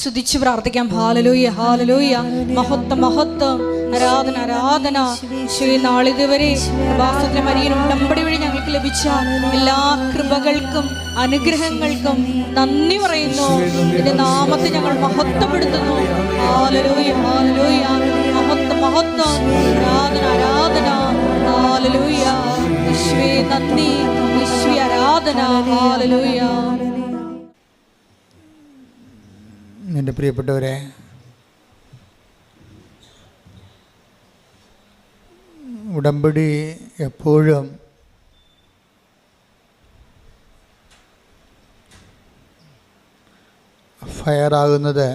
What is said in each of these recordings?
സ്തുതിച്ച് പ്രാർത്ഥിക്കാം. ഹല്ലേലൂയ, ഹല്ലേലൂയ. മഹത്വം, മഹത്വം, ആരാധന, ആരാധന. ഈശോയെ, നാളിതുവരെ കൃപാസനത്തിലെ മരിയൻ ഉടമ്പടി വഴി ഞങ്ങൾക്ക് ലഭിച്ച എല്ലാ കൃപകൾക്കും അനുഗ്രഹങ്ങൾക്കും നന്ദി പറയുന്നു. നിന്റെ നാമത്തെ ഞങ്ങൾ മഹത്വപ്പെടുത്തുന്നു. ഹല്ലേലൂയ, ഹല്ലേലൂയ. മഹത്വം, മഹത്വം, ആരാധന, ആരാധന. ഹല്ലേലൂയ. ഈശോയെ നന്ദി, ഈശോയെ ആരാധന. ഹല്ലേലൂയ. എൻ്റെ പ്രിയപ്പെട്ടവരെ, ഉടമ്പടി എപ്പോഴും ഫയറാകുന്നത്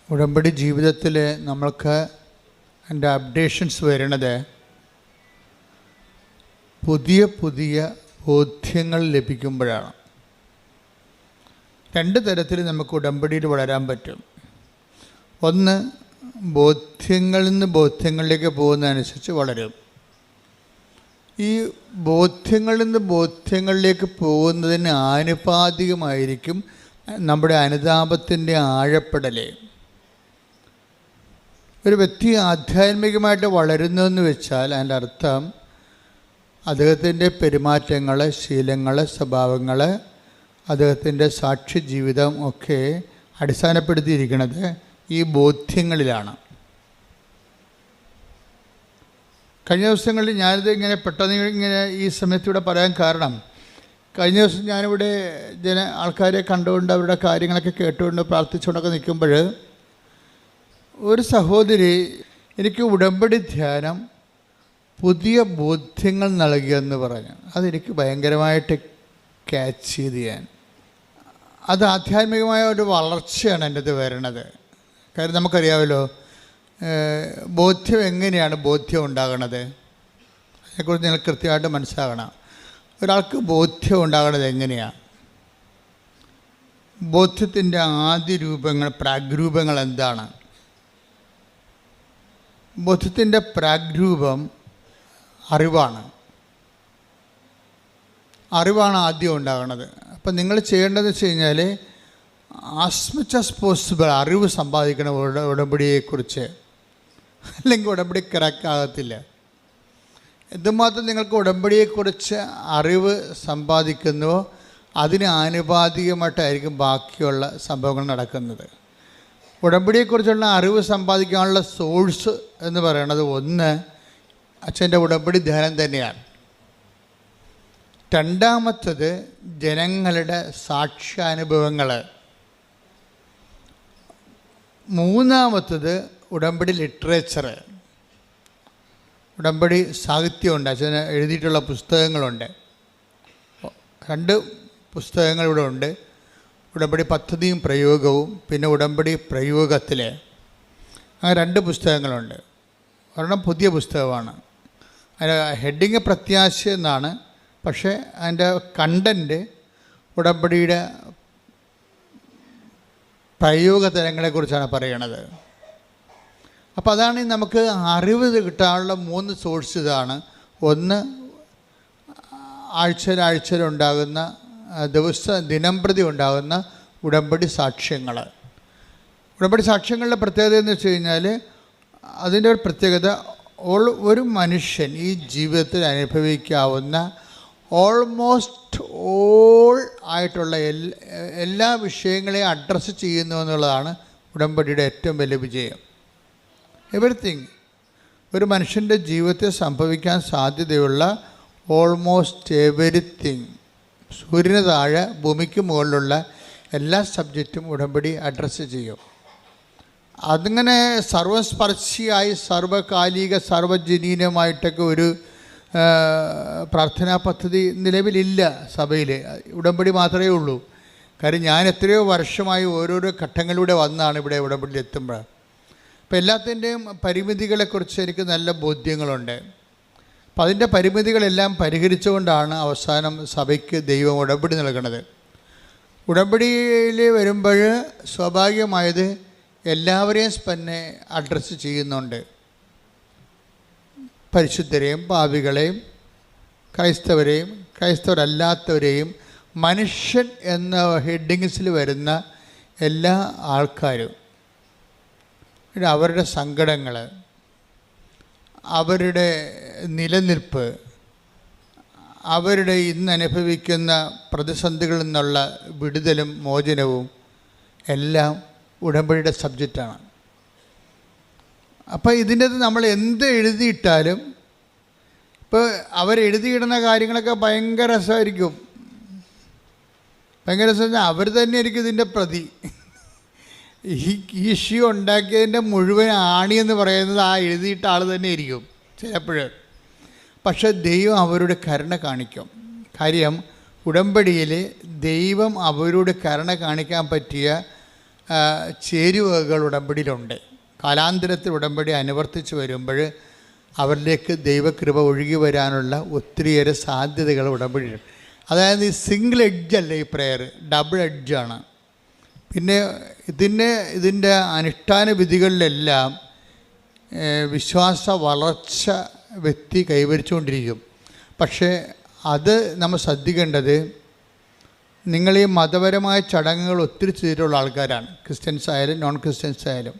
ഉടമ്പടി ജീവിതത്തിൽ നമ്മൾക്ക് അതിൻ്റെ അപ്ഡേഷൻസ് വരുന്നത് പുതിയ പുതിയ ബോധ്യങ്ങൾ ലഭിക്കുമ്പോഴാണ്. രണ്ട് തരത്തിൽ നമുക്ക് ഉടമ്പടിയിൽ വളരാൻ പറ്റും. ഒന്ന്, ബോധ്യങ്ങളിൽ നിന്ന് ബോധ്യങ്ങളിലേക്ക് പോകുന്നതനുസരിച്ച് വളരും. ഈ ബോധ്യങ്ങളിൽ നിന്ന് ബോധ്യങ്ങളിലേക്ക് പോകുന്നതിന് ആനുപാതികമായിരിക്കും നമ്മുടെ അനുതാപത്തിൻ്റെ ആഴപ്പെടൽ. ഒരു വ്യക്തി ആധ്യാത്മികമായിട്ട് വളരുന്നതെന്ന് വെച്ചാൽ അതിൻ്റെ അർത്ഥം അദ്ദേഹത്തിൻ്റെ പെരുമാറ്റങ്ങൾ, ശീലങ്ങൾ, സ്വഭാവങ്ങൾ, അദ്ദേഹത്തിൻ്റെ സാക്ഷി ജീവിതം ഒക്കെ അടിസ്ഥാനപ്പെടുത്തിയിരിക്കുന്നത് ഈ ബോധ്യങ്ങളിലാണ്. കഴിഞ്ഞ ദിവസങ്ങളിൽ ഞാനിത് ഇങ്ങനെ പെട്ടെന്ന് ഇങ്ങനെ ഈ സമയത്തൂടെ പറയാൻ കാരണം, കഴിഞ്ഞ ദിവസം ഞാനിവിടെ ആൾക്കാരെ കണ്ടുകൊണ്ട് അവരുടെ കാര്യങ്ങളൊക്കെ കേട്ടുകൊണ്ട് പ്രാർത്ഥിച്ചുകൊണ്ടൊക്കെ നിൽക്കുമ്പോൾ ഒരു സഹോദരി എനിക്ക് ഉടമ്പടി ധ്യാനം പുതിയ ബോധ്യങ്ങൾ നൽകിയെന്ന് പറഞ്ഞു. അതെനിക്ക് ഭയങ്കരമായിട്ട് ക്യാച്ച് ചെയ്ത് അത് ആധ്യാത്മികമായ ഒരു വളർച്ചയാണ് എൻ്റെ ഇത് വരണത്. കാര്യം നമുക്കറിയാമല്ലോ, ബോധ്യം എങ്ങനെയാണ് ബോധ്യം ഉണ്ടാകണത്, അതിനെക്കുറിച്ച് നിങ്ങൾ കൃത്യമായിട്ട് മനസ്സിലാക്കണം. ഒരാൾക്ക് ബോധ്യം ഉണ്ടാകണത് എങ്ങനെയാണ്? ബോധ്യത്തിൻ്റെ ആദ്യ രൂപങ്ങൾ, പ്രാഗ്രൂപങ്ങൾ എന്താണ്? ബോധ്യത്തിൻ്റെ പ്രാഗ്രൂപം അറിവാണ്. ആദ്യം ഉണ്ടാകുന്നത്. അപ്പം നിങ്ങൾ ചെയ്യേണ്ടതെന്ന് വെച്ച് കഴിഞ്ഞാൽ ആസ് മച്ച് ആസ് പോസിബിൾ അറിവ് സമ്പാദിക്കണം ഉടമ്പടിയെക്കുറിച്ച്. അല്ലെങ്കിൽ ഉടമ്പടി കറക്റ്റാകത്തില്ല. എന്തുമാത്രം നിങ്ങൾക്ക് ഉടമ്പടിയെക്കുറിച്ച് അറിവ് സമ്പാദിക്കുന്നുവോ അതിന് ആനുപാതികമായിട്ടായിരിക്കും ബാക്കിയുള്ള സംഭവങ്ങൾ നടക്കുന്നത്. ഉടമ്പടിയെക്കുറിച്ചുള്ള അറിവ് സമ്പാദിക്കാനുള്ള സോഴ്സ് എന്ന് പറയുന്നത് ഒന്ന് അച്ഛൻ്റെ ഉടമ്പടി ധ്യാനം തന്നെയാണ്. രണ്ടാമത്തത് ജനങ്ങളുടെ സാക്ഷ്യാനുഭവങ്ങൾ. മൂന്നാമത്തത് ഉടമ്പടി ലിറ്ററേച്ചർ, ഉടമ്പടി സാഹിത്യമുണ്ട്. അച്ഛന് എഴുതിയിട്ടുള്ള പുസ്തകങ്ങളുണ്ട്. 2 പുസ്തകങ്ങൾ ഇവിടെ ഉണ്ട്. ഉടമ്പടി പദ്ധതിയും പ്രയോഗവും, പിന്നെ ഉടമ്പടി പ്രയോഗത്തിൽ. അങ്ങനെ 2 പുസ്തകങ്ങളുണ്ട്. ഒരെണ്ണം പുതിയ പുസ്തകമാണ്. അതിൻ്റെ ഹെഡിങ് പ്രത്യാശ എന്നാണ്. പക്ഷേ അതിൻ്റെ കണ്ടൻറ്റ് ഉടമ്പടിയുടെ പ്രയോഗതലങ്ങളെക്കുറിച്ചാണ് പറയണത്. അപ്പോൾ അതാണ് നമുക്ക് അറിവ് കിട്ടാനുള്ള 3 സോഴ്സ് ഇതാണ്. ഒന്ന്, ആഴ്ചയിലുണ്ടാകുന്ന ദിനംപ്രതി ഉണ്ടാകുന്ന ഉടമ്പടി സാക്ഷ്യങ്ങൾ. ഉടമ്പടി സാക്ഷ്യങ്ങളുടെ പ്രത്യേകത എന്ന് വെച്ച് കഴിഞ്ഞാൽ അതിൻ്റെ ഒരു പ്രത്യേകത ഒരു മനുഷ്യൻ ഈ ജീവിതത്തിൽ അനുഭവിക്കാവുന്ന ഓൾമോസ്റ്റ് ഓൾ ആയിട്ടുള്ള എല്ലാ വിഷയങ്ങളെയും അഡ്രസ്സ് ചെയ്യുന്നു എന്നുള്ളതാണ് ഉടമ്പടിയുടെ ഏറ്റവും വലിയ വിജയം. എവറിത്തിങ്, ഒരു മനുഷ്യൻ്റെ ജീവിതത്തിൽ സംഭവിക്കാൻ സാധ്യതയുള്ള ഓൾമോസ്റ്റ് എവറിത്തിങ്, സൂര്യന് താഴെ ഭൂമിക്ക് മുകളിലുള്ള എല്ലാ സബ്ജക്റ്റും ഉടമ്പടി അഡ്രസ്സ് ചെയ്യും. അതിങ്ങനെ സർവസ്പർശിയായി സർവകാലിക സർവജനീനമായിട്ടൊക്കെ ഒരു പ്രാർത്ഥനാ പദ്ധതി നിലവിലില്ല സഭയിൽ. ഉടമ്പടി മാത്രമേ ഉള്ളൂ. കാര്യം ഞാൻ എത്രയോ വർഷമായി ഓരോരോ ഘട്ടങ്ങളിലൂടെ വന്നാണ് ഇവിടെ ഉടമ്പടിയിൽ എത്തുമ്പോൾ. അപ്പോൾ എല്ലാത്തിൻ്റെയും പരിമിതികളെക്കുറിച്ച് എനിക്ക് നല്ല ബോധ്യങ്ങളുണ്ട്. അപ്പം അതിൻ്റെ പരിമിതികളെല്ലാം പരിഹരിച്ചുകൊണ്ടാണ് അവസാനം സഭയ്ക്ക് ദൈവം ഉടമ്പടി നൽകുന്നത്. ഉടമ്പടിയിൽ വരുമ്പോൾ സ്വാഭാവികമായത് എല്ലാവരെയും തന്നെ അഡ്രസ്സ് ചെയ്യുന്നുണ്ട്. പരിശുദ്ധരെയും പാപികളെയും ക്രൈസ്തവരെയും ക്രൈസ്തവരല്ലാത്തവരെയും മനുഷ്യൻ എന്ന ഹെഡിങ്സിൽ വരുന്ന എല്ലാ ആൾക്കാരും അവരുടെ സങ്കടങ്ങൾ, അവരുടെ നിലനിൽപ്പ്, അവരുടെ ഇന്ന് അനുഭവിക്കുന്ന പ്രതിസന്ധികളിൽ നിന്നുള്ള വിടുതലും മോചനവും എല്ലാം ഉടമ്പടിയുടെ സബ്ജക്റ്റാണ്. അപ്പോൾ ഇതിൻ്റെ നമ്മൾ എന്ത് എഴുതിയിട്ടാലും, ഇപ്പോൾ അവരെഴുതിയിടുന്ന കാര്യങ്ങളൊക്കെ ഭയങ്കര രസമായിരിക്കും. ഭയങ്കര രസം. അവർ തന്നെ ആയിരിക്കും ഇതിൻ്റെ പ്രതി. ഈ ഇഷ്യൂ ഉണ്ടാക്കിയതിൻ്റെ മുഴുവൻ ആണിയെന്ന് പറയുന്നത് ആ എഴുതിയിട്ട ആൾ തന്നെ ആയിരിക്കും ചിലപ്പോൾ. പക്ഷെ ദൈവം അവരോട് കരുണ കാണിക്കും. കാര്യം ഉടമ്പടിയിൽ ദൈവം അവരോട് കരുണ കാണിക്കാൻ പറ്റിയ ചേരുവകൾ ഉടമ്പടിയിലുണ്ട്. കാലാന്തരത്തിൽ ഉടമ്പടി അനുവർത്തിച്ച് വരുമ്പോൾ അവരിലേക്ക് ദൈവകൃപ ഒഴുകി വരാനുള്ള ഒത്തിരിയേറെ സാധ്യതകൾ ഉടമ്പടിയിലുണ്ട്. അതായത് ഈ സിംഗിൾ എഡ്ജല്ല ഈ പ്രെയർ, ഡബിൾ എഡ്ജാണ്. പിന്നെ ഇതിൻ്റെ അനുഷ്ഠാന വിധികളിലെല്ലാം വിശ്വാസ വളർച്ച വ്യക്തി കൈവരിച്ചുകൊണ്ടിരിക്കും. പക്ഷേ അത് നമ്മൾ ശ്രദ്ധിക്കേണ്ടത്, നിങ്ങൾ ഈ മതപരമായ ചടങ്ങുകൾ ഒത്തിരി ചെയ്തിട്ടുള്ള ആൾക്കാരാണ്, ക്രിസ്ത്യൻസ് ആയാലും നോൺ ക്രിസ്ത്യൻസ് ആയാലും.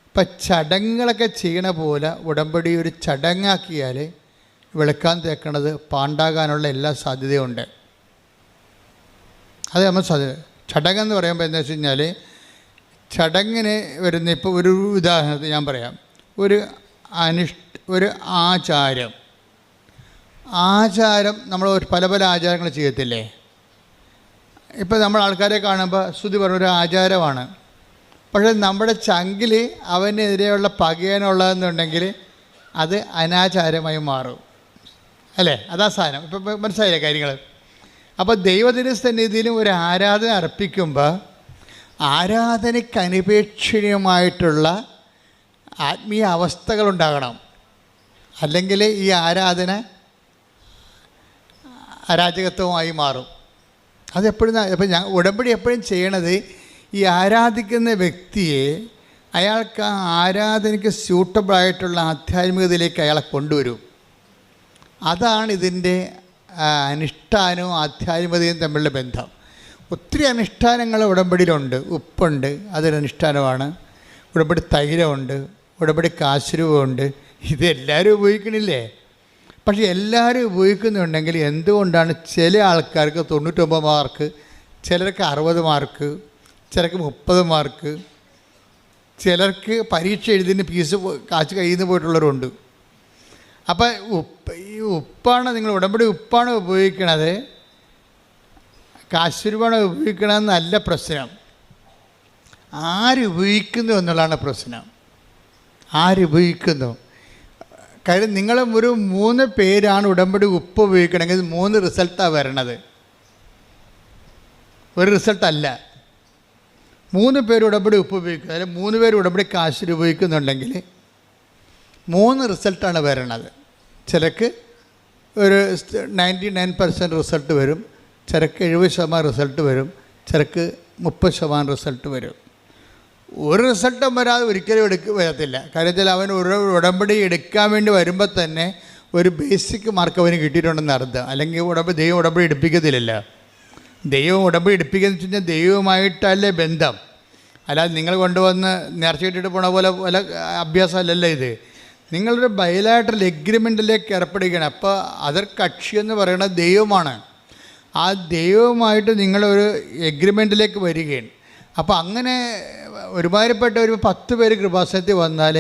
ഇപ്പം ചടങ്ങുകളൊക്കെ ചെയ്യണ പോലെ ഉടമ്പടി ഒരു ചടങ്ങാക്കിയാൽ വെളുക്കാൻ തേക്കണത് പാണ്ടാകാനുള്ള എല്ലാ സാധ്യതയുണ്ട്. അത് നമ്മൾ ചടങ്ങെന്ന് പറയുമ്പോൾ എന്താ വെച്ച് കഴിഞ്ഞാൽ, ചടങ്ങിന് വരുന്ന ഇപ്പോൾ ഒരു ഉദാഹരണത്തിന് ഞാൻ പറയാം. ഒരു ആചാരം നമ്മൾ പല പല ആചാരങ്ങൾ ചെയ്യത്തില്ലേ. ഇപ്പോൾ നമ്മൾ ആൾക്കാരെ കാണുമ്പോൾ സ്തുതി പറഞ്ഞൊരു ആചാരമാണ്. പക്ഷേ നമ്മുടെ ചങ്കിൽ അവനെതിരെയുള്ള പകയാനുള്ളതെന്നുണ്ടെങ്കിൽ അത് അനാചാരമായി മാറും അല്ലേ. അതാ സാധനം. ഇപ്പം മനസ്സിലായില്ലേ കാര്യങ്ങൾ. അപ്പോൾ ദൈവത്തിൻ്റെ സന്നിധിയിലും ഒരു ആരാധന അർപ്പിക്കുമ്പോൾ ആരാധനയ്ക്ക് അനിപേക്ഷണീയമായിട്ടുള്ള ആത്മീയ അവസ്ഥകളുണ്ടാകണം. അല്ലെങ്കിൽ ഈ ആരാധന അരാജകത്വമായി മാറും. അതെപ്പോഴും ഇപ്പം ഉടമ്പടി എപ്പോഴും ചെയ്യണത്, ഈ ആരാധിക്കുന്ന വ്യക്തിയെ അയാൾക്ക് ആ ആരാധനയ്ക്ക് സ്യൂട്ടബിളായിട്ടുള്ള ആധ്യാത്മികതയിലേക്ക് അയാളെ കൊണ്ടുവരും. അതാണ് ഇതിൻ്റെ അനുഷ്ഠാനവും ആധ്യാത്മികതയും തമ്മിലുള്ള ബന്ധം. ഒത്തിരി അനുഷ്ഠാനങ്ങൾ ഉടമ്പടിയിലുണ്ട്. ഉപ്പുണ്ട്, അതൊരനുഷ്ഠാനമാണ്. ഉടമ്പടി തൈലമുണ്ട്, ഉടമ്പടി കാശുരൂപമുണ്ട്. ഇതെല്ലാവരും ഉപയോഗിക്കണില്ലേ. പക്ഷേ എല്ലാവരും ഉപയോഗിക്കുന്നുണ്ടെങ്കിൽ എന്തുകൊണ്ടാണ് ചില ആൾക്കാർക്ക് 99 മാർക്ക്, ചിലർക്ക് 60 മാർക്ക്, ചിലർക്ക് 30 മാർക്ക്, ചിലർക്ക് പരീക്ഷ എഴുതിന് ഫീസ് കാശ് കയ്യിൽ നിന്ന് പോയിട്ടുള്ളവരുണ്ട്. അപ്പം ഈ ഉപ്പാണ് നിങ്ങൾ ഉടമ്പടി ഉപ്പാണ് ഉപയോഗിക്കണത്, കാശുരൂപമാണ് ഉപയോഗിക്കണമെന്നല്ല പ്രശ്നം. ആരുപയോഗിക്കുന്നു എന്നുള്ളതാണ് പ്രശ്നം. ആരുപയോഗിക്കുന്നു. കാര്യം നിങ്ങൾ ഒരു 3 പേരാണ് ഉടമ്പടി ഉപ്പ് ഉപയോഗിക്കണമെങ്കിൽ 3 റിസൾട്ടാണ് വരണത്, ഒരു റിസൾട്ടല്ല. 3 പേര് ഉടമ്പടി ഉപ്പ് ഉപയോഗിക്കുക, അതിൽ 3 പേര് ഉടമ്പടി കാശ് ഉപയോഗിക്കുന്നുണ്ടെങ്കിൽ 3 റിസൾട്ടാണ് വരണത്. ചിലക്ക് ഒരു 99% റിസൾട്ട് വരും, ചിലക്ക് 70% റിസൾട്ട് വരും, ചിലക്ക് 30% റിസൾട്ട് വരും. ഒരു റിസൾട്ടും വരാതെ ഒരിക്കലും വരത്തില്ല. കാര്യത്തിൽ അവൻ ഒരു ഉടമ്പടി എടുക്കാൻ വേണ്ടി വരുമ്പോൾ തന്നെ ഒരു ബേസിക് മാർക്ക് അവന് കിട്ടിയിട്ടുണ്ടെന്ന് അർത്ഥം. അല്ലെങ്കിൽ ദൈവം ഉടമ്പടി എടുപ്പിക്കത്തില്ലല്ലോ. ദൈവം ഉടമ്പടി എടുപ്പിക്കുന്നത് വെച്ച് കഴിഞ്ഞാൽ ദൈവവുമായിട്ടല്ലേ ബന്ധം. അല്ലാതെ നിങ്ങൾ കൊണ്ടുവന്ന് നേർച്ചയിട്ടിട്ട് പോണ പോലെ പല അഭ്യാസമല്ലല്ലോ ഇത്. നിങ്ങളൊരു ബയലാറ്ററൽ എഗ്രിമെൻറ്റിലേക്ക് ഏർപ്പെടുകയാണ്. അപ്പോൾ അതർ കക്ഷി എന്ന് പറയുന്നത് ദൈവമാണ്. ആ ദൈവവുമായിട്ട് നിങ്ങളൊരു എഗ്രിമെൻറ്റിലേക്ക് വരികയാണ്. അപ്പോൾ അങ്ങനെ ഒരുമാതിരിപ്പെട്ട ഒരു 10 പേര് കൃപാസനത്തിൽ വന്നാൽ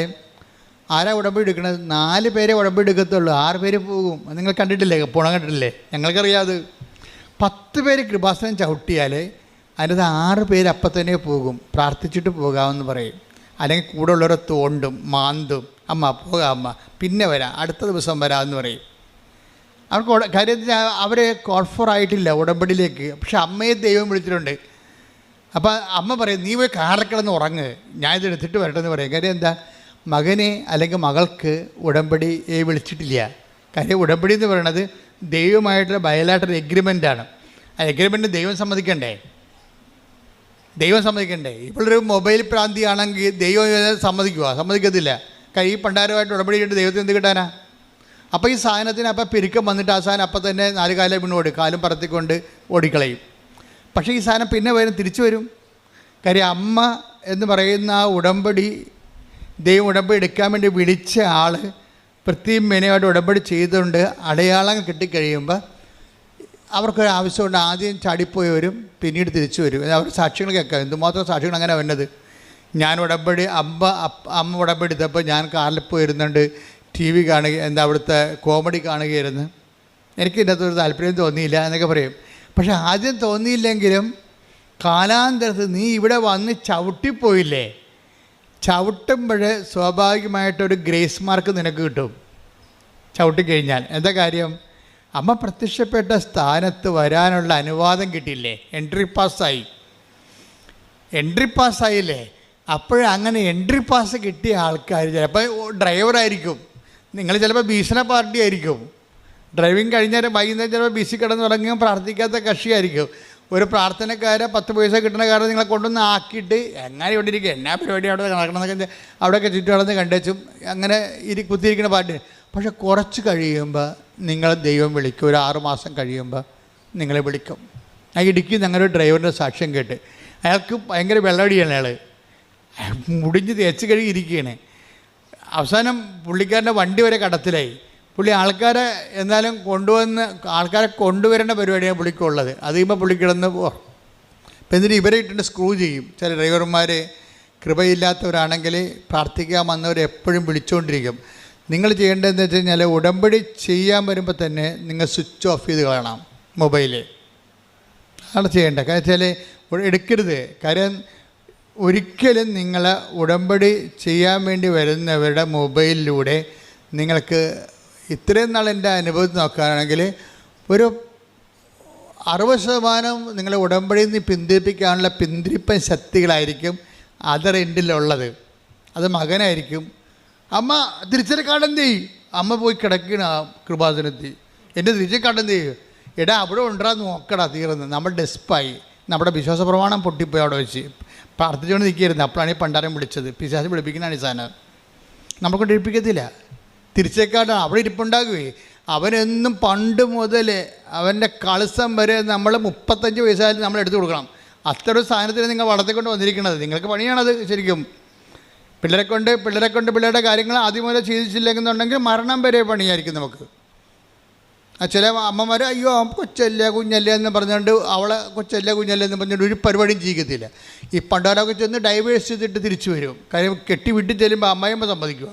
ആരാ ഉടമ്പടി എടുക്കണത്? 4 പേരെ ഉടമ്പടി എടുക്കത്തുള്ളൂ, 6 പേര് പോകും. നിങ്ങൾ കണ്ടിട്ടില്ലേ? പോണം കണ്ടിട്ടില്ലേ? ഞങ്ങൾക്കറിയാതെ 10 പേര് കൃപാസനം ചവിട്ടിയാൽ അതിനകത്ത് 6 പേര് അപ്പം തന്നെ പോകും. പ്രാർത്ഥിച്ചിട്ട് പോകാമെന്ന് പറയും. അല്ലെങ്കിൽ കൂടെ ഉള്ളവരെ തോണ്ടും മാന്തും, അമ്മ പോകാം അമ്മ പിന്നെ വരാം, അടുത്ത ദിവസം വരാമെന്ന് പറയും. അവർക്ക് കാര്യത്തിൽ അവർ കോൺഫറായിട്ടില്ല ഉടമ്പടിയിലേക്ക്. പക്ഷെ അമ്മയെ ദൈവം വിളിച്ചിട്ടുണ്ട്. അപ്പോൾ അമ്മ പറയും, നീ പോയി കാറിൽ ഉറങ്ങ്, ഞാനിത് എടുത്തിട്ട് വരട്ടെന്ന് പറയും. കാര്യം എന്താ? മകനെ അല്ലെങ്കിൽ മകൾക്ക് ഉടമ്പടിയെ വിളിച്ചിട്ടില്ല. കാര്യം ഉടമ്പടി എന്ന് പറയുന്നത് ദൈവമായിട്ടുള്ള ബയലാറ്ററൽ എഗ്രിമെൻ്റാണ്. ആ എഗ്രിമെൻറ്റ് ദൈവം സമ്മതിക്കണ്ടേ? ഇപ്പോഴൊരു മൊബൈൽ പ്രാന്തിയാണെങ്കിൽ ദൈവം സമ്മതിക്കുമോ? സമ്മതിക്കത്തില്ല. ഈ പണ്ടാരമായിട്ട് ഉടമ്പടി ചെയ്തിട്ട് ദൈവത്തിന് എന്ത് കിട്ടാനാ? അപ്പോൾ ഈ സാധനത്തിന് അപ്പം പെരുക്കം വന്നിട്ട് ആ സാധനം അപ്പം തന്നെ 4 കാലം വീണ് ഓടി, കാലും പറത്തിക്കൊണ്ട് ഓടിക്കളയും. പക്ഷേ ഈ സാധനം പിന്നെ തിരിച്ചു വരും. കാര്യം അമ്മ എന്ന് പറയുന്ന ആ ഉടമ്പടി, ദൈവം ഉടമ്പടി എടുക്കാൻ വേണ്ടി വിളിച്ച ആൾ പ്രത്യേകം മെനയായിട്ട് ഉടമ്പടി ചെയ്തുകൊണ്ട് അടയാളം കിട്ടിക്കഴിയുമ്പോൾ അവർക്കൊരു ആവശ്യമുണ്ട്. ആദ്യം ചാടിപ്പോയി വരും, പിന്നീട് തിരിച്ചു വരും. അവർ സാക്ഷികൾ കേൾക്കാം, എന്തുമാത്രം സാക്ഷികൾ അങ്ങനെ വന്നത്. ഞാൻ ഉടമ്പടി അമ്മ ഉടമ്പടി എടുത്തപ്പോൾ ഞാൻ കാറിൽ പോയിരുന്നുണ്ട്, TV കാണുക, അവിടുത്തെ കോമഡി കാണുകയായിരുന്നു. എനിക്ക് ഇതിൻ്റെ അകത്തൊരു താല്പര്യം തോന്നിയില്ല എന്നൊക്കെ പറയും. പക്ഷെ ആദ്യം തോന്നിയില്ലെങ്കിലും കാലാന്തരത്ത് നീ ഇവിടെ വന്ന് ചവിട്ടിപ്പോയില്ലേ, ചവിട്ടുമ്പോൾ സ്വാഭാവികമായിട്ടൊരു ഗ്രേസ് മാർക്ക് നിനക്ക് കിട്ടും. ചവിട്ടിക്കഴിഞ്ഞാൽ എന്താ കാര്യം? അമ്മ പ്രത്യക്ഷപ്പെട്ട സ്ഥാനത്ത് വരാനുള്ള അനുവാദം കിട്ടിയില്ലേ, എൻട്രി പാസ്സായില്ലേ. അപ്പോഴങ്ങനെ എൻട്രി പാസ് കിട്ടിയ ആൾക്കാർ ചിലപ്പോൾ ഡ്രൈവറായിരിക്കും, നിങ്ങൾ ചിലപ്പോൾ ഭീഷണ പാർട്ടി ആയിരിക്കും, ഡ്രൈവിങ് കഴിഞ്ഞാൽ വൈകുന്നേരം ചിലപ്പോൾ ബിസി കിടന്ന് തുടങ്ങിയും പ്രാർത്ഥിക്കാത്ത കക്ഷിയായിരിക്കും. ഒരു പ്രാർത്ഥനക്കാരെ 10 പൈസ കിട്ടുന്ന കാര്യം നിങ്ങളെ കൊണ്ടുവന്ന് ആക്കിയിട്ട് എങ്ങനെ ഇവിടെ ഇരിക്കുക, എന്നാ പരിപാടി അവിടെ നടക്കണമെന്നൊക്കെ അവിടെയൊക്കെ ചുറ്റും നടന്ന് കണ്ടുവച്ചും അങ്ങനെ കുത്തിയിരിക്കുന്ന പാർട്ടി. പക്ഷെ കുറച്ച് കഴിയുമ്പോൾ നിങ്ങൾ ദൈവം വിളിക്കും. ഒരു 6 മാസം കഴിയുമ്പോൾ നിങ്ങളെ വിളിക്കും. ആ ഇടുക്കി ഞങ്ങളുടെ ഡ്രൈവറിൻ്റെ സാക്ഷ്യം കേട്ട്, അയാൾക്ക് ഭയങ്കര വെള്ളമടിയാണ്, അയാൾ മുടിഞ്ഞ് തേച്ച് കഴുകിയിരിക്കുകയാണ്. അവസാനം പുള്ളിക്കാരൻ്റെ വണ്ടി വരെ കടത്തിലായി. പുള്ളി ആൾക്കാരെ എന്നാലും ആൾക്കാരെ കൊണ്ടുവരേണ്ട പരിപാടിയാണ് പുള്ളിക്കുള്ളത്. അത് കഴിയുമ്പോൾ പുള്ളിക്കിടന്ന് ഇപ്പം എന്നിട്ട് ഇവരെ ഇട്ടിട്ട് സ്ക്രൂ ചെയ്യും. ചില ഡ്രൈവർമാർ കൃപയില്ലാത്തവരാണെങ്കിൽ പ്രാർത്ഥിക്കാൻ വന്നവർ എപ്പോഴും വിളിച്ചുകൊണ്ടിരിക്കും. നിങ്ങൾ ചെയ്യേണ്ടതെന്ന് വെച്ച് കഴിഞ്ഞാൽ ഉടമ്പടി ചെയ്യാൻ വരുമ്പോൾ തന്നെ നിങ്ങൾ സ്വിച്ച് ഓഫ് ചെയ്ത് കളയണം മൊബൈല്. അതാണ് ചെയ്യേണ്ടത്. കാരണം വെച്ചാൽ എടുക്കരുത്. കാര്യം ഒരിക്കലും നിങ്ങൾ ഉടമ്പടി ചെയ്യാൻ വേണ്ടി വരുന്നവരുടെ മൊബൈലിലൂടെ നിങ്ങൾക്ക് ഇത്രയും നാൾ എൻ്റെ അനുഭവത്തിൽ നോക്കുകയാണെങ്കിൽ ഒരു 60% നിങ്ങളെ ഉടമ്പടിയിൽ നിന്ന് പിന്തിരിപ്പിക്കാനുള്ള പിന്തിരിപ്പൻ ശക്തികളായിരിക്കും അതർ എൻഡിലുള്ളത്. അത് മകനായിരിക്കും. അമ്മ തിരിച്ചറിക്കാടെന്ത് ചെയ്യും? അമ്മ പോയി കിടക്കണ ആ കൃപാസനത്തിൽ, എൻ്റെ തിരിച്ചറിക്കാടെന്ത് ചെയ്യും? എടാ അവിടെ ഉണ്ടാന്ന് നോക്കടാ, തീർന്ന് നമ്മൾ ഡെസ്പായി, നമ്മുടെ വിശ്വാസ പ്രമാണം പൊട്ടിപ്പോയി അവിടെ വെച്ച് പ്രാർത്ഥിച്ചുകൊണ്ട് നിൽക്കുകയായിരുന്നു. അപ്പോഴാണ് ഈ പണ്ടാരം വിളിച്ചത്. പിശാച് വിളിപ്പിക്കുന്നതാണ് ഈ സാധനം. നമുക്ക് ഏൽപ്പിക്കത്തില്ല. തിരിച്ചേക്കാട്ടാണ് അവിടെ ഇരിപ്പുണ്ടാകുകയെ. അവനെന്നും പണ്ട് മുതൽ അവൻ്റെ കളസം വരെ നമ്മൾ 35 വയസ്സായാലും നമ്മൾ എടുത്തു കൊടുക്കണം. അത്ര ഒരു സാധനത്തിന് നിങ്ങൾ വളർത്തിക്കൊണ്ട് വന്നിരിക്കുന്നത്. നിങ്ങൾക്ക് പണിയാണത് ശരിക്കും. പിള്ളേരെ കൊണ്ട് പിള്ളേരുടെ കാര്യങ്ങൾ ആദ്യം മുതൽ ചെയ്തിച്ചില്ലെന്നുണ്ടെങ്കിൽ മരണം വരെ പണിയായിരിക്കും നമുക്ക്. ചില അമ്മമാർ അയ്യോ കൊച്ചല്ല കുഞ്ഞല്ല എന്ന് പറഞ്ഞുകൊണ്ട് അവളെ കൊച്ചല്ല കുഞ്ഞല്ല എന്ന് പറഞ്ഞുകൊണ്ട് ഒരു പരിപാടിയും ചെയ്യിക്കത്തില്ല. ഈ പണ്ടാരൊക്കെ ചെന്ന് ഡൈവേഴ്സ് ചെയ്തിട്ട് തിരിച്ചു വരും. കാര്യം കെട്ടി വിട്ട് ചെല്ലുമ്പോൾ അമ്മയമ്മ സമ്മതിക്കുക.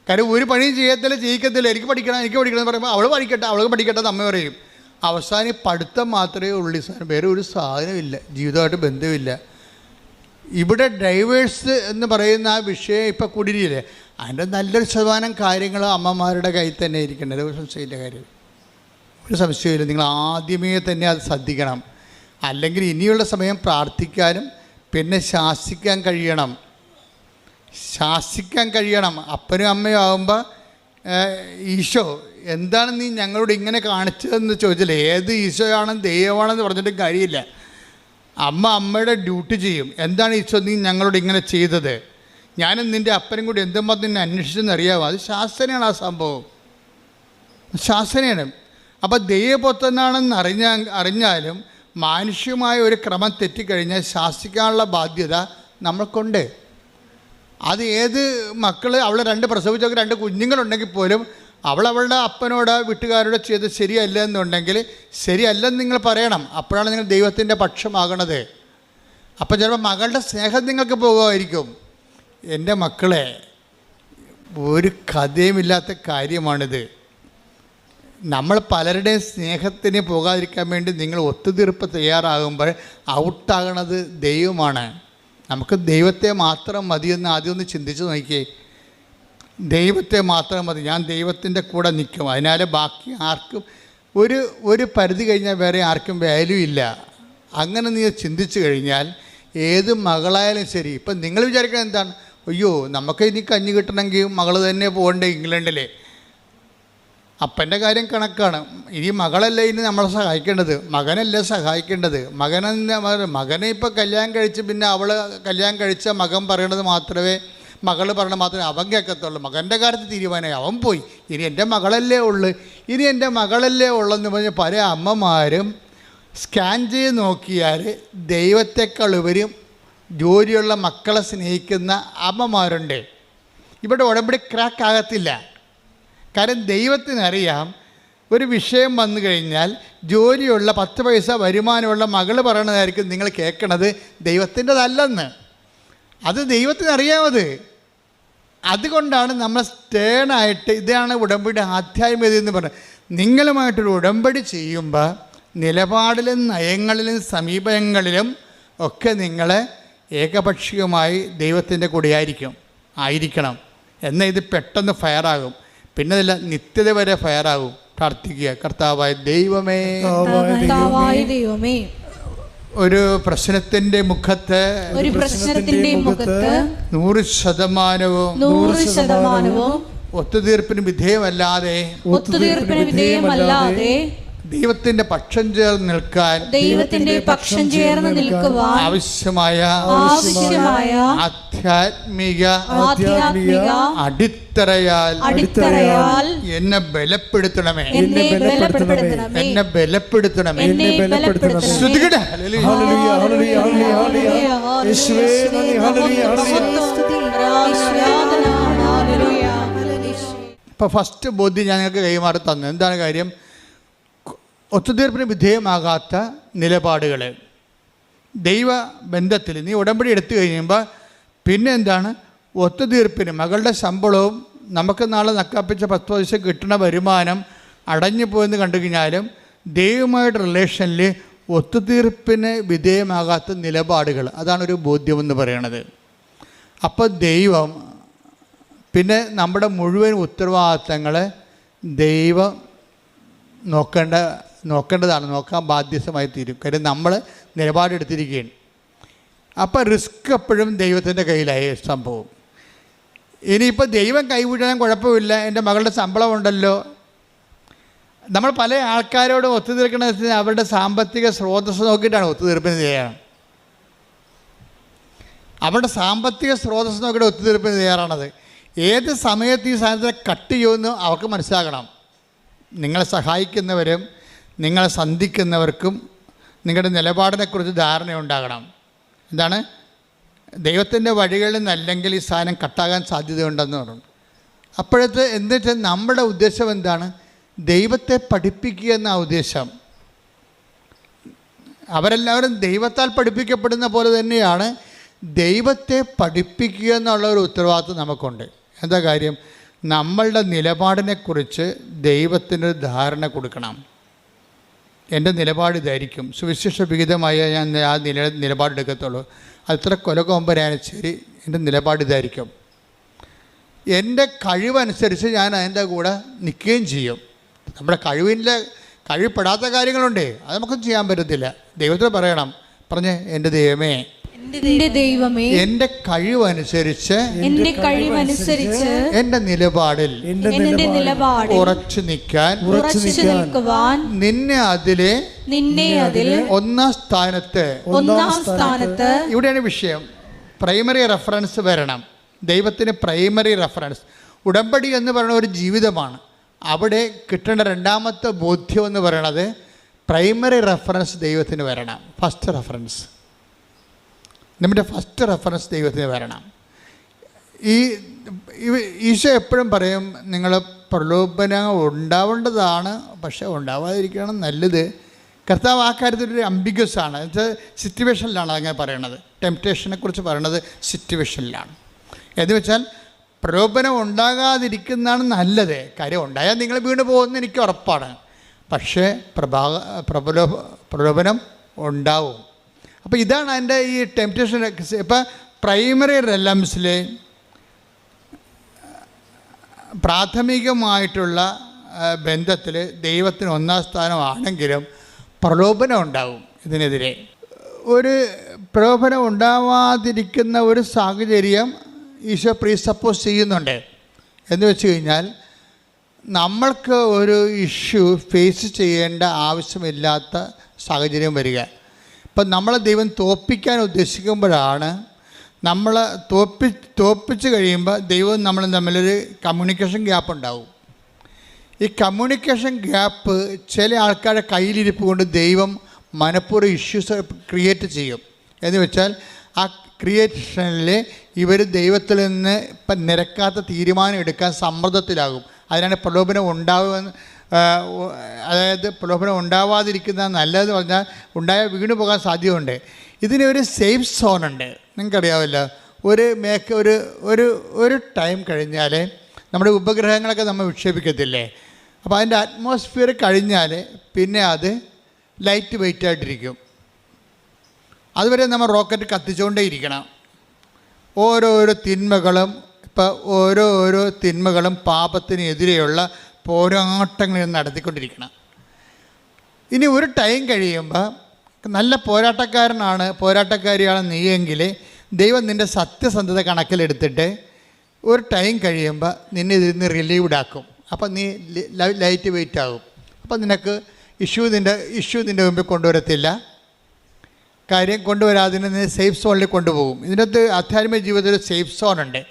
കാര്യം ഒരു പണിയും ചെയ്യിക്കത്തില്ല. എനിക്ക് പഠിക്കണം എന്ന് പറയുമ്പോൾ അവൾക്ക് പഠിക്കട്ടെ എന്ന് അമ്മ പറയും. അവസാനം പഠിത്തം മാത്രമേ ഉള്ളൂ. സാധനം വേറെ ഒരു സാധനമില്ല, ജീവിതമായിട്ട് ബന്ധമില്ല. ഇവിടെ ഡൈവേഴ്സ് എന്ന് പറയുന്ന ആ വിഷയം ഇപ്പോൾ കൂടിയില്ലേ, അതിൻ്റെ നല്ലൊരു ശതമാനം കാര്യങ്ങൾ അമ്മമാരുടെ കയ്യിൽ തന്നെ ഇരിക്കേണ്ടത്. ഒരു സംശയമില്ല കാര്യം, ഒരു സംശയമില്ല. നിങ്ങൾ ആദ്യമേ തന്നെ അത് ശ്രദ്ധിക്കണം. അല്ലെങ്കിൽ ഇനിയുള്ള സമയം പ്രാർത്ഥിക്കാനും പിന്നെ ശാസിക്കാൻ കഴിയണം. അപ്പനും അമ്മയും ആകുമ്പോൾ ഈശോ എന്താണ് നീ ഞങ്ങളോട് ഇങ്ങനെ കാണിച്ചതെന്ന് ചോദിച്ചില്ലേ. ഏത് ഈശോയാണെന്ന് ദൈവമാണെന്ന് പറഞ്ഞിട്ടും കാര്യമില്ല. അമ്മയുടെ ഡ്യൂട്ടി ചെയ്യും. എന്താണ് ഈശോ നീ ഞങ്ങളോട് ഇങ്ങനെ ചെയ്തത്? ഞാനും നിൻ്റെ അപ്പനും കൂടി എന്തുമ്പോൾ നിന്നെ അന്വേഷിച്ചെന്ന് അറിയാമോ? അത് ശാസനയാണ്. ആ സംഭവം ശാസനയാണ്. അപ്പോൾ ദൈവപുത്രനാണെന്ന് അറിഞ്ഞാലും മാനുഷ്യമായ ഒരു ക്രമം തെറ്റിക്കഴിഞ്ഞാൽ ശാസിക്കാനുള്ള ബാധ്യത നമ്മൾക്കുണ്ട്. അത് ഏത് മക്കൾ അവളെ 2 പ്രസവിച്ചൊക്കെ 2 കുഞ്ഞുങ്ങളുണ്ടെങ്കിൽ പോലും അവളുടെ അപ്പനോട് വീട്ടുകാരോട് ചെയ്ത് ശരിയല്ല എന്നുണ്ടെങ്കിൽ ശരിയല്ലെന്ന് നിങ്ങൾ പറയണം. അപ്പോഴാണ് നിങ്ങൾ ദൈവത്തിൻ്റെ പക്ഷമാകണത്. അപ്പം ചിലപ്പോൾ മകളുടെ സ്നേഹം നിങ്ങൾക്ക് പോകുമായിരിക്കും. എൻ്റെ മക്കളെ, ഒരു കഥയുമില്ലാത്ത കാര്യമാണിത്. നമ്മൾ പലരുടെയും സ്നേഹത്തിന് പോകാതിരിക്കാൻ വേണ്ടി നിങ്ങൾ ഒത്തുതീർപ്പ് തയ്യാറാകുമ്പോൾ ഔട്ടാകണത് ദൈവമാണ്. നമുക്ക് ദൈവത്തെ മാത്രം മതിയെന്ന് ആദ്യം ഒന്ന് ചിന്തിച്ച് നോക്കിയേ. ദൈവത്തെ മാത്രം മതി, ഞാൻ ദൈവത്തിൻ്റെ കൂടെ നിൽക്കും. അതിനാൽ ബാക്കി ആർക്കും ഒരു പരിധി കഴിഞ്ഞാൽ വേറെ ആർക്കും വാല്യൂ ഇല്ല. അങ്ങനെ നീ ചിന്തിച്ചു കഴിഞ്ഞാൽ ഏത് മകളായാലും ശരി. ഇപ്പം നിങ്ങൾ വിചാരിക്കുന്നത് എന്താണ്? അയ്യോ നമുക്ക് ഇനി കഞ്ഞി കിട്ടണമെങ്കിൽ മകൾ തന്നെ പോകണ്ടേ ഇംഗ്ലണ്ടിൽ. അപ്പൻ്റെ കാര്യം കണക്കാണ്. ഇനി മകളല്ല ഇനി നമ്മളെ സഹായിക്കേണ്ടത്, മകനല്ലേ സഹായിക്കേണ്ടത്. മകനെ ഇപ്പോൾ കല്യാണം കഴിച്ച് പിന്നെ അവൾ കല്യാണം കഴിച്ച മകൻ പറയണത് മാത്രമേ മകൾ പറഞ്ഞാൽ മാത്രമേ അവൻ കേൾക്കത്തുള്ളൂ. മകൻ്റെ കാര്യത്തിൽ തീരുമാനമായി, അവൻ പോയി, ഇനി എൻ്റെ മകളല്ലേ ഉള്ളു, ഇനി എൻ്റെ മകളല്ലേ ഉള്ളെന്ന് പറഞ്ഞ് പല അമ്മമാരും സ്കാൻ ചെയ്ത് നോക്കിയാൽ ദൈവത്തെക്കാൾ ഉപരി ജോലിയുള്ള മക്കളെ സ്നേഹിക്കുന്ന അമ്മമാരുണ്ട്. ഇവിടെ ഉടമ്പടി ക്രാക്ക് ആകത്തില്ല. കാരണം ദൈവത്തിനറിയാം ഒരു വിഷയം വന്നു കഴിഞ്ഞാൽ ജോലിയുള്ള 10 പൈസ വരുമാനമുള്ള മകൾ പറയണതായിരിക്കും നിങ്ങൾ കേൾക്കണത് ദൈവത്തിൻ്റെതല്ലെന്ന്. അത് ദൈവത്തിനറിയാമത്. അതുകൊണ്ടാണ് നമ്മൾ സ്റ്റേണായിട്ട്, ഇതാണ് ഉടമ്പടി ആധ്യാത്മികത എന്ന് പറയുന്നത്. നിങ്ങളുമായിട്ടൊരു ഉടമ്പടി ചെയ്യുമ്പോൾ നിലപാടിലും നയങ്ങളിലും സമീപനങ്ങളിലും ഒക്കെ നിങ്ങൾ ഏകപക്ഷീയമായി ദൈവത്തിൻ്റെ കൂടെ ആയിരിക്കണം. എന്നാൽ ഇത് പെട്ടെന്ന് ഫയറാകും, പിന്നെ അതില്ല നിത്യത വരെ ഫയറാകും. പ്രാർത്ഥിക്കുക, കർത്താവായ ദൈവമേ, ഒരു പ്രശ്നത്തിൻ്റെ മുഖത്ത് 100% ഒത്തുതീർപ്പിന് വിധേയമല്ലാതെ ദൈവത്തിന്റെ പക്ഷം ചേർന്ന് നിൽക്കാൻ ആവശ്യമായ ആധ്യാത്മിക അടിത്തറയാൽ എന്നെ ബലപ്പെടുത്തണമേ. ഇപ്പൊ ഫസ്റ്റ് ബോധ്യം ഞാൻ നിങ്ങൾക്ക് കൈമാറി തന്നു. എന്താണ് കാര്യം? ഒത്തുതീർപ്പിന് വിധേയമാകാത്ത നിലപാടുകൾ ദൈവബന്ധത്തിൽ നീ ഉടമ്പടി എടുത്തു കഴിയുമ്പോൾ പിന്നെ എന്താണ്? ഒത്തുതീർപ്പിന് മകളുടെ ശമ്പളവും നമുക്ക് നാളെ നക്കാപ്പിച്ച 10 പൈസ കിട്ടുന്ന വരുമാനം അടഞ്ഞു പോയെന്ന് കണ്ടു കഴിഞ്ഞാലും ദൈവമായിട്ട് റിലേഷനിൽ ഒത്തുതീർപ്പിന് വിധേയമാകാത്ത നിലപാടുകൾ, അതാണൊരു ബോധ്യമെന്ന് പറയണത്. അപ്പോൾ ദൈവം പിന്നെ നമ്മുടെ മുഴുവൻ ഉത്തരവാദിത്തങ്ങൾ ദൈവം നോക്കേണ്ടതാണ്, നോക്കാൻ ബാധ്യസ്ഥമായി തീരും. കാര്യം നമ്മൾ നിലപാടെടുത്തിരിക്കുകയാണ്. അപ്പോൾ റിസ്ക് എപ്പോഴും ദൈവത്തിൻ്റെ കയ്യിലായ സംഭവം. ഇനിയിപ്പോൾ ദൈവം കൈവിടാൻ കുഴപ്പമില്ല, എൻ്റെ മകളുടെ ശമ്പളം ഉണ്ടല്ലോ. നമ്മൾ പല ആൾക്കാരോടും ഒത്തുതീർക്കണമെന്ന് അവരുടെ സാമ്പത്തിക സ്രോതസ്സ് നോക്കിയിട്ടാണ് ഒത്തുതീർപ്പിന് തയ്യാറാണ്. അവരുടെ സാമ്പത്തിക സ്രോതസ്സ് നോക്കിയിട്ട് ഒത്തുതീർപ്പിന് തയ്യാറാണത്. ഏത് സമയത്ത് ഈ സാധനത്തെ കട്ട് ചെയ്യുമെന്ന് അവർക്ക് മനസ്സിലാക്കണം. നിങ്ങളെ സഹായിക്കുന്നവരും നിങ്ങളെ സന്ധിക്കുന്നവർക്കും നിങ്ങളുടെ നിലപാടിനെക്കുറിച്ച് ധാരണയുണ്ടാകണം. എന്താണ്? ദൈവത്തിൻ്റെ വഴികളിൽ നിന്നല്ലെങ്കിൽ ഈ സാധനം കട്ടാകാൻ സാധ്യതയുണ്ടെന്ന് പറഞ്ഞു. അപ്പോഴത്തെ എന്താ വെച്ചാൽ നമ്മുടെ ഉദ്ദേശം എന്താണ്? ദൈവത്തെ പഠിപ്പിക്കുക എന്ന ഉദ്ദേശം. അവരെല്ലാവരും ദൈവത്താൽ പഠിപ്പിക്കപ്പെടുന്ന പോലെ തന്നെയാണ് ദൈവത്തെ പഠിപ്പിക്കുക എന്നുള്ള ഒരു ഉത്തരവാദിത്വം നമുക്കുണ്ട്. എന്താ കാര്യം? നമ്മളുടെ നിലപാടിനെക്കുറിച്ച് ദൈവത്തിനൊരു ധാരണ കൊടുക്കണം. എൻ്റെ നിലപാട് ഇതായിരിക്കും, സുവിശേഷ വിഹിതമായ ഞാൻ ആ നിലപാടെടുക്കത്തുള്ളൂ. അത്ര കൊലകൊമ്പനായാലും ശരി, എൻ്റെ നിലപാട് ഇതായിരിക്കും. എൻ്റെ കഴിവനുസരിച്ച് ഞാൻ അതിൻ്റെ കൂടെ നിൽക്കുകയും ചെയ്യും. നമ്മുടെ കഴിവപ്പെടാത്ത കാര്യങ്ങളുണ്ട്, അത് നമുക്കൊന്നും ചെയ്യാൻ പറ്റത്തില്ല. ദൈവത്തിന് പറയണം, എൻ്റെ ദൈവമേ, എൻ്റെ കഴിവനുസരിച്ച് എൻ്റെ നിലപാടിൽ ഉറച്ചു നിൽക്കാൻ നിന്നെ അതിലെ ഒന്നാം സ്ഥാനത്ത്. ഇവിടെയാണ് വിഷയം. പ്രൈമറി റെഫറൻസ് വരണം. ദൈവത്തിന് പ്രൈമറി റെഫറൻസ്. ഉടമ്പടി എന്ന് പറയുന്ന ഒരു ജീവിതമാണ്. അവിടെ കിട്ടേണ്ട രണ്ടാമത്തെ ബോധ്യം എന്ന് പറയുന്നത് പ്രൈമറി റെഫറൻസ് ദൈവത്തിന് വരണം. ഫസ്റ്റ് റെഫറൻസ്, നമ്മുടെ ഫസ്റ്റ് റെഫറൻസ് ദൈവത്തിന് വരണം. ഈശോ എപ്പോഴും പറയും, നിങ്ങൾ പ്രലോഭനം ഉണ്ടാവേണ്ടതാണ്, പക്ഷേ ഉണ്ടാവാതിരിക്കണം നല്ലത്. കർത്താവ് ആ കാര്യത്തിലൊരു അംബിഗ്യസ് ആണ്. സിറ്റുവേഷനിലാണ് അങ്ങനെ പറയണത്. ടെംപ്റ്റേഷനെ കുറിച്ച് പറയണത് സിറ്റുവേഷനിലാണ്. എന്ന് വെച്ചാൽ പ്രലോഭനം ഉണ്ടാകാതിരിക്കുന്നതാണ് നല്ലത്. കാര്യം ഉണ്ടായാൽ നിങ്ങൾ വീണ് പോകുമെന്ന് എനിക്ക് ഉറപ്പാണ്. പക്ഷേ പ്രലോഭനം ഉണ്ടാവും. അപ്പോൾ ഇതാണ് അതിൻ്റെ ഈ ടെംപ്റ്റേഷൻ. ഇപ്പം പ്രൈമറി റെലംസിൽ പ്രാഥമികമായിട്ടുള്ള ബന്ധത്തിൽ ദൈവത്തിന് ഒന്നാം സ്ഥാനമാണെങ്കിലും പ്രലോഭനം ഉണ്ടാവും. ഇതിനെതിരെ ഒരു പ്രലോഭനം ഉണ്ടാവാതിരിക്കുന്ന ഒരു സാഹചര്യം ഈശോ പ്രീസപ്പോസ് ചെയ്യുന്നുണ്ട്. എന്ന് വെച്ച് കഴിഞ്ഞാൽ നമ്മൾക്ക് ഒരു ഇഷ്യൂ ഫേസ് ചെയ്യേണ്ട ആവശ്യമില്ലാത്ത സാഹചര്യം വരിക. ഇപ്പം നമ്മളെ ദൈവം തോൽപ്പിക്കാൻ ഉദ്ദേശിക്കുമ്പോഴാണ് നമ്മൾ തോപ്പിച്ച് കഴിയുമ്പോൾ ദൈവവും നമ്മളും തമ്മിലൊരു കമ്മ്യൂണിക്കേഷൻ ഗ്യാപ്പ് ഉണ്ടാവും. ഈ കമ്മ്യൂണിക്കേഷൻ ഗ്യാപ്പ് ചില ആൾക്കാരുടെ കയ്യിലിരിപ്പ് കൊണ്ട് ദൈവം മനഃപൂർവ്വം ഇഷ്യൂസ് ക്രിയേറ്റ് ചെയ്യും. എന്ന് വെച്ചാൽ ആ ക്രിയേഷനിൽ ഇവർ ദൈവത്തിൽ നിന്ന് ഇപ്പം നിരക്കാത്ത തീരുമാനം എടുക്കാൻ സമ്മർദ്ദത്തിലാകും. അതിനാണ് പ്രലോഭനം ഉണ്ടാവുമെന്ന്, അതായത് പ്രലോഭനം ഉണ്ടാവാതിരിക്കുന്ന നല്ലതെന്ന് പറഞ്ഞാൽ ഉണ്ടായാൽ വീണു പോകാൻ സാധ്യതയുണ്ട്. ഇതിനൊരു സേഫ് സോണുണ്ട്. നിങ്ങൾക്കറിയാമല്ലോ, ഒരു ടൈം കഴിഞ്ഞാൽ നമ്മുടെ ഉപഗ്രഹങ്ങളൊക്കെ നമ്മൾ വിക്ഷേപിക്കത്തില്ലേ, അപ്പോൾ അതിൻ്റെ അറ്റ്മോസ്ഫിയർ കഴിഞ്ഞാൽ പിന്നെ അത് ലൈറ്റ് വെയിറ്റ് ആയിട്ടിരിക്കും. അതുവരെ നമ്മൾ റോക്കറ്റ് കത്തിച്ചുകൊണ്ടേ ഇരിക്കണം. ഓരോരോ തിന്മകളും പാപത്തിനെതിരെയുള്ള പോരാട്ടങ്ങൾ നടത്തിക്കൊണ്ടിരിക്കണം. ഇനി ഒരു ടൈം കഴിയുമ്പോൾ നല്ല പോരാട്ടക്കാരിയാണ് നീയെങ്കിൽ ദൈവം നിൻ്റെ സത്യസന്ധത കണക്കിലെടുത്തിട്ട് ഒരു ടൈം കഴിയുമ്പോൾ നിന്നെ ഇതിൽ നിന്ന് റിലീവ്ഡ് ആക്കും. അപ്പം നീ ലൈറ്റ് വെയിറ്റ് ആകും. അപ്പം നിനക്ക് ഇഷ്യൂ നിൻ്റെ മുമ്പിൽ കൊണ്ടുവരത്തില്ല. കാര്യം കൊണ്ടുവരാതെ നീ സേഫ് സോണിൽ കൊണ്ടുപോകും. ഇതിനകത്ത് ആധ്യാത്മിക ജീവിതത്തിൽ ഒരു സേഫ് സോണുണ്ട്.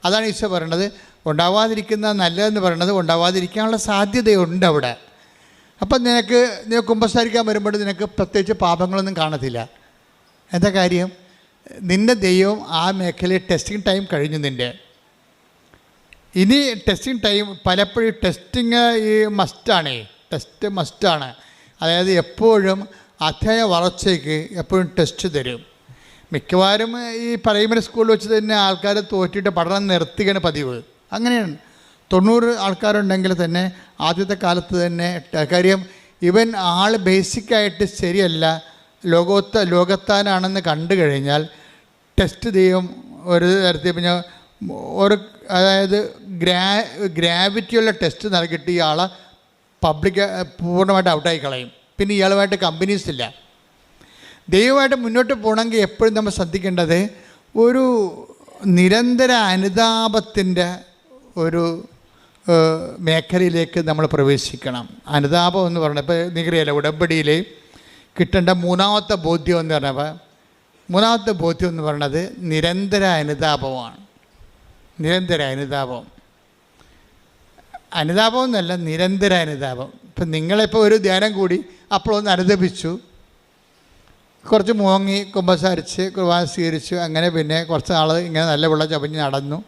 അതാണ് ഈശോ പറയണത്. ഉണ്ടാവാതിരിക്കുന്ന നല്ലതെന്ന് പറയണത് ഉണ്ടാവാതിരിക്കാനുള്ള സാധ്യതയുണ്ട് അവിടെ. അപ്പം നിനക്ക് കുമ്പസാരിക്കാൻ വരുമ്പോൾ നിനക്ക് പ്രത്യേകിച്ച് പാപങ്ങളൊന്നും കാണത്തില്ല. എന്താ കാര്യം? നിൻ്റെ ദൈവം ആ മേഖലയിൽ ടെസ്റ്റിംഗ് ടൈം കഴിഞ്ഞു. ഇനി ടെസ്റ്റിംഗ് ടൈം പലപ്പോഴും ടെസ്റ്റിങ് ടെസ്റ്റ് മസ്റ്റാണ്. അതായത് എപ്പോഴും അധ്യായ വളർച്ചയ്ക്ക് എപ്പോഴും ടെസ്റ്റ് തരും. മിക്കവാറും ഈ പ്രൈമറി സ്കൂളിൽ വെച്ച് തന്നെ ആൾക്കാർ തോറ്റിട്ട് പഠനം നിർത്തുകയാണ് പതിവ്. അങ്ങനെയാണ്. 90 ആൾക്കാരുണ്ടെങ്കിൽ തന്നെ ആദ്യത്തെ കാലത്ത് തന്നെ കാര്യം ഇവൻ ആൾ ബേസിക്കായിട്ട് ശരിയല്ല, ലോകത്താനാണെന്ന് കണ്ടു കഴിഞ്ഞാൽ ടെസ്റ്റ് ചെയ്യും. ഒരു തരത്തിൽ പിന്നെ അതായത് ഗ്രാവിറ്റിയുള്ള ടെസ്റ്റ് നൽകിയിട്ട് ഇയാളെ പൂർണ്ണമായിട്ട് ഔട്ടായി കളയും. പിന്നെ ഇയാളുമായിട്ട് കമ്പനീസ് ഇല്ല. ദൈവമായിട്ട് മുന്നോട്ട് പോകണമെങ്കിൽ എപ്പോഴും നമ്മൾ ശ്രദ്ധിക്കേണ്ടത് ഒരു നിരന്തര അനുതാപത്തിൻ്റെ ഒരു മേഖലയിലേക്ക് നമ്മൾ പ്രവേശിക്കണം. അനുതാപം എന്ന് പറഞ്ഞാൽ ഇപ്പോൾ നിങ്ങൾക്കറിയാലോ, ഉടമ്പടിയിൽ കിട്ടേണ്ട മൂന്നാമത്തെ ബോധ്യം എന്ന് പറഞ്ഞത് നിരന്തര അനുതാപമാണ്. നിരന്തര അനുതാപം എന്നല്ല, നിരന്തര അനുതാപം. ഇപ്പം നിങ്ങളിപ്പോൾ ഒരു ധ്യാനം കൂടി അപ്പോഴൊന്ന് അനുദപിച്ചു, കുറച്ച് മോങ്ങി കുമ്പസാരിച്ച് കുർബാന സ്വീകരിച്ചു, അങ്ങനെ പിന്നെ കുറച്ച് നാൾ ഇങ്ങനെ നല്ല വെള്ളം ചവഞ്ഞ് നടന്നു,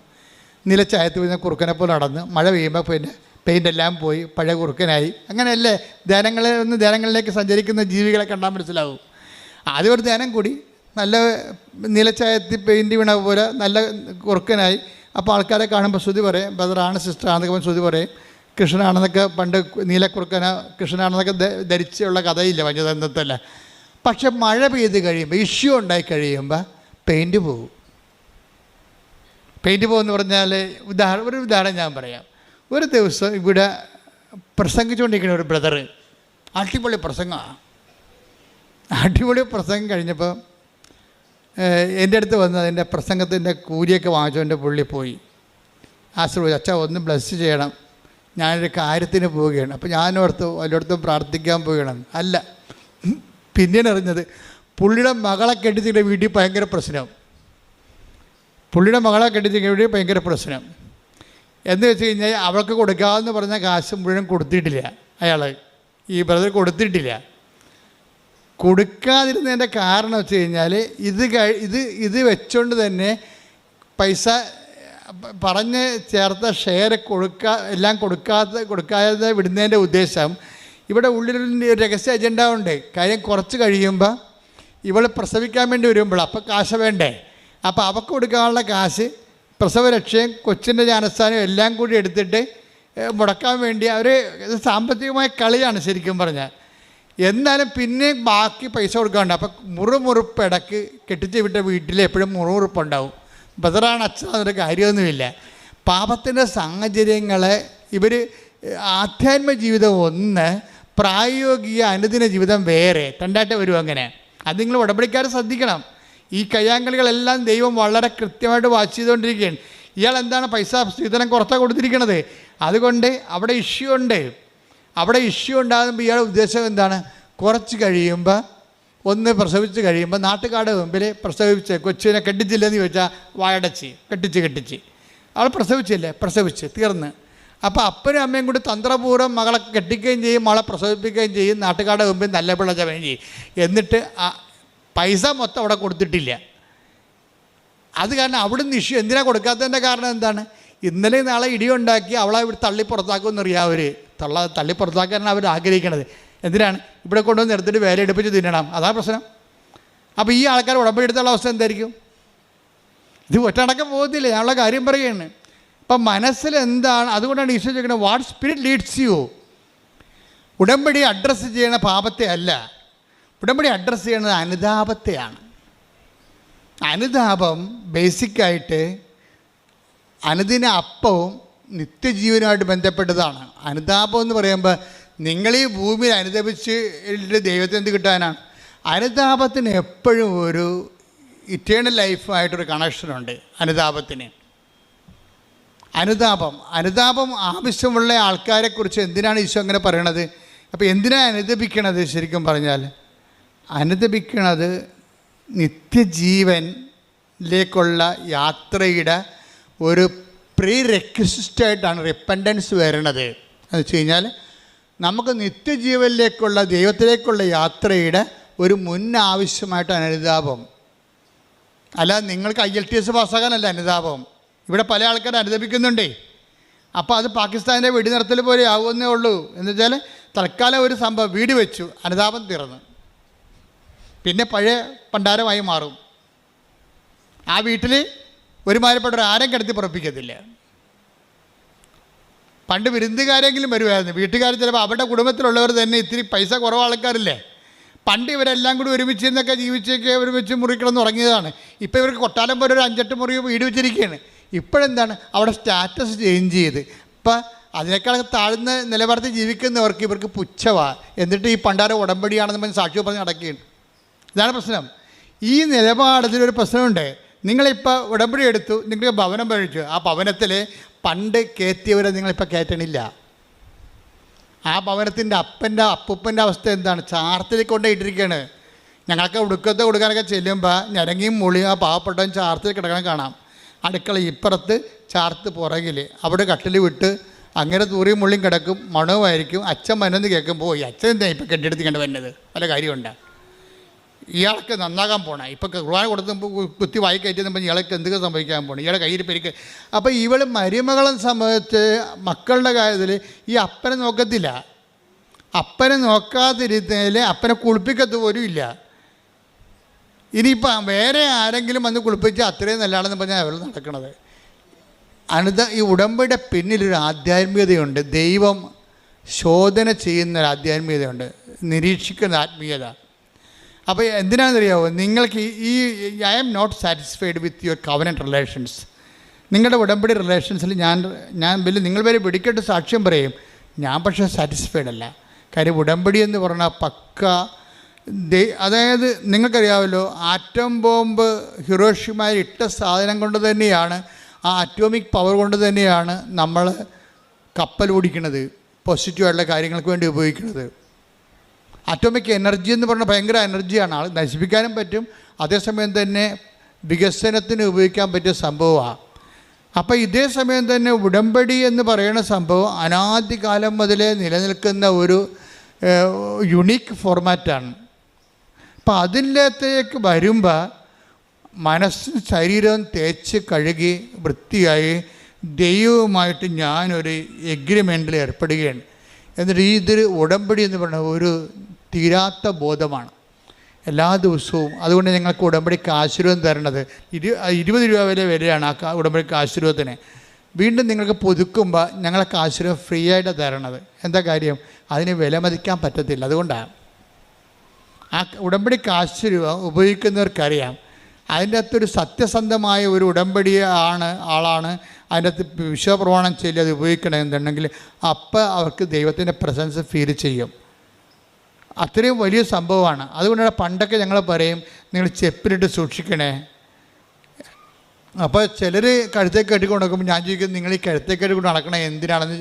നിലച്ചായത്ത് വീഴുന്ന കുറുക്കനെ പോലെ നടന്നു. മഴ പെയ്യുമ്പോൾ പിന്നെ പെയിൻ്റെല്ലാം പോയി പഴയ കുറുക്കനായി. അങ്ങനെയല്ലേ ധ്യാനങ്ങളിലേക്ക് സഞ്ചരിക്കുന്ന ജീവികളെ കണ്ടാൽ മനസ്സിലാവും. ആദ്യം ഒരു ധ്യാനം കൂടി നല്ല നിലച്ചായത്തിൽ പെയിൻറ്റ് വീണ പോലെ നല്ല കുറുക്കനായി. അപ്പോൾ ആൾക്കാരെ കാണുമ്പോൾ ശ്രുതി പറയും ബ്രദറാണ് സിസ്റ്ററാണെന്നൊക്കെ ശ്രുതി പറയും. കൃഷ്ണനാണെന്നൊക്കെ പണ്ട് കൃഷ്ണനാണെന്നൊക്കെ ധരിച്ചുള്ള കഥയില്ല പഞ്ചതന്ത്രത്തല്ല. പക്ഷെ മഴ പെയ്ത് കഴിയുമ്പോൾ ഇഷ്യൂ ഉണ്ടായി കഴിയുമ്പോൾ പെയിൻറ്റ് പോകും. എന്ന് പറഞ്ഞാൽ ഒരു ഉദാഹരണം ഞാൻ പറയാം. ഒരു ദിവസം ഇവിടെ പ്രസംഗിച്ചുകൊണ്ടിരിക്കുന്ന ഒരു ബ്രദർ അടിപൊളി പ്രസംഗം കഴിഞ്ഞപ്പോൾ എൻ്റെ അടുത്ത് വന്ന് അതിൻ്റെ പ്രസംഗത്തിൻ്റെ കൂലിയൊക്കെ വാങ്ങിച്ചുകൊണ്ട് പുള്ളി പോയി. ആശ്രയിച്ചു, അച്ഛാ ഒന്ന് ബ്ലസ് ചെയ്യണം, ഞാനൊരു കാര്യത്തിന് പോവുകയാണ്. അപ്പോൾ ഞാനോർത്ത് വല്ലയിടത്തും പ്രാർത്ഥിക്കാൻ പോവുകയാണ്. അല്ല, പിന്നീട് അറിഞ്ഞത് പുള്ളിയുടെ മകളെ കെട്ടിച്ചിട്ട് വീട്ടിൽ ഭയങ്കര പ്രശ്നം. എന്ന് വെച്ച് കഴിഞ്ഞാൽ അവൾക്ക് കൊടുക്കാമെന്ന് പറഞ്ഞ കാശ് മുഴുവൻ കൊടുത്തിട്ടില്ല. ഈ ബ്രദർ കൊടുത്തിട്ടില്ല. കൊടുക്കാതിരുന്നതിൻ്റെ കാരണം വെച്ച് കഴിഞ്ഞാൽ ഇത് വെച്ചുകൊണ്ട് തന്നെ പൈസ പറഞ്ഞ് ചേർത്ത ഷെയർ എല്ലാം കൊടുക്കാതെ വിടുന്നതിൻ്റെ ഉദ്ദേശം ഇവിടെ ഉള്ളിലൊരു രഹസ്യ അജണ്ട ഉണ്ട്. കാര്യം കുറച്ച് കഴിയുമ്പോൾ ഇവൾ പ്രസവിക്കാൻ വേണ്ടി വരുമ്പോൾ അപ്പോൾ കാശ് വേണ്ടേ? അപ്പോൾ അവൾക്ക് കൊടുക്കാനുള്ള കാശ് പ്രസവരക്ഷയും കൊച്ചിൻ്റെ ജ്ഞാനസ്ഥാനവും എല്ലാം കൂടി എടുത്തിട്ട് മുടക്കാൻ വേണ്ടി അവർ സാമ്പത്തികമായ കളിയാണ് ശരിക്കും പറഞ്ഞാൽ. എന്നാലും പിന്നെ ബാക്കി പൈസ കൊടുക്കാറുണ്ട്. അപ്പം മുറുമുറുപ്പ് ഇടയ്ക്ക് കെട്ടിച്ച് വിട്ട വീട്ടിൽ എപ്പോഴും മുറുമുറുപ്പുണ്ടാവും. ബ്രദറാണ് അച്ഛൻ, അതൊരു കാര്യമൊന്നുമില്ല. പാപത്തിൻ്റെ സാഹചര്യങ്ങളെ ഇവർ ആധ്യാത്മിക ജീവിതം ഒന്ന്, പ്രായോഗിക അനുദിന ജീവിതം വേറെ രണ്ടായിട്ട് വരും. അങ്ങനെ അത് നിങ്ങൾ ഉടമ്പടിക്കാർ ശ്രദ്ധിക്കണം. ഈ കയ്യാങ്കളികളെല്ലാം ദൈവം വളരെ കൃത്യമായിട്ട് വാച്ച് ചെയ്തുകൊണ്ടിരിക്കുകയാണ്. ഇയാൾ എന്താണ് പൈസ സ്ത്രീധനം കുറച്ചാണ് കൊടുത്തിരിക്കണത്, അതുകൊണ്ട് അവിടെ ഇഷ്യൂ ഉണ്ട്. അവിടെ ഇഷ്യൂ ഉണ്ടാകുമ്പോൾ ഇയാളുടെ ഉദ്ദേശം എന്താണ്? കുറച്ച് കഴിയുമ്പോൾ ഒന്ന് പ്രസവിച്ച് കഴിയുമ്പോൾ നാട്ടുകാരുടെ മുമ്പിൽ പ്രസവിച്ച് കൊച്ചിനെ കെട്ടിച്ചില്ലെന്ന് ചോദിച്ചാൽ വായടച്ച് കെട്ടിച്ച് അവൾ പ്രസവിച്ചില്ലേ, പ്രസവിച്ച് തീർന്ന്. അപ്പോൾ അപ്പനും അമ്മയും കൂടി തന്ത്രപൂർവ്വം മകളെ കെട്ടിക്കുകയും ചെയ്യും, മകളെ പ്രസവിപ്പിക്കുകയും ചെയ്യും, നാട്ടുകാരുടെ മുമ്പിൽ നല്ല പിള്ള ചവയും ചെയ്യും. എന്നിട്ട് ആ പൈസ മൊത്തം അവിടെ കൊടുത്തിട്ടില്ല. അത് കാരണം അവിടുന്ന് ഇഷ്യൂ എന്തിനാണ് കൊടുക്കാത്തതിൻ്റെ കാരണം എന്താണ്? ഇന്നലെ നാളെ ഇടിയുണ്ടാക്കി അവളെ ഇവിടെ തള്ളി പുറത്താക്കുമെന്നറിയാം. തള്ളി പുറത്താക്കാനാണ് അവർ ആഗ്രഹിക്കണത്. എന്തിനാണ്? ഇവിടെ കൊണ്ടുവന്ന് എടുത്തിട്ട് വേല എടുപ്പിച്ച് തിന്നണം. അതാ പ്രശ്നം. അപ്പോൾ ഈ ആൾക്കാർ ഉടമ്പടി എടുത്തുള്ള അവസ്ഥ എന്തായിരിക്കും? ഇത് ഒറ്റടക്കം പോകത്തില്ല. ഞാനുള്ള കാര്യം പറയുകയാണ്. അപ്പം മനസ്സിൽ എന്താണ്? അതുകൊണ്ടാണ് ഈശോ ചോദിക്കുന്നത്, വാട്ട് സ്പിരിറ്റ് ലീഡ്സ് യു. ഉടമ്പടി അഡ്രസ്സ് ചെയ്യണ പാപത്തെ അല്ല, ഉടമ്പടി അഡ്രസ്സ് ചെയ്യണത് അനുതാപത്തെയാണ്. അനുതാപം ബേസിക്കായിട്ട് അനുദിന അപ്പവും നിത്യജീവനുമായിട്ട് ബന്ധപ്പെട്ടതാണ്. അനുതാപം എന്ന് പറയുമ്പോൾ നിങ്ങൾ ഈ ഭൂമിയിൽ അനുതപിച്ച് ദൈവത്തിന് എന്ത് കിട്ടാനാണ്? അനുതാപത്തിന് എപ്പോഴും ഒരു ഇറ്റേണൽ ലൈഫായിട്ടൊരു കണക്ഷനുണ്ട് അനുതാപത്തിന്. അനുതാപം ആവശ്യമുള്ള ആൾക്കാരെക്കുറിച്ച് എന്തിനാണ് ഈശോ അങ്ങനെ പറയണത്? അപ്പോൾ എന്തിനാണ് അനുദപിക്കണത്? ശരിക്കും പറഞ്ഞാൽ അനുദപിക്കണത് നിത്യജീവനിലേക്കുള്ള യാത്രയുടെ ഒരു പ്രീ റെക്വിസിറ്റായിട്ടാണ് റിപ്പൻഡൻസ് വരണത്. എന്ന് വെച്ച് കഴിഞ്ഞാൽ നമുക്ക് നിത്യജീവനിലേക്കുള്ള ദൈവത്തിലേക്കുള്ള യാത്രയുടെ ഒരു മുൻ ആവശ്യമായിട്ടാണ് അനുതാപം. അല്ലാതെ നിങ്ങൾക്ക് IELTS പാസ്സാകാനല്ല അനുതാപം. ഇവിടെ പല ആൾക്കാരും അനുദപിക്കുന്നുണ്ടേ. അപ്പോൾ അത് പാകിസ്ഥാൻ്റെ വെടിനിർത്തൽ പോലെ ആകുമെന്നേ ഉള്ളൂ. എന്ന് വെച്ചാൽ തൽക്കാലം ഒരു സംഭവം വീട് വെച്ചു, അനുതാപം തീർന്നു, പിന്നെ പഴയ പണ്ടാരമായി മാറും. ആ വീട്ടിൽ ഒരുമാതിരിപ്പെട്ട ആരും കിടത്തി പുറപ്പിക്കത്തില്ല. പണ്ട് വിരുന്നുകാരെങ്കിലും വരുമായിരുന്നു. വീട്ടുകാർ ചിലപ്പോൾ അവരുടെ കുടുംബത്തിലുള്ളവർ തന്നെ ഇത്തിരി പൈസ കുറവ് ആൾക്കാരില്ലേ. പണ്ട് ഇവരെല്ലാം കൂടി ഒരുമിച്ച് നിന്നൊക്കെ ജീവിച്ചൊക്കെ ഒരുമിച്ച് മുറി കിടന്ന് ഉറങ്ങിയതാണ്. ഇപ്പോൾ ഇവർക്ക് കൊട്ടാരം പോലെ ഒരു 5-8 മുറി വീട് വെച്ചിരിക്കുകയാണ്. ഇപ്പോഴെന്താണ്? അവിടെ സ്റ്റാറ്റസ് ചേഞ്ച് ചെയ്ത് ഇപ്പം അതിനേക്കാൾ താഴ്ന്ന നിലവാരത്തിൽ ജീവിക്കുന്നവർക്ക് ഇവർക്ക് പുച്ഛമാണ്. എന്നിട്ട് ഈ പണ്ടാര ഉടമ്പടിയാണെന്ന് പറഞ്ഞ് സാക്ഷ്യം പറഞ്ഞ് നടക്കുകയാണ്. ഇതാണ് പ്രശ്നം. ഈ നിലപാടത്തിലൊരു പ്രശ്നമുണ്ട്. നിങ്ങളിപ്പോൾ ഉടമ്പടി എടുത്തു, നിങ്ങൾക്ക് ഭവനം പഴിച്ചു. ആ ഭവനത്തിൽ പണ്ട് കയറ്റിയവരെ നിങ്ങളിപ്പോൾ കയറ്റണില്ല. ആ ഭവനത്തിൻ്റെ അപ്പൂപ്പൻ്റെ അവസ്ഥ എന്താണ്? ചാർത്തിലേക്ക് കൊണ്ടേ ഇട്ടിരിക്കുകയാണ്. ഞങ്ങൾക്ക് ഉടുക്കത്തെ കൊടുക്കാനൊക്കെ ചെല്ലുമ്പോൾ ഞരങ്ങിയും മുളിയും ആ പാവപ്പെട്ടവൻ ചാർത്തിൽ കിടക്കണം കാണാം. അടുക്കള ഇപ്പുറത്ത്, ചാർത്ത് പുറകിൽ. അവിടെ കട്ടിൽ വിട്ട് അങ്ങനെ തൂറിയും മുള്ളിയും കിടക്കും, മണവുമായിരിക്കും. അച്ഛൻ മനന്ന് കേൾക്കുമ്പോൾ ഈ അച്ഛൻ എന്താ ഇപ്പം കെട്ടിയെടുത്ത് കണ്ട് വരുന്നത്? വല്ല കാര്യമുണ്ട്? ഇയാൾക്ക് നന്നാകാൻ പോകണം. ഇപ്പം കുർബാന കൊടുത്തുമ്പോൾ കുത്തി വായി കയറ്റുമ്പോൾ ഇയാൾക്ക് എന്തൊക്കെ സംഭവിക്കാൻ പോകണം? ഇയാളെ കയ്യിൽ പെരുക്ക്. അപ്പോൾ ഇവൾ മരുമകളെ സംബന്ധിച്ച് മക്കളുടെ കാര്യത്തിൽ ഈ അപ്പനെ നോക്കത്തില്ല. അപ്പനെ നോക്കാതിരുന്നതിൽ അപ്പനെ കുളിപ്പിക്കത്ത് പോലും ഇല്ല. ഇനിയിപ്പോൾ വേറെ ആരെങ്കിലും വന്ന് കുളിപ്പിച്ചാൽ അത്രയും നല്ലതാണെന്ന് പറഞ്ഞാൽ അവൾ നടക്കണത്. ഈ ഉടമ്പടിയുടെ പിന്നിലൊരു ആധ്യാത്മികതയുണ്ട്. ദൈവം ശോധന ചെയ്യുന്നൊരു ആധ്യാത്മികതയുണ്ട്, നിരീക്ഷിക്കുന്ന ആത്മീയത. അപ്പോൾ എന്തിനാണെന്നറിയാമോ? നിങ്ങൾക്ക് I am not satisfied with your covenant relations. നിങ്ങളുടെ ഉടമ്പടി റിലേഷൻസിൽ നിങ്ങൾ വരെ വെടിക്കെട്ട് സാക്ഷ്യം പറയും, ഞാൻ പക്ഷേ സാറ്റിസ്ഫൈഡ് അല്ല. കാര്യം ഉടമ്പടി എന്ന് പറഞ്ഞാൽ പക്ക അതായത് നിങ്ങൾക്കറിയാമല്ലോ, ആറ്റം ബോംബ് ഹിരോഷിമയിൽ ഇട്ട സാധനം കൊണ്ട് തന്നെയാണ്, ആ അറ്റോമിക് പവർ കൊണ്ട് തന്നെയാണ് നമ്മൾ കപ്പൽ ഓടിക്കുന്നത്, പോസിറ്റീവായിട്ടുള്ള കാര്യങ്ങൾക്ക് വേണ്ടി ഉപയോഗിക്കുന്നത്. അറ്റോമിക് എനർജി എന്ന് പറഞ്ഞാൽ ഭയങ്കര എനർജിയാണ്. ആൾ നശിപ്പിക്കാനും പറ്റും, അതേസമയം തന്നെ വികസനത്തിന് ഉപയോഗിക്കാൻ പറ്റിയ സംഭവമാണ്. അപ്പോൾ ഇതേ സമയം തന്നെ ഉടമ്പടി എന്ന് പറയുന്ന സംഭവം അനാദികാലം മുതലേ നിലനിൽക്കുന്ന ഒരു യുണീക്ക് ഫോർമാറ്റാണ്. അപ്പം അതിലേക്ക് വരുമ്പോൾ മനസ്സും ശരീരവും തേച്ച് കഴുകി വൃത്തിയായി ദൈവവുമായിട്ട് ഞാനൊരു എഗ്രിമെൻറ്റിൽ ഏർപ്പെടുകയാണ്. എന്നിട്ട് ഇതൊരു ഉടമ്പടി എന്ന് പറയുന്നത് ഒരു തീരാത്ത ബോധമാണ് എല്ലാ ദിവസവും. അതുകൊണ്ട് ഞങ്ങൾക്ക് ഉടമ്പടിക്ക് ആശീർവാദം തരണത് 20 രൂപ വരെയാണ് ആ ഉടമ്പടിക്ക് ആശീർവാദത്തിന്. വീണ്ടും നിങ്ങൾക്ക് പുതുക്കുമ്പോൾ ഞങ്ങൾക്ക് ആശീർവാദം ഫ്രീ ആയിട്ട് തരണത്. എന്താ കാര്യം? അതിന് വിലമതിക്കാൻ പറ്റത്തില്ല. അതുകൊണ്ടാണ് ആ ഉടമ്പടിക്ക് ആശീർവാദം ഉപയോഗിക്കുന്നവർക്കറിയാം അതിൻ്റെ അകത്തൊരു സത്യസന്ധമായ ഒരു ഉടമ്പടി ആളാണ് അതിൻ്റെ അകത്ത് വിശ്വപ്രമാണം ചെയ്ത് അത് ഉപയോഗിക്കണമെന്നുണ്ടെങ്കിൽ അപ്പോൾ അവർക്ക് ദൈവത്തിൻ്റെ പ്രസൻസ് ഫീൽ ചെയ്യും. അത്രയും വലിയ സംഭവമാണ്. അതുകൊണ്ടാണ് പണ്ടൊക്കെ ഞങ്ങൾ പറയും, നിങ്ങൾ ചെപ്പിലിട്ട് സൂക്ഷിക്കണേ. അപ്പോൾ ചിലർ കഴുത്തേക്ക് കെട്ടിക്കൊണ്ട് നടക്കുമ്പോൾ ഞാൻ ചോദിക്കും, നിങ്ങൾ ഈ കഴുത്തേക്ക് കെട്ടിക്കൊണ്ട് നടക്കണേ എന്തിനാണെന്ന്.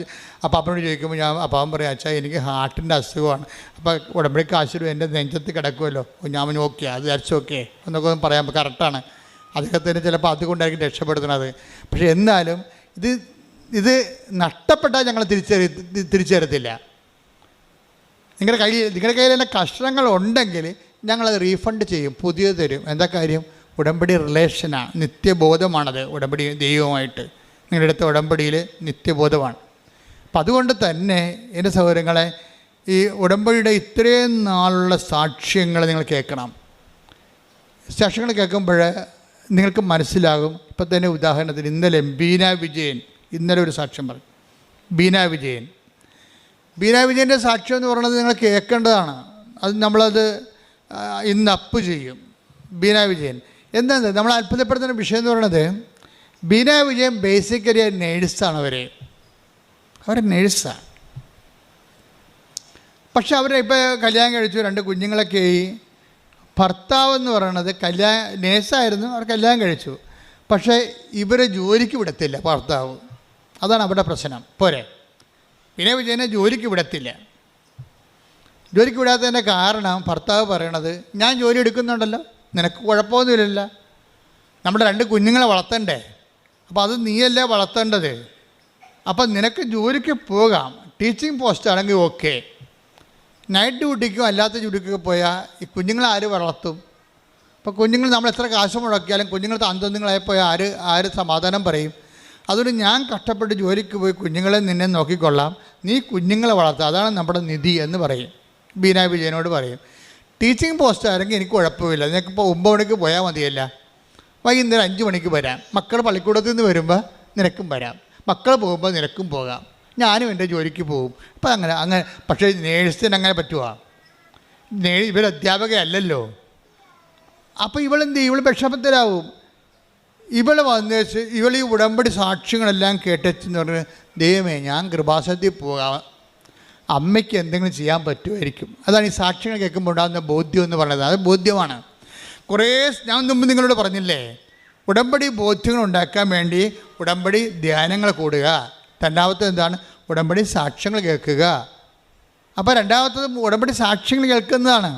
അപ്പോൾ അപ്പനോട് ചോദിക്കുമ്പോൾ അപ്പം പറയും, അച്ഛാ എനിക്ക് ഹാർട്ടിൻ്റെ അസുഖമാണ്. അപ്പോൾ ഉടമ്പടിക്ക് ആശുപത്രി എൻ്റെ നെഞ്ചത്ത് കിടക്കുമല്ലോ. ഞാൻ ഓക്കെ, അത് ധരിച്ച് ഓക്കെ എന്നൊക്കെ ഒന്നും പറയാൻ കറക്റ്റാണ്. അദ്ദേഹത്തിന് ചിലപ്പോൾ അതുകൊണ്ടായിരിക്കും രക്ഷപ്പെടുത്തുന്നത്. പക്ഷേ എന്നാലും ഇത് നഷ്ടപ്പെട്ടാൽ ഞങ്ങൾ തിരിച്ചറിയത്തില്ല. നിങ്ങളുടെ കയ്യിൽ തന്നെ കഷ്ണങ്ങൾ ഉണ്ടെങ്കിൽ ഞങ്ങളത് റീഫണ്ട് ചെയ്യും, പുതിയത് തരും. എന്താ കാര്യം? ഉടമ്പടി റിലേഷനാണ്, നിത്യബോധമാണത്. ഉടമ്പടി ദൈവവുമായിട്ട് നിങ്ങളുടെ അടുത്ത ഉടമ്പടിയിൽ നിത്യബോധമാണ്. അപ്പം അതുകൊണ്ട് തന്നെ എൻ്റെ സഹോദരങ്ങളെ, ഈ ഉടമ്പടിയുടെ ഇത്രയും നാളുള്ള സാക്ഷ്യങ്ങൾ നിങ്ങൾ കേൾക്കണം. സാക്ഷ്യങ്ങൾ കേൾക്കുമ്പോൾ നിങ്ങൾക്ക് മനസ്സിലാകും. ഇപ്പം തന്നെ ഉദാഹരണത്തിന് ഇന്നലെ ബീന വിജയൻ ഒരു സാക്ഷ്യം പറഞ്ഞു. ബീന വിജയൻ്റെ സാക്ഷ്യം എന്ന് പറയുന്നത് നിങ്ങൾ കേൾക്കേണ്ടതാണ്. അത് നമ്മളത് ഇന്ന് അപ്പ് ചെയ്യും. ബീന വിജയൻ എന്താണ് നമ്മൾ അത്ഭുതപ്പെടുത്തുന്ന വിഷയം എന്ന് പറയുന്നത്, ബീന വിജയൻ ബേസിക്കലി നേഴ്സാണ്. അവർ നേഴ്സാണ്. പക്ഷെ ഇപ്പോൾ കല്യാണം കഴിച്ചു, 2 കുഞ്ഞുങ്ങളൊക്കെ ആയി. ഭർത്താവ് എന്ന് പറയുന്നത് നേഴ്സായിരുന്നു, അവർ കല്യാണം കഴിച്ചു. പക്ഷേ ഇവരെ ജോലിക്ക് വിടത്തില്ല ഭർത്താവ്. അതാണ് അവരുടെ പ്രശ്നം. പോരെ, ബീന വിജയനെ ജോലിക്ക് വിടത്തില്ല. ജോലിക്ക് വിടാത്തതിൻ്റെ കാരണം ഭർത്താവ് പറയണത്, ഞാൻ ജോലി എടുക്കുന്നുണ്ടല്ലോ, നിനക്ക് കുഴപ്പമൊന്നുമില്ലല്ലോ, നമ്മുടെ 2 കുഞ്ഞുങ്ങളെ വളർത്തണ്ടേ, അപ്പോൾ അത് നീയല്ലേ വളർത്തേണ്ടത്, അപ്പം നിനക്ക് ജോലിക്ക് പോകാം, ടീച്ചിങ് പോസ്റ്റ് ആണെങ്കിൽ ഓക്കെ. നൈറ്റ് ഡ്യൂട്ടിക്കും അല്ലാത്ത ഡ്യൂട്ടിക്കൊക്കെ പോയാൽ ഈ കുഞ്ഞുങ്ങളെ ആര് വളർത്തും? ഇപ്പോൾ കുഞ്ഞുങ്ങൾ നമ്മൾ എത്ര കാശ് മുടക്കിയാലും കുഞ്ഞുങ്ങൾ അന്തോന്നിങ്ങളായിപ്പോയാൽ ആര് സമാധാനം പറയും? അതുകൊണ്ട് ഞാൻ കഷ്ടപ്പെട്ട് ജോലിക്ക് പോയി കുഞ്ഞുങ്ങളെ നിന്നെ നോക്കിക്കൊള്ളാം, നീ കുഞ്ഞുങ്ങളെ വളർത്തുക, അതാണ് നമ്മുടെ നിധി എന്ന് പറയും. ബീന വിജയനോട് പറയും. ടീച്ചിങ് പോസ്റ്റ് ആണെങ്കിൽ എനിക്ക് കുഴപ്പമില്ല, നിനക്കിപ്പോൾ 9 മണിക്ക് പോയാൽ മതിയല്ല, വൈകുന്നേരം 5 മണിക്ക് വരാം, മക്കൾ പള്ളിക്കൂടത്തിൽ നിന്ന് വരുമ്പോൾ നിനക്കും വരാം, മക്കൾ പോകുമ്പോൾ നിനക്കും പോകാം, ഞാനും എൻ്റെ ജോലിക്ക് പോകും. അപ്പം അങ്ങനെ. പക്ഷേ നേഴ്സിന് അങ്ങനെ പറ്റുമോ? ഇവർ അധ്യാപകയല്ലല്ലോ. അപ്പോൾ ഇവളെന്ത് ചെയ്യും? ഇവൾ വിഷമത്തിലാവും. ഇവൾ ഈ ഉടമ്പടി സാക്ഷ്യങ്ങളെല്ലാം കേട്ടെന്ന് പറഞ്ഞ്, ദൈവമേ ഞാൻ കൃപാസനത്തിൽ പോകാം, അമ്മയ്ക്ക് എന്തെങ്കിലും ചെയ്യാൻ പറ്റുമായിരിക്കും. അതാണ് ഈ സാക്ഷ്യങ്ങൾ കേൾക്കുമ്പോൾ ഉണ്ടാകുന്ന ബോധ്യം എന്ന് പറയുന്നത്. അത് ബോധ്യമാണ്. ഞാൻ മുമ്പ് നിങ്ങളോട് പറഞ്ഞില്ലേ, ഉടമ്പടി ബോധ്യങ്ങൾ ഉണ്ടാക്കാൻ വേണ്ടി ഉടമ്പടി ധ്യാനങ്ങൾ കൂടുക. രണ്ടാമത്തത് എന്താണ്? ഉടമ്പടി സാക്ഷ്യങ്ങൾ കേൾക്കുക. അപ്പോൾ രണ്ടാമത്തത് ഉടമ്പടി സാക്ഷ്യങ്ങൾ കേൾക്കുന്നതാണ്.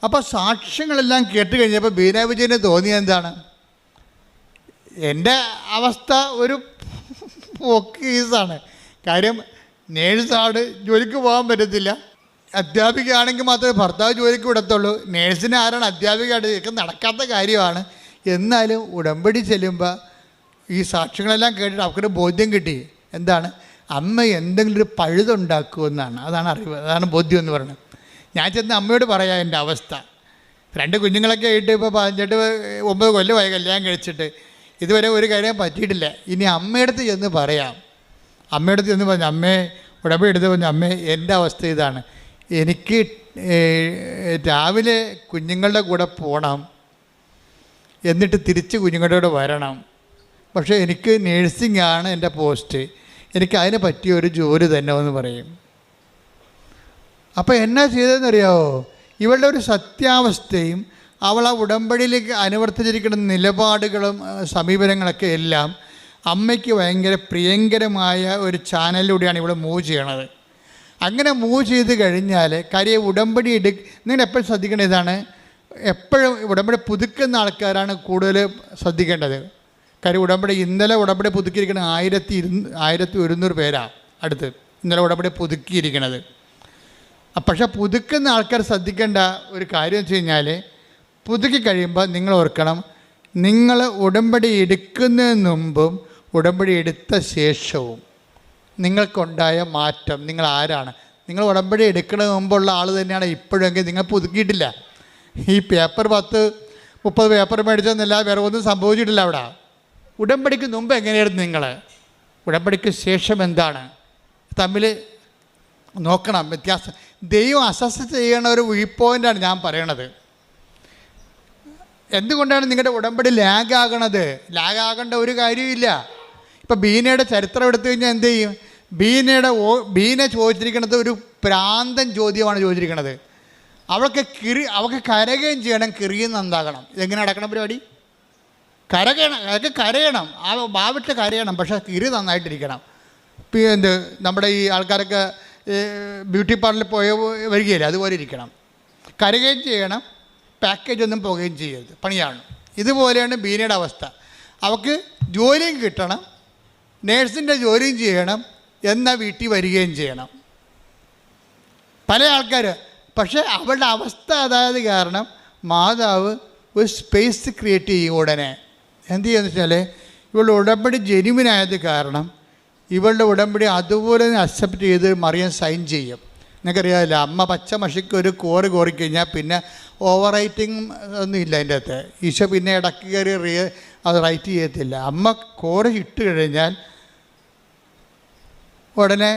അപ്പോൾ സാക്ഷ്യങ്ങളെല്ലാം കേട്ട് കഴിഞ്ഞപ്പോൾ ബീന വിജയന് തോന്നിയത് എന്താണ്? എൻ്റെ അവസ്ഥ ഒരു കേസാണ്. കാര്യം നേഴ്സാണ്, ജോലിക്ക് പോകാൻ പറ്റത്തില്ല. അധ്യാപികയാണെങ്കിൽ മാത്രമേ ഭർത്താവ് ജോലിക്ക് വിടത്തുള്ളൂ. നേഴ്സിനെ ആരാണ് അധ്യാപികയായിട്ട്? ഇതൊക്കെ നടക്കാത്ത കാര്യമാണ്. എന്നാലും ഉടമ്പടി ചെല്ലുമ്പോൾ ഈ സാക്ഷ്യങ്ങളെല്ലാം കേട്ടിട്ട് അവർക്കൊരു ബോധ്യം കിട്ടി. എന്താണ്? അമ്മ എന്തെങ്കിലും ഒരു പഴുതുണ്ടാക്കുമെന്നാണ്. അതാണ് അറിവ്, അതാണ് ബോധ്യം എന്ന് പറയുന്നത്. ഞാൻ ചെന്ന് അമ്മയോട് പറയാം എൻ്റെ അവസ്ഥ. 2 കുഞ്ഞുങ്ങളൊക്കെ ആയിട്ട് ഇപ്പോൾ 9 കൊല്ലമായി കല്യാണം കഴിച്ചിട്ട് ഇതുവരെ ഒരു കാര്യം പറ്റിയിട്ടില്ല. ഇനി അമ്മയടുത്ത് ചെന്ന് പറയാം. അമ്മയടുത്ത് ചെന്ന് പറഞ്ഞു, അമ്മേ ഉടമ്പടി എടുത്ത് പറഞ്ഞു, അമ്മേ എൻ്റെ അവസ്ഥ ഇതാണ്, എനിക്ക് രാവിലെ കുഞ്ഞുങ്ങളുടെ കൂടെ പോകണം, എന്നിട്ട് തിരിച്ച് കുഞ്ഞുങ്ങളുടെ കൂടെ വരണം. പക്ഷേ എനിക്ക് നേഴ്സിംഗ് ആണ് എൻ്റെ പോസ്റ്റ്, എനിക്ക് അതിന് പറ്റിയ ഒരു ജോലി തന്നെ എന്ന് പറയും. അപ്പോൾ എന്നാ ചെയ്തതെന്നറിയാമോ? ഇവളുടെ ഒരു സത്യാവസ്ഥയും അവൾ ആ ഉടമ്പടിയിലേക്ക് അനുവർത്തിച്ചിരിക്കുന്ന നിലപാടുകളും സമീപനങ്ങളൊക്കെ എല്ലാം അമ്മയ്ക്ക് ഭയങ്കര പ്രിയങ്കരമായ ഒരു ചാനലിലൂടെയാണ് ഇവിടെ മൂവ് ചെയ്യണത്. അങ്ങനെ മൂവ് ചെയ്ത് കഴിഞ്ഞാൽ കാര്യം ഉടമ്പടി നിങ്ങൾ എപ്പോഴും ശ്രദ്ധിക്കേണ്ട ഇതാണ്, എപ്പോഴും ഉടമ്പടി പുതുക്കുന്ന ആൾക്കാരാണ് കൂടുതൽ ശ്രദ്ധിക്കേണ്ടത്. കാര്യം ഇന്നലെ ഉടമ്പടി പുതുക്കിയിരിക്കുന്നത് 1100 പേരാണ് അടുത്ത് ഇന്നലെ ഉടമ്പടി പുതുക്കിയിരിക്കുന്നത്. പക്ഷേ പുതുക്കുന്ന ആൾക്കാർ ശ്രദ്ധിക്കേണ്ട ഒരു കാര്യം വെച്ച് കഴിഞ്ഞാൽ, പുതുക്കി കഴിയുമ്പോൾ നിങ്ങൾ ഓർക്കണം, നിങ്ങൾ ഉടമ്പടി എടുക്കുന്നതിന് മുമ്പും ഉടമ്പടി എടുത്ത ശേഷവും നിങ്ങൾക്കുണ്ടായ മാറ്റം, നിങ്ങൾ ആരാണ്? നിങ്ങൾ ഉടമ്പടി എടുക്കുന്നതിന് മുമ്പുള്ള ആൾ തന്നെയാണ് ഇപ്പോഴെങ്കിൽ നിങ്ങൾ പുതുക്കിയിട്ടില്ല. ഈ പേപ്പർ 10-30 പേപ്പർ മേടിച്ചെന്നല്ലാതെ വേറെ ഒന്നും സംഭവിച്ചിട്ടില്ല അവിടെ. ഉടമ്പടിക്ക് മുമ്പ് എങ്ങനെയായിരുന്നു നിങ്ങൾ? ഉടമ്പടിക്ക് ശേഷം എന്താണ്? തമ്മിൽ നോക്കണം വ്യത്യാസം. ദൈവം അസസ് ചെയ്യണ ഒരു വ്യൂ പോയിൻ്റാണ് ഞാൻ പറയണത്. എന്തുകൊണ്ടാണ് നിങ്ങളുടെ ഉടമ്പടി ലാഗാകണത്? ലാഗാകേണ്ട ഒരു കാര്യമില്ല. ഇപ്പം ബീനയുടെ ചരിത്രം എടുത്തു കഴിഞ്ഞാൽ എന്ത് ചെയ്യും? ബീന ചോദിച്ചിരിക്കുന്നത് ഒരു പ്രാന്തൻ ചോദ്യമാണ് ചോദിച്ചിരിക്കുന്നത്. അവൾക്ക് കരയുകയും ചെയ്യണം, കിറിയും നന്നാകണം. ഇതെങ്ങനെ നടക്കണം പരിപാടി? കരയണം, ആ വാവിട്ട് കരയണം, പക്ഷേ കിരി നന്നായിട്ടിരിക്കണം. എന്ത് നമ്മുടെ ഈ ആൾക്കാരൊക്കെ ബ്യൂട്ടി പാർലറിൽ വരികയില്ല, അതുപോലെ ഇരിക്കണം. കരയുകയും ചെയ്യണം, പാക്കേജ് ഒന്നും പോകുകയും ചെയ്യരുത്, പണിയാണ്. ഇതുപോലെയാണ് ബീനയുടെ അവസ്ഥ. അവൾക്ക് ജോലിയും കിട്ടണം, നേഴ്സിൻ്റെ ജോലിയും ചെയ്യണം, എന്നാൽ വീട്ടിൽ വരികയും ചെയ്യണം. പല ആൾക്കാർ പക്ഷേ അവളുടെ അവസ്ഥ അതായത് കാരണം മാതാവ് ഒരു സ്പേസ് ക്രിയേറ്റ് ചെയ്യും. ഉടനെ എന്ത് ചെയ്യുമെന്ന് വെച്ചാൽ ഇവളുടെ ഉടമ്പടി ജെനുവിനായത് കാരണം ഇവളുടെ ഉടമ്പടി അതുപോലെ തന്നെ അക്സെപ്റ്റ് ചെയ്ത് മറിയാൻ സൈൻ ചെയ്യും. നിങ്ങൾക്കറിയാമല്ലോ, അമ്മ പച്ച മഷിക്ക് ഒരു കോറിക്കഴിഞ്ഞാൽ പിന്നെ ഓവർ റൈറ്റിംഗ് ഒന്നും ഇല്ല അതിൻ്റെ അകത്ത്. ഈശോ പിന്നെ ഇടയ്ക്ക് കയറി അത് റൈറ്റ് ചെയ്യത്തില്ല. അമ്മ കോറി ഇട്ട് കഴിഞ്ഞാൽ ഉടനെ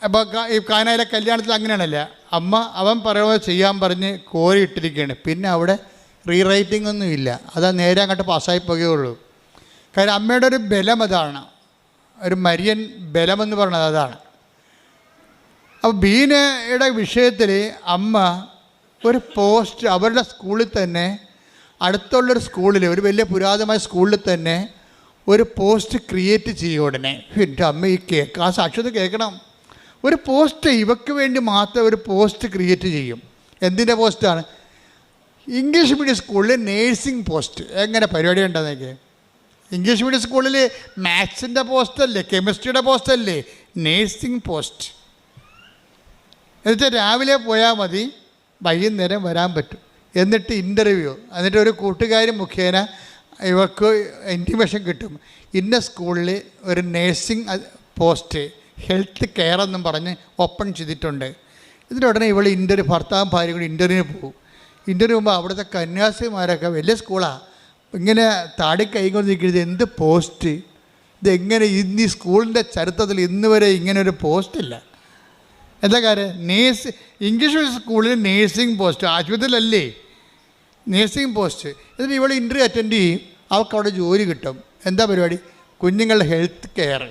അപ്പോൾ ഈ കാനായിലെ കല്യാണത്തിൽ അങ്ങനെയാണല്ല, അവൻ പറയുന്നത് ചെയ്യാൻ പറഞ്ഞ് കോരി ഇട്ടിരിക്കുകയാണ്. പിന്നെ അവിടെ റീറൈറ്റിംഗ് ഒന്നും ഇല്ല, അത് നേരെ അങ്ങോട്ട് പാസ്സായി പോകുകയുള്ളൂ. കാര്യം അമ്മയുടെ ഒരു ബലം അതാണ്, ഒരു മരിയൻ ബലമെന്ന് പറയുന്നത് അതാണ്. അപ്പോൾ ബീനയുടെ വിഷയത്തിൽ അമ്മ ഒരു പോസ്റ്റ് അവരുടെ സ്കൂളിൽ തന്നെ, അടുത്തുള്ളൊരു സ്കൂളിൽ, ഒരു വലിയ പുരാതനമായ സ്കൂളിൽ തന്നെ ഒരു പോസ്റ്റ് ക്രിയേറ്റ് ചെയ്യും. ഉടനെ എൻ്റെ അമ്മ ഈ ആ സാക്ഷ്യത കേൾക്കണം. ഒരു പോസ്റ്റ് ഇവയ്ക്ക് വേണ്ടി മാത്രം ഒരു പോസ്റ്റ് ക്രിയേറ്റ് ചെയ്യും. എന്തിൻ്റെ പോസ്റ്റാണ്? ഇംഗ്ലീഷ് മീഡിയം സ്കൂളിൽ നേഴ്സിംഗ് പോസ്റ്റ്. എങ്ങനെ പരിപാടി ഉണ്ടെന്നൊക്കെ? ഇംഗ്ലീഷ് മീഡിയം സ്കൂളിൽ മാത്സിൻ്റെ പോസ്റ്റല്ലേ, കെമിസ്ട്രിയുടെ പോസ്റ്റല്ലേ, നേഴ്സിംഗ് പോസ്റ്റ്. എന്നുവെച്ചാൽ രാവിലെ പോയാൽ മതി, വൈകുന്നേരം വരാൻ പറ്റും. എന്നിട്ട് ഇൻ്റർവ്യൂ, എന്നിട്ട് ഒരു കൂട്ടുകാരി മുഖേന ഇവർക്ക് ഇൻറ്റിമേഷൻ കിട്ടും. ഇന്ന സ്കൂളിൽ ഒരു നേഴ്സിംഗ് പോസ്റ്റ്, ഹെൽത്ത് കെയർ എന്നും പറഞ്ഞ് ഓപ്പൺ ചെയ്തിട്ടുണ്ട്. ഇതിനുടനെ ഇവൾ ഭർത്താവും ഭാര്യ കൂടി ഇൻ്റർവ്യൂവിന് പോകും. ഇൻ്റർവ്യൂ പോകുമ്പോൾ അവിടുത്തെ കന്യാസിമാരൊക്കെ വലിയ സ്കൂളാണ്, ഇങ്ങനെ താടി കൈകൊണ്ട് നിൽക്കുന്നത്, എന്ത് പോസ്റ്റ് ഇതെങ്ങനെ? ഇന്ന് ഈ സ്കൂളിൻ്റെ ചരിത്രത്തിൽ ഇന്ന് വരെ ഇങ്ങനെ ഒരു പോസ്റ്റില്ല. എന്താ കാര്യം? ഇംഗ്ലീഷ് സ്കൂളിൽ നേഴ്സിംഗ് പോസ്റ്റ്, ആശുപത്രിയിലല്ലേ നേഴ്സിംഗ് പോസ്റ്റ്. എന്നിട്ട് ഇവൾ ഇൻ്റർവ്യൂ അറ്റൻഡ് ചെയ്യും, അവൾക്ക് അവിടെ ജോലി കിട്ടും. എന്താ പരിപാടി? കുഞ്ഞുങ്ങളുടെ ഹെൽത്ത് കെയർ.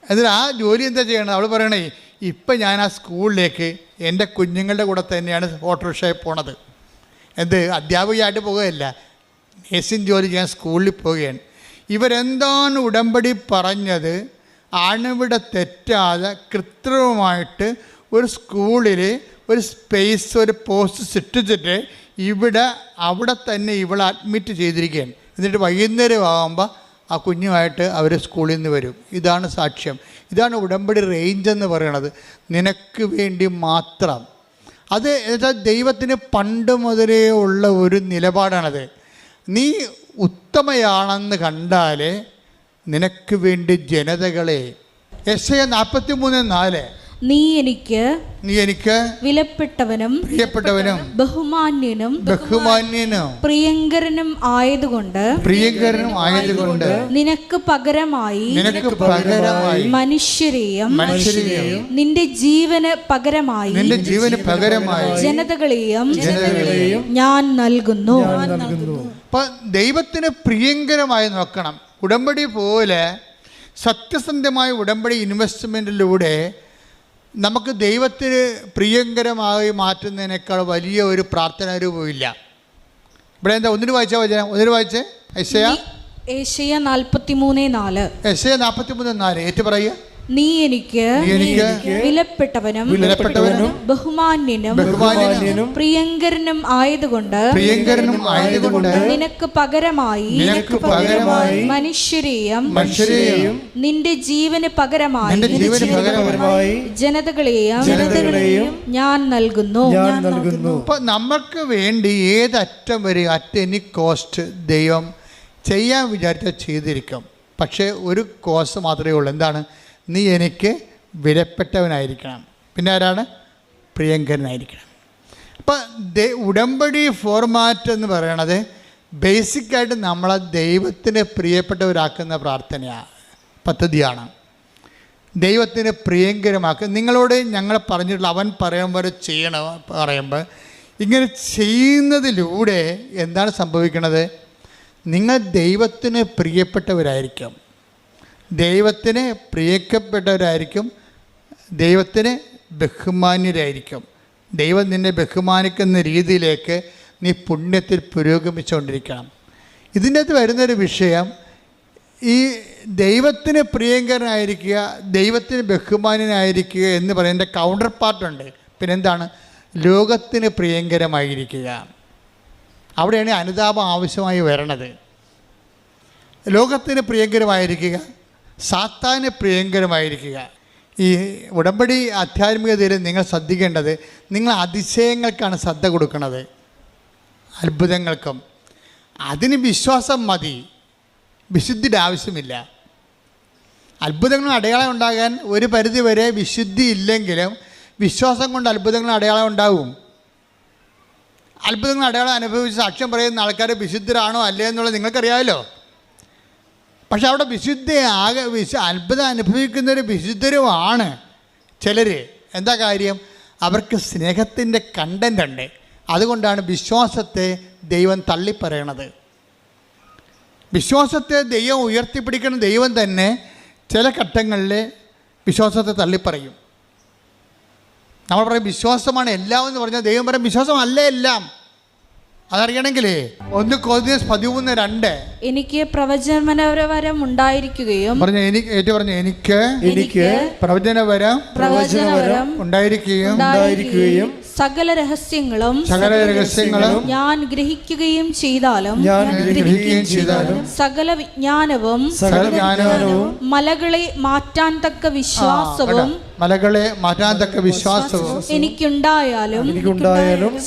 എന്നിട്ട് ആ ജോലി എന്താ ചെയ്യണം? അവൾ പറയണേ, ഇപ്പം ഞാൻ ആ സ്കൂളിലേക്ക് എൻ്റെ കുഞ്ഞുങ്ങളുടെ കൂടെ തന്നെയാണ് ഓട്ടോറിക്ഷയിൽ പോണത്. അധ്യാപികയായിട്ട് പോകുകയല്ല, നേഴ്സിംഗ് ജോലി ചെയ്യാൻ സ്കൂളിൽ പോവുകയാണ്. ഇവരെന്താണ് ഉടമ്പടി പറഞ്ഞത് അണുവിട തെറ്റാതെ കൃത്രിമമായിട്ട് ഒരു സ്കൂളിൽ ഒരു സ്പേസ്, ഒരു പോസ്റ്റ് സൃഷ്ടിച്ചിട്ട് അവിടെ തന്നെ ഇവളെ അഡ്മിറ്റ് ചെയ്തിരിക്കുകയാണ്. എന്നിട്ട് വൈകുന്നേരം ആകുമ്പോൾ ആ കുഞ്ഞുമായിട്ട് അവർ സ്കൂളിൽ നിന്ന് വരും. ഇതാണ് സാക്ഷ്യം, ഇതാണ് ഉടമ്പടി റേഞ്ച് എന്ന് പറയണത്. നിനക്ക് വേണ്ടി മാത്രം. അത് എന്നുവെച്ചാൽ ദൈവത്തിന് പണ്ട് മുതലേ ഉള്ള ഒരു നിലപാടാണത്. നീ ഉത്തമയാണെന്ന് കണ്ടാൽ നിനക്ക് വേണ്ടി ജനതകളെ, യെശയ്യാ 43:4, നീ എനിക്ക് വിലപ്പെട്ടവനും പ്രിയപ്പെട്ടവനും ബഹുമാന്യനും പ്രിയങ്കരനും ആയതുകൊണ്ട് നിനക്ക് പകരമായി മനുഷ്യരെയും നിന്റെ ജീവന് പകരമായി ജനതകളെയും ഞാൻ നൽകുന്നു. അപ്പം ദൈവത്തിന് പ്രിയങ്കരമായി നോക്കണം. ഉടമ്പടി പോലെ സത്യസന്ധമായ ഉടമ്പടി ഇൻവെസ്റ്റ്മെൻറ്റിലൂടെ നമുക്ക് ദൈവത്തിന് പ്രിയങ്കരമായി മാറ്റുന്നതിനേക്കാൾ വലിയ ഒരു പ്രാർത്ഥനാ രൂപമില്ല. ഇവിടെ എന്താ? ഒന്നിന് വായിച്ചേ യെശയ്യാ 43:4 ഏറ്റു പറയുക. നീ എനിക്ക് വിലപ്പെട്ടവനും ബഹുമാന്യനും പ്രിയങ്കരനും ആയതുകൊണ്ട് നിനക്ക് പകരമായി മനുഷ്യരെയും നിന്റെ ജീവന് പകരമായി ജനതകളെയും ഞാൻ നൽകുന്നു. അപ്പൊ നമുക്ക് വേണ്ടി ഏതറ്റം വരെ, അറ്റ് എനി കോസ്റ്റ് ദൈവം ചെയ്യാൻ വിചാരിച്ചാൽ ചെയ്തിരിക്കും. പക്ഷേ ഒരു കോസ്റ്റ് മാത്രമേ ഉള്ളൂ. എന്താണ്? നീ എനിക്ക് വിലപ്പെട്ടവനായിരിക്കണം. പിന്നെ ആരാണ്? പ്രിയങ്കരനായിരിക്കണം. അപ്പം ഉടമ്പടി ഫോർമാറ്റ് എന്ന് പറയണത് ബേസിക്കായിട്ട് നമ്മളെ ദൈവത്തിന് പ്രിയപ്പെട്ടവരാക്കുന്ന പദ്ധതിയാണ്. ദൈവത്തിന് പ്രിയങ്കരമാക്കുക. നിങ്ങളോട് ഞങ്ങൾ പറഞ്ഞിട്ടുള്ള അവൻ പറയുമ്പോൾ ചെയ്യണം പറയുമ്പോൾ ഇങ്ങനെ ചെയ്യുന്നതിലൂടെ എന്താണ് സംഭവിക്കുന്നത്? നിങ്ങൾ ദൈവത്തിന് പ്രിയപ്പെട്ടവരായിരിക്കും, ദൈവത്തിന് പ്രിയപ്പെട്ടവരായിരിക്കും, ദൈവത്തിന് ബഹുമാന്യരായിരിക്കും, ദൈവം നിന്നെ ബഹുമാനിക്കുന്ന രീതിയിലേക്ക് നീ പുണ്യത്തിൽ പുരോഗമിച്ചുകൊണ്ടിരിക്കണം. ഇതിൻ്റെ അകത്ത് വരുന്നൊരു വിഷയം, ഈ ദൈവത്തിന് പ്രിയങ്കരനായിരിക്കുക, ദൈവത്തിന് ബഹുമാനനായിരിക്കുക എന്ന് പറയുന്നതിൻ്റെ കൗണ്ടർ പാർട്ടുണ്ട്. പിന്നെന്താണ്? ലോകത്തിന് പ്രിയങ്കരമായിരിക്കുക. അവിടെയാണ് അനുതാപം ആവശ്യമായി വരണത്. ലോകത്തിന് പ്രിയങ്കരമായിരിക്കുക, സാത്താന് പ്രിയങ്കരമായിരിക്കുക. ഈ ഉടമ്പടി ആധ്യാത്മികതയിൽ നിങ്ങൾ ശ്രദ്ധിക്കേണ്ടത്, നിങ്ങൾ അതിശയങ്ങൾക്കാണ് ശ്രദ്ധ കൊടുക്കുന്നത്, അത്ഭുതങ്ങൾക്കും. അതിന് വിശ്വാസം മതി, വിശുദ്ധിയുടെ ആവശ്യമില്ല. അത്ഭുതങ്ങളും അടയാളം ഉണ്ടാകാൻ ഒരു പരിധി വരെ വിശുദ്ധി ഇല്ലെങ്കിലും വിശ്വാസം കൊണ്ട് അത്ഭുതങ്ങളും അടയാളം ഉണ്ടാവും. അത്ഭുതങ്ങൾ അടയാളം അനുഭവിച്ച് സാക്ഷ്യം പറയുന്ന ആൾക്കാർ വിശുദ്ധരാണോ അല്ലേ എന്നുള്ളത് നിങ്ങൾക്കറിയാമല്ലോ. പക്ഷെ അവിടെ അത്ഭുതം അനുഭവിക്കുന്നവർ വിശുദ്ധരുമാണ് ചിലർ. എന്താ കാര്യം? അവർക്ക് സ്നേഹത്തിൻ്റെ കണ്ടൻ്റ് ഉണ്ട്. അതുകൊണ്ടാണ് വിശ്വാസത്തെ ദൈവം തള്ളിപ്പറയണത്. വിശ്വാസത്തെ ദൈവം ഉയർത്തിപ്പിടിക്കുന്ന ദൈവം തന്നെ ചില ഘട്ടങ്ങളിൽ വിശ്വാസത്തെ തള്ളിപ്പറയും. നമ്മൾ പറയും വിശ്വാസമാണ് എല്ലാം എന്ന് പറഞ്ഞാൽ ദൈവം പറയും വിശ്വാസമല്ല എല്ലാം. അതറിയണമെങ്കിലേ 1 കൊരിന്ത്യർ 13:2 എനിക്ക് പ്രവചനവരം ഉണ്ടായിരിക്കുകയും എനിക്ക് പ്രവചനവരം ഉണ്ടായിരിക്കുകയും സകല രഹസ്യങ്ങളും ഞാൻ ഗ്രഹിക്കുകയും ചെയ്താലും സകല വിജ്ഞാനവും മലകളെ മാറ്റാൻ തക്ക വിശ്വാസവും എനിക്കുണ്ടായാലും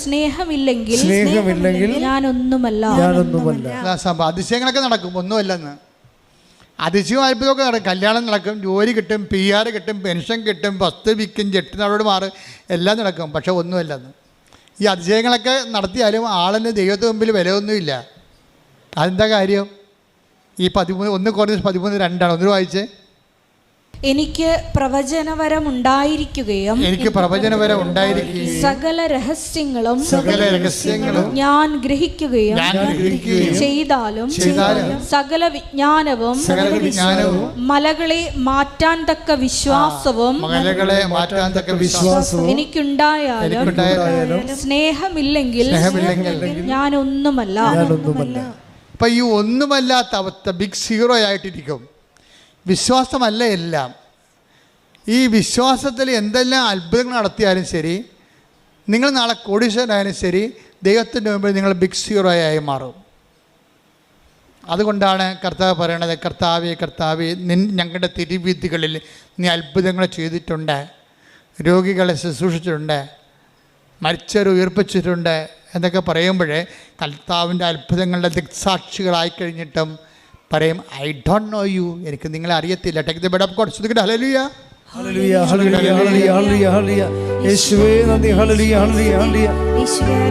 സ്നേഹമില്ലെങ്കിൽ ഞാനൊന്നുമല്ല. അതിശയങ്ങളൊക്കെ നടക്കും, ഒന്നുമല്ലെന്ന്. അതിശയം അത്ഭുതമൊക്കെ നടക്കും. കല്യാണം നടക്കും, ജോലി കിട്ടും, PR കിട്ടും, പെൻഷൻ കിട്ടും, വസ്തു വിൽക്കും, ജെട്ടിനോട് മാറും, എല്ലാം നടക്കും. പക്ഷെ ഒന്നുമല്ലെന്ന്. ഈ അതിശയങ്ങളൊക്കെ നടത്തിയാലും ആളിന് ദൈവത്തിന് മുമ്പിൽ വിലയൊന്നുമില്ല. അതെന്താ കാര്യം? ഈ 1 കൊരിന്ത്യർ 13:2 ഒന്ന് വായിച്ചേ. എനിക്ക് പ്രവചനവരം ഉണ്ടായിരിക്കുകയും സകല രഹസ്യങ്ങളും ഞാൻ ഗ്രഹിക്കുകയും ചെയ്താലും സകല വിജ്ഞാനവും മലകളെ മാറ്റാൻ തക്ക വിശ്വാസവും എനിക്കുണ്ടായാലും സ്നേഹമില്ലെങ്കിൽ ഞാനൊന്നുമല്ല. അപ്പൊ ഈ ഒന്നുമല്ലാത്ത അവസ്ഥ ബിഗ് സീറോ ആയിട്ടിരിക്കും. വിശ്വാസമല്ല എല്ലാം. ഈ വിശ്വാസത്തിൽ എന്തെല്ലാം അത്ഭുതങ്ങൾ നടത്തിയാലും ശരി, നിങ്ങൾ നാളെ കോടീശ്വരനായാലും ശരി, ദൈവത്തിൻ്റെ മുമ്പിൽ നിങ്ങൾ ബിഗ് സീറോയായി മാറും. അതുകൊണ്ടാണ് കർത്താവ് പറയണത്, കർത്താവേ ഞങ്ങളുടെ തിരുവീഥികളിൽ നീ അത്ഭുതങ്ങൾ ചെയ്തിട്ടുണ്ട്, രോഗികളെ ശുശ്രൂഷിച്ചിട്ടുണ്ട്, മരിച്ചവരെ ഉയർപ്പിച്ചിട്ടുണ്ട് എന്നൊക്കെ പറയുമ്പോഴേ കർത്താവിൻ്റെ അത്ഭുതങ്ങളുടെ ദിക്സാക്ഷികളായി കഴിഞ്ഞിട്ടും പറയും ഐ ഡോണ്ട് നോ യു, എനിക്ക് നിങ്ങളെ അറിയത്തില്ല. Take the word of God. ശ്രദ്ധിക്കട്ടെ. ഹല്ലേലൂയ ഹല്ലേലൂയ ഹല്ലേലൂയ ഹല്ലേലൂയ ഹല്ലേലൂയ. യേശുവേ നന്ദി. ഹല്ലേലൂയ ഹല്ലേലൂയ ഹല്ലേലൂയ.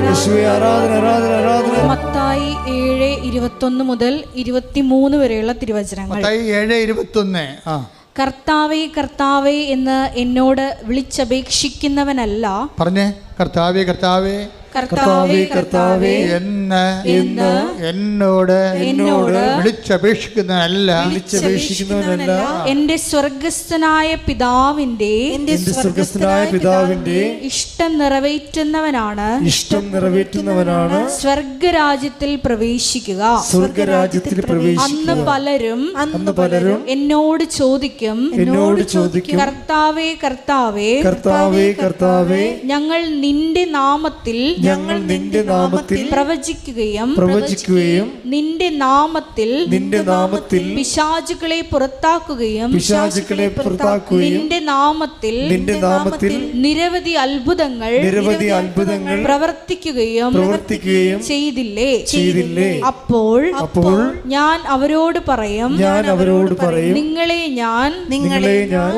യേശുവേ ആരാധന ആരാധന ആരാധന. മത്തായി 7:21 മുതൽ 23 വരെയുള്ള തിരുവചനങ്ങൾ. മത്തായി 7:21. കർത്താവേ കർത്താവേ എന്ന് എന്നോട് വിളിച്ചപേക്ഷിക്കുന്നവനല്ല. പറഞ്ഞേ, കർത്താവേ കർത്താവേ കർത്താവേ കർത്താവേ എന്നോട് വിളിച്ചപേക്ഷിക്കുന്നവനല്ല, എന്റെ സ്വർഗസ്ഥനായ പിതാവിന്റെ ഇഷ്ടം നിറവേറ്റുന്നവനാണ് സ്വർഗരാജ്യത്തിൽ പ്രവേശിക്കുക. അന്ന് പലരും എന്നോട് ചോദിക്കും, കർത്താവേ കർത്താവേ ഞങ്ങൾ നിന്റെ നാമത്തിൽ പ്രവചിക്കുകയും നിന്റെ നാമത്തിൽ പിശാചുകളെ പുറത്താക്കുകയും നിന്റെ നാമത്തിൽ നിരവധി അത്ഭുതങ്ങൾ പ്രവർത്തിക്കുകയും ചെയ്തില്ലേ? അപ്പോൾ ഞാൻ അവരോട് പറയും, നിങ്ങളെ ഞാൻ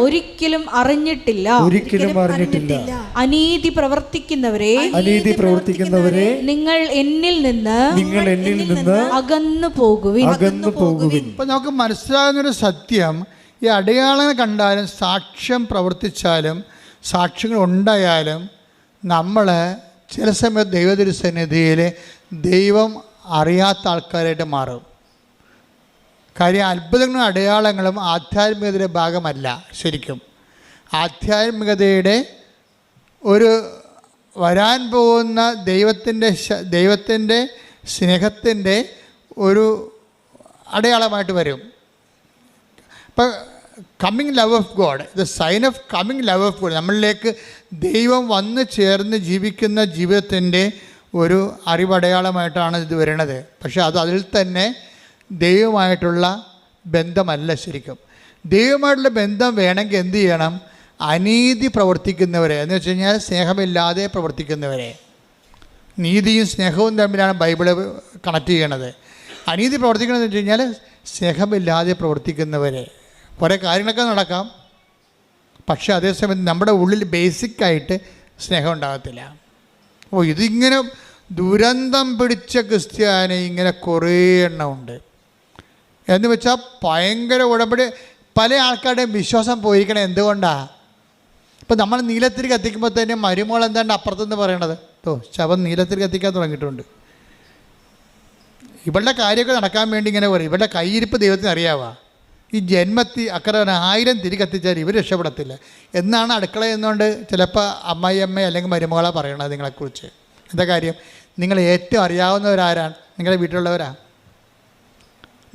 ഒരിക്കലും അറിഞ്ഞിട്ടില്ല. അനീതി പ്രവർത്തിക്കുന്നവരെ നിങ്ങൾ എന്നിൽ നിന്ന് അകന്നു പോകുവിൻ. ഇപ്പൊ നമുക്ക് മനസ്സിലാകുന്നൊരു സത്യം, ഈ അടയാളങ്ങൾ കണ്ടാലും സാക്ഷ്യം പ്രവർത്തിച്ചാലും സാക്ഷ്യങ്ങൾ ഉണ്ടായാലും നമ്മൾ ചില സമയത്ത് ദൈവതിരുസന്നിധിയിൽ ദൈവം അറിയാത്ത ആൾക്കാരായിട്ട് മാറും. കാര്യം അത്ഭുതങ്ങളും അടയാളങ്ങളും ആധ്യാത്മികതയുടെ ഭാഗമല്ല. ശരിക്കും ആധ്യാത്മികതയുടെ ഒരു വരാൻ പോകുന്ന ദൈവത്തിൻ്റെ സ്നേഹത്തിൻ്റെ ഒരു അടയാളമായിട്ട് വരും. ഇപ്പം coming love of God, the sign of coming love of God, നമ്മളിലേക്ക് ദൈവം വന്ന് ചേർന്ന് ജീവിക്കുന്ന ജീവിതത്തിൻ്റെ ഒരു അറിവടയാളമായിട്ടാണ് ഇത് വരുന്നത്. പക്ഷേ അതിൽ തന്നെ ദൈവമായിട്ടുള്ള ബന്ധമല്ല. ശരിക്കും ദൈവമായിട്ടുള്ള ബന്ധം വേണമെങ്കിൽ എന്ത് ചെയ്യണം? അനീതി പ്രവർത്തിക്കുന്നവരെ, എന്ന് വെച്ച് കഴിഞ്ഞാൽ സ്നേഹമില്ലാതെ പ്രവർത്തിക്കുന്നവരെ. നീതിയും സ്നേഹവും തമ്മിലാണ് ബൈബിള് കണക്ട് ചെയ്യണത്. അനീതി പ്രവർത്തിക്കണമെന്ന് വെച്ച് കഴിഞ്ഞാൽ സ്നേഹമില്ലാതെ പ്രവർത്തിക്കുന്നവരെ. കുറേ കാര്യങ്ങളൊക്കെ നടക്കാം, പക്ഷേ അതേസമയം നമ്മുടെ ഉള്ളിൽ ബേസിക്കായിട്ട് സ്നേഹം ഉണ്ടാകത്തില്ല. അപ്പോൾ ഇതിങ്ങനെ ദുരന്തം പിടിച്ച ക്രിസ്ത്യാനി ഇങ്ങനെ കുറേ എണ്ണമുണ്ട്. എന്ന് വെച്ചാൽ ഭയങ്കര ഉടമ്പടി. പല ആൾക്കാരുടെയും വിശ്വാസം പോയിരിക്കണേ എന്തുകൊണ്ടാണ്? ഇപ്പം നമ്മൾ നീലത്തിരി കത്തിക്കുമ്പോൾ തന്നെ മരുമോൾ എന്താണ്ട് അപ്പുറത്തുനിന്ന് പറയണത്, ശവം നീലത്തിരി കത്തിക്കാൻ തുടങ്ങിയിട്ടുണ്ട്. ഇവളുടെ കാര്യമൊക്കെ നടക്കാൻ വേണ്ടി ഇങ്ങനെ പറയും. ഇവളുടെ കയ്യിരിപ്പ് ദൈവത്തിന് അറിയാവാ. ഈ ജന്മത്തി അക്കറെ 1000 തിരി കത്തിച്ചാൽ ഇവർ രക്ഷപ്പെടത്തില്ല എന്നാണ് അടുക്കള എന്നുകൊണ്ട് ചിലപ്പോൾ അമ്മ അല്ലെങ്കിൽ മരുമകളാണ് പറയണത് നിങ്ങളെക്കുറിച്ച്. എന്താ കാര്യം? നിങ്ങൾ ഏറ്റവും അറിയാവുന്നവരാരാണ്? നിങ്ങളുടെ വീട്ടിലുള്ളവരാ.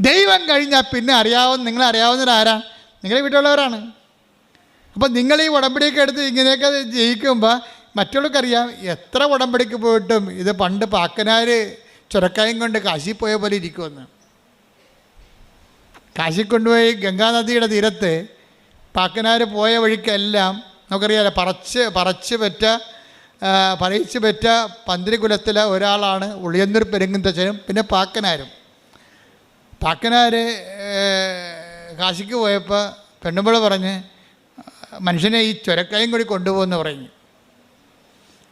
ദൈവം കഴിഞ്ഞാൽ പിന്നെ നിങ്ങളെ അറിയാവുന്നവരാരാണ്? നിങ്ങളുടെ വീട്ടിലുള്ളവരാണ്. അപ്പം നിങ്ങൾ ഈ ഉടമ്പടിയൊക്കെ എടുത്ത് ഇങ്ങനെയൊക്കെ ജയിക്കുമ്പോൾ മറ്റുള്ളവർക്കറിയാം എത്ര ഉടമ്പടിക്ക് പോയിട്ടും ഇത് പണ്ട് പാക്കനാർ ചുരക്കായും കൊണ്ട് കാശി പോയ പോലെ ഇരിക്കുമെന്ന്. കാശി കൊണ്ടുപോയി ഗംഗാനദിയുടെ തീരത്ത് പാക്കനാർ പോയ വഴിക്കെല്ലാം നമുക്കറിയാമല്ലോ പറയിച്ച് പെറ്റ പന്തിരികുലത്തിലെ ഒരാളാണ് ഉളിയന്നൂർ പെരുങ്ങുന്തച്ഛനും പിന്നെ പാക്കനാരും. പാക്കനാർ കാശിക്ക് പോയപ്പോൾ പെണ്ണുമ്പോൾ പറഞ്ഞ് മനുഷ്യനെ ഈ ചുരക്കായും കൂടി കൊണ്ടുപോകുമെന്ന് പറഞ്ഞു.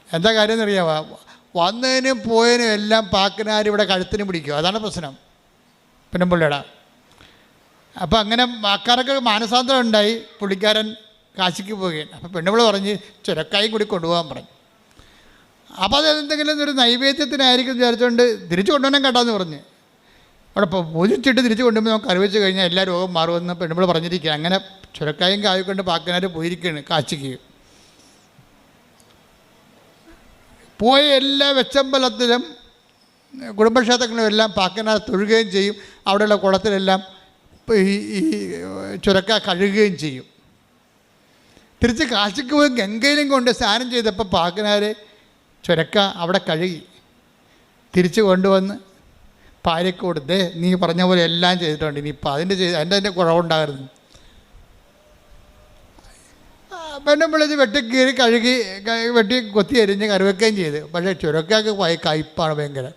എന്താ കാര്യം എന്നറിയാമോ? വന്നതിനും പോയതിനും എല്ലാം പാക്കനാർ ഇവിടെ കഴുത്തിന് പിടിക്കും. അതാണ് പ്രശ്നം പെണ്ണുമ്പിള്ളയുടെ. അപ്പോൾ അങ്ങനെ ആൾക്കാരൊക്കെ മാനസാന്തരം ഉണ്ടായി. പുള്ളിക്കാരൻ കാശിക്ക് പോവുകയാണ്. അപ്പോൾ പെണ്ണുമ്പിള്ള പറഞ്ഞ് ചുരക്കായും കൂടി കൊണ്ടുപോകാൻ പറഞ്ഞു. അപ്പോൾ അത് എന്തെങ്കിലും ഒരു നൈവേദ്യത്തിനായിരിക്കും വിചാരിച്ചുകൊണ്ട് തിരിച്ചു കൊണ്ടുപോകാൻ കേട്ടാന്ന് പറഞ്ഞ് അവിടെ ഇപ്പോൾ പൂജിച്ചിട്ട് തിരിച്ചു കൊണ്ടുപോയി നമുക്ക് അറിവിച്ച് കഴിഞ്ഞാൽ എല്ലാ രോഗം മാറുമെന്ന് പെണ്ണുമ്പിള്ള പറഞ്ഞിരിക്കുക. അങ്ങനെ ചുരക്കായും കായുകൊണ്ട് പാക്കനാർ പോയിരിക്കുകയാണ് കാശിക്ക്. പോയ എല്ലാ വെച്ചമ്പലത്തിലും കുടുംബക്ഷേത്രങ്ങളിലും എല്ലാം പാക്കനാർ തൊഴുകയും ചെയ്യും. അവിടെയുള്ള കുളത്തിലെല്ലാം ഈ ചുരക്ക കഴുകുകയും ചെയ്യും. തിരിച്ച് കാശിക്ക് പോയി ഗംഗയിലും കൊണ്ട് സ്നാനം ചെയ്തപ്പോൾ പാക്കനാർ ചുരക്ക അവിടെ കഴുകി തിരിച്ച് കൊണ്ടുവന്ന് ഭാര്യയ്ക്ക് കൊടുത്തേ നീ പറഞ്ഞ പോലെ എല്ലാം ചെയ്തിട്ടുണ്ട്, ഇനിയിപ്പോൾ അതിൻ്റെ കുറവുണ്ടാകരുത്. പെണ്ണുമ്പിളിച്ച് വെട്ടിക്കീറി കഴുകി വെട്ടി കൊത്തി എരിഞ്ഞ് കറിവെക്കുകയും ചെയ്ത്. പക്ഷേ ചുരക്കാക്ക് കയ്പ്പാണ് ഭയങ്കര.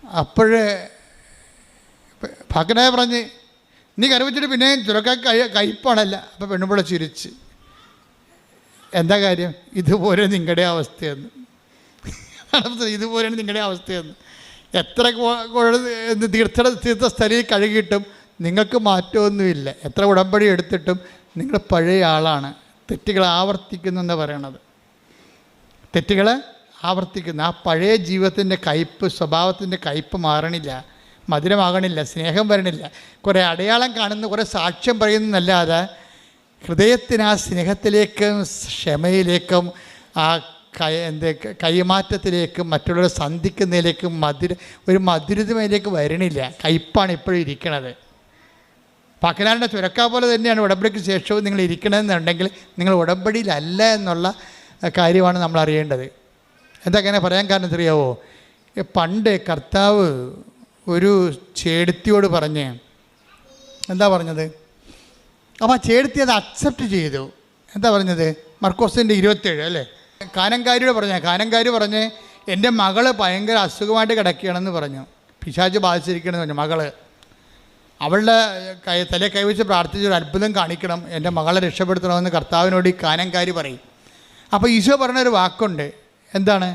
അപ്പോഴേ പാക്കനായ പറഞ്ഞ് നീ കറിവെച്ചിട്ട് പിന്നെ ചുരക്കാക്ക് കയ്പ്പാണല്ല. അപ്പോൾ പെണ്ണുമ്പിള ചിരിച്ച് എന്താ കാര്യം? ഇതുപോലെ നിങ്ങളുടെ അവസ്ഥയെന്ന്. ഇതുപോലെയാണ് നിങ്ങളുടെ അവസ്ഥയെന്ന്. എത്ര തീർത്ഥസ്ഥലിൽ കഴുകിയിട്ടും നിങ്ങൾക്ക് മാറ്റമൊന്നുമില്ല. എത്ര ഉടമ്പടി എടുത്തിട്ടും നിങ്ങൾ പഴയ ആളാണ്. തെറ്റുകൾ ആവർത്തിക്കുന്നു എന്ന് പറയണത്. തെറ്റുകൾ ആവർത്തിക്കുന്നു. ആ പഴയ ജീവിതത്തിൻ്റെ കയ്പ്പ്, സ്വഭാവത്തിൻ്റെ കയ്പ്പ് മാറണില്ല, മധുരമാകണില്ല, സ്നേഹം വരണില്ല. കുറേ അടയാളം കാണുന്നു, കുറേ സാക്ഷ്യം പറയുന്നതല്ലാതെ ഹൃദയത്തിന് ആ സ്നേഹത്തിലേക്കും ക്ഷമയിലേക്കും ആ കൈമാറ്റത്തിലേക്കും മറ്റുള്ളവരെ സന്ധിക്കുന്നതിലേക്കും ഒരു മധുരിതമയിലേക്ക് വരണില്ല. കയ്പ്പാണ് ഇപ്പോഴും ഇരിക്കണത്. പാക്കനാറിൻ്റെ ചുരക്ക പോലെ തന്നെയാണ് ഉടമ്പടിക്ക് ശേഷവും നിങ്ങൾ ഇരിക്കണമെന്നുണ്ടെങ്കിൽ നിങ്ങൾ ഉടമ്പടിയിലല്ല എന്നുള്ള കാര്യമാണ് നമ്മൾ അറിയേണ്ടത്. എന്താ അങ്ങനെ പറയാൻ കാരണം അറിയാവോ? പണ്ട് കർത്താവ് ഒരു ചേടത്തിയോട് പറഞ്ഞ് എന്താ പറഞ്ഞത്? അപ്പോൾ ആ ചേടത്തി അത് അക്സെപ്റ്റ് ചെയ്തു. എന്താ പറഞ്ഞത്? മർക്കോസിൻ്റെ 27 അല്ലേ? കാനങ്കാരി പറഞ്ഞ് എൻ്റെ മകള് ഭയങ്കര അസുഖമായിട്ട് കിടക്കുകയാണെന്ന് പറഞ്ഞു. പിശാച് ബാധിച്ചിരിക്കണമെന്ന് പറഞ്ഞു. മകള് അവളുടെ തലയെ കൈവച്ച് പ്രാർത്ഥിച്ചൊരു അത്ഭുതം കാണിക്കണം, എൻ്റെ മകളെ രക്ഷപ്പെടുത്തണമെന്ന് കർത്താവിനോട് ഈ കാനങ്കാരി പറയും. അപ്പോൾ ഈശോ പറഞ്ഞൊരു വാക്കുണ്ട്. എന്താണ്?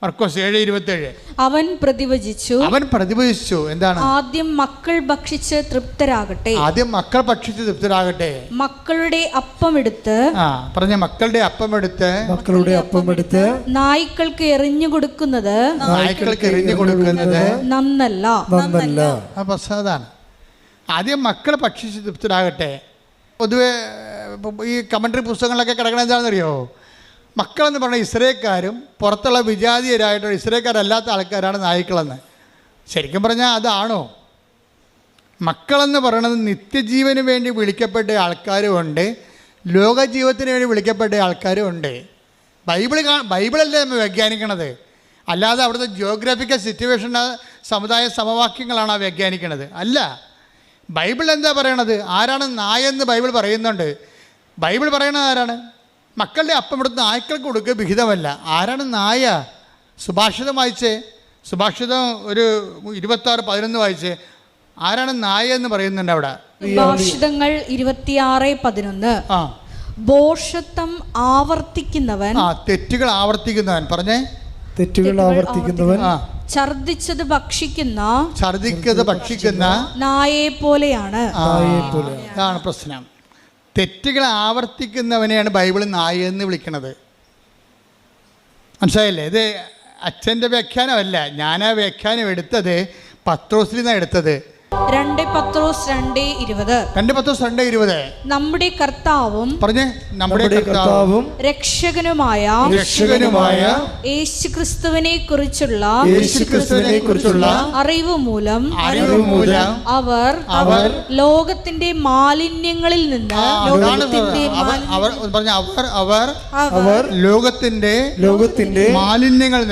മർക്കോസ് 7:27. അവൻ പ്രതിവചിച്ചു. എന്താണ്? ആദ്യം മക്കൾ ഭക്ഷിച്ച് തൃപ്തരാകട്ടെ. മക്കളുടെ അപ്പമെടുത്ത് നായ്ക്കൾക്ക് എറിഞ്ഞു കൊടുക്കുന്നത് നന്നല്ല. അതാണ്. ആദ്യം മക്കൾ ഭക്ഷിച്ച് തൃപ്തരാകട്ടെ. പൊതുവെ ഈ കമൻട്രി പുസ്തകങ്ങളിലൊക്കെ കിടക്കണ എന്താണെന്നറിയോ? മക്കളെന്ന് പറഞ്ഞ ഇസ്രായേൽക്കാരും പുറത്തുള്ള വിജാതീയരായിട്ടുള്ള ഇസ്രായേൽക്കാരല്ലാത്ത ആൾക്കാരാണ് നായ്ക്കളെന്ന്. ശരിക്കും പറഞ്ഞാൽ അതാണോ? മക്കളെന്ന് പറയുന്നത് നിത്യജീവന് വേണ്ടി വിളിക്കപ്പെട്ട ആൾക്കാരുമുണ്ട്, ലോകജീവിതത്തിന് വേണ്ടി വിളിക്കപ്പെട്ട ആൾക്കാരുമുണ്ട്. ബൈബിളല്ലേ നമ്മൾ വ്യാഖ്യാനിക്കണത്, അല്ലാതെ അവിടുത്തെ ജിയോഗ്രാഫിക്കൽ സിറ്റുവേഷൻ സമുദായ സമവാക്യങ്ങളാണ് ആ വ്യാഖ്യാനിക്കണത്. അല്ല, ബൈബിൾ എന്താ പറയണത്? ആരാണ് നായെന്ന് ബൈബിൾ പറയുന്നുണ്ട്. ബൈബിൾ പറയണത് ആരാണ്? മക്കളുടെ അപ്പം ഇവിടുത്തെ നായ്ക്കൾക്ക് കൊടുക്കുക വിഹിതമല്ല. ആരാണ് നായ? സുഭാഷിതം വായിച്ചേ, സുഭാഷിതം ഒരു 26:11 വായിച്ചേ. ആരാണ് നായ എന്ന് പറയുന്നുണ്ട് അവിടെ? സുഭാഷിതങ്ങൾ 26:11. ഭോഷത്വം ആവർത്തിക്കുന്നവൻ, തെറ്റുകൾ ആവർത്തിക്കുന്നവൻ, പറഞ്ഞേ, തെറ്റുകൾ ആവർത്തിക്കുന്നവൻ ഛർദിച്ചത് ഭക്ഷിക്കുന്ന നായയെ പോലെയാണ്. അതാണ് പ്രശ്നം. തെറ്റുകൾ ആവർത്തിക്കുന്നവനെയാണ് ബൈബിൾ നായ എന്ന് വിളിക്കുന്നത്. മനസ്സിലായില്ലേ? ഇത് അച്ഛൻ്റെ വ്യാഖ്യാനമല്ല, ഞാൻ ആ വ്യാഖ്യാനം എടുത്തത് പത്രോസിൽ നിന്നാണ് എടുത്തത്. 2 പത്രോസ് 2:20. നമ്മുടെ കർത്താവും, പറഞ്ഞേ, നമ്മുടെ കർത്താവും രക്ഷകനുമായ യേശുക്രിസ്തുവിനെ കുറിച്ചുള്ള അറിവ് മൂലം അവർ ലോകത്തിന്റെ മാലിന്യങ്ങളിൽ നിന്ന് ലോകത്തിന്റെ മാലിന്യങ്ങളിൽ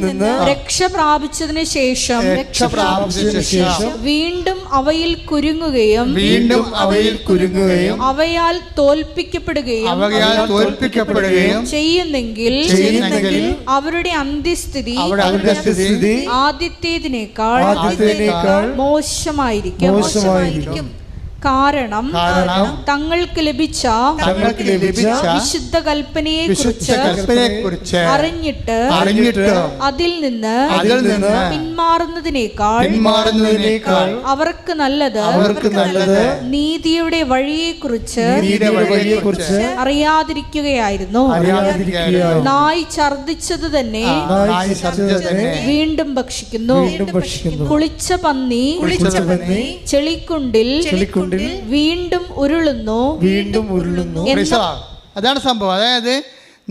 നിന്ന് രക്ഷ പ്രാപിച്ചതിന് ശേഷം വീണ്ടും അവയിൽ കുരുങ്ങുകയും അവയാൽ തോൽപ്പിക്കപ്പെടുകയും ചെയ്യുന്നെങ്കിൽ അവരുടെ അന്ത്യസ്ഥിതി ആദ്യത്തേതിനേക്കാൾ മോശമായിരിക്കും. കാരണം തങ്ങൾക്ക് ലഭിച്ച വിശുദ്ധ കൽപ്പനയെ കുറിച്ച് അറിഞ്ഞിട്ട് അതിൽ നിന്ന് പിന്മാറുന്നതിനേക്കാൾ അവർക്ക് നല്ലത് നീതിയുടെ വഴിയെക്കുറിച്ച് അറിയാതിരിക്കുകയായിരുന്നു. നായ് ഛർദിച്ചത് തന്നെ വീണ്ടും ഭക്ഷിക്കുന്നു. കുളിച്ച പന്നി ചെളിക്കുണ്ടിൽ വീണ്ടും ഉരുളുന്നു. അതാണ് സംഭവം. അതായത്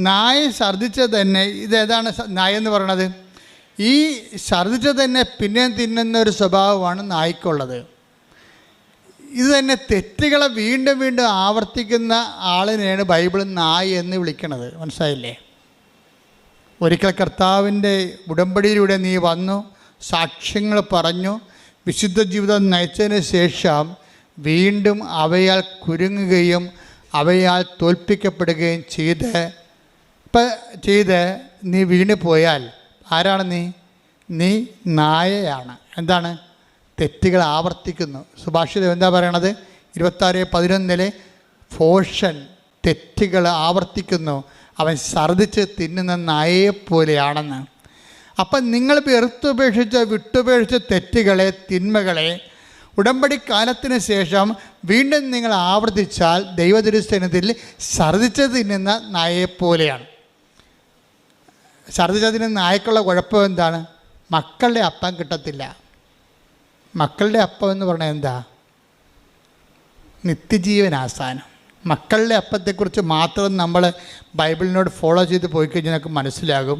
നായ ഛർദിച്ചത് തന്നെ, ഇതേതാണ് നായ എന്ന് പറയണത്? ഈ ഛർദിച്ചത് തന്നെ പിന്നെ തിന്നുന്ന ഒരു സ്വഭാവമാണ് നായ്ക്കുള്ളത്. ഇത് തന്നെ തെറ്റുകളെ വീണ്ടും വീണ്ടും ആവർത്തിക്കുന്ന ആളിനെയാണ് ബൈബിൾ നായ എന്ന് വിളിക്കുന്നത്. മനസ്സിലായില്ലേ? ഒരിക്കൽ കർത്താവിൻ്റെ ഉടമ്പടിയിലൂടെ നീ വന്നു, സാക്ഷ്യങ്ങൾ പറഞ്ഞു, വിശുദ്ധ ജീവിതം നയിച്ചതിന് ശേഷം വീണ്ടും അവയാൽ കുരുങ്ങുകയും അവയാൽ തോൽപ്പിക്കപ്പെടുകയും ചെയ്ത് നീ വീണ് പോയാൽ ആരാണ് നീ നായയാണ്. എന്താണ്? തെറ്റുകൾ ആവർത്തിക്കുന്നു. സുഭാഷിതം എന്താ പറയണത്? 26:11 ഭോഷൻ തെറ്റുകൾ ആവർത്തിക്കുന്നു, അവൻ ഛർദിച്ച് തിന്നുന്ന നായയെപ്പോലെയാണെന്ന്. അപ്പം നിങ്ങൾ വിട്ടുപേക്ഷിച്ച തെറ്റുകളെ, തിന്മകളെ ഉടമ്പടി കാലത്തിന് ശേഷം വീണ്ടും നിങ്ങൾ ആവർത്തിച്ചാൽ ദൈവതിരുസന്നിധിയിൽ ഛർദിച്ച് തിന്നുന്ന നായയെപ്പോലെയാണ്. ഛർദിച്ച് തിന്നുന്ന നായക്കുള്ള കുഴപ്പം എന്താണ്? മക്കളുടെ അപ്പം കിട്ടത്തില്ല. മക്കളുടെ അപ്പം എന്ന് പറഞ്ഞാൽ എന്താ? നിത്യജീവനാസാനം. മക്കളുടെ അപ്പത്തെക്കുറിച്ച് മാത്രം നമ്മൾ ബൈബിളിനോട് ഫോളോ ചെയ്ത് പോയി കഴിഞ്ഞാൽ നമുക്ക് മനസ്സിലാകും,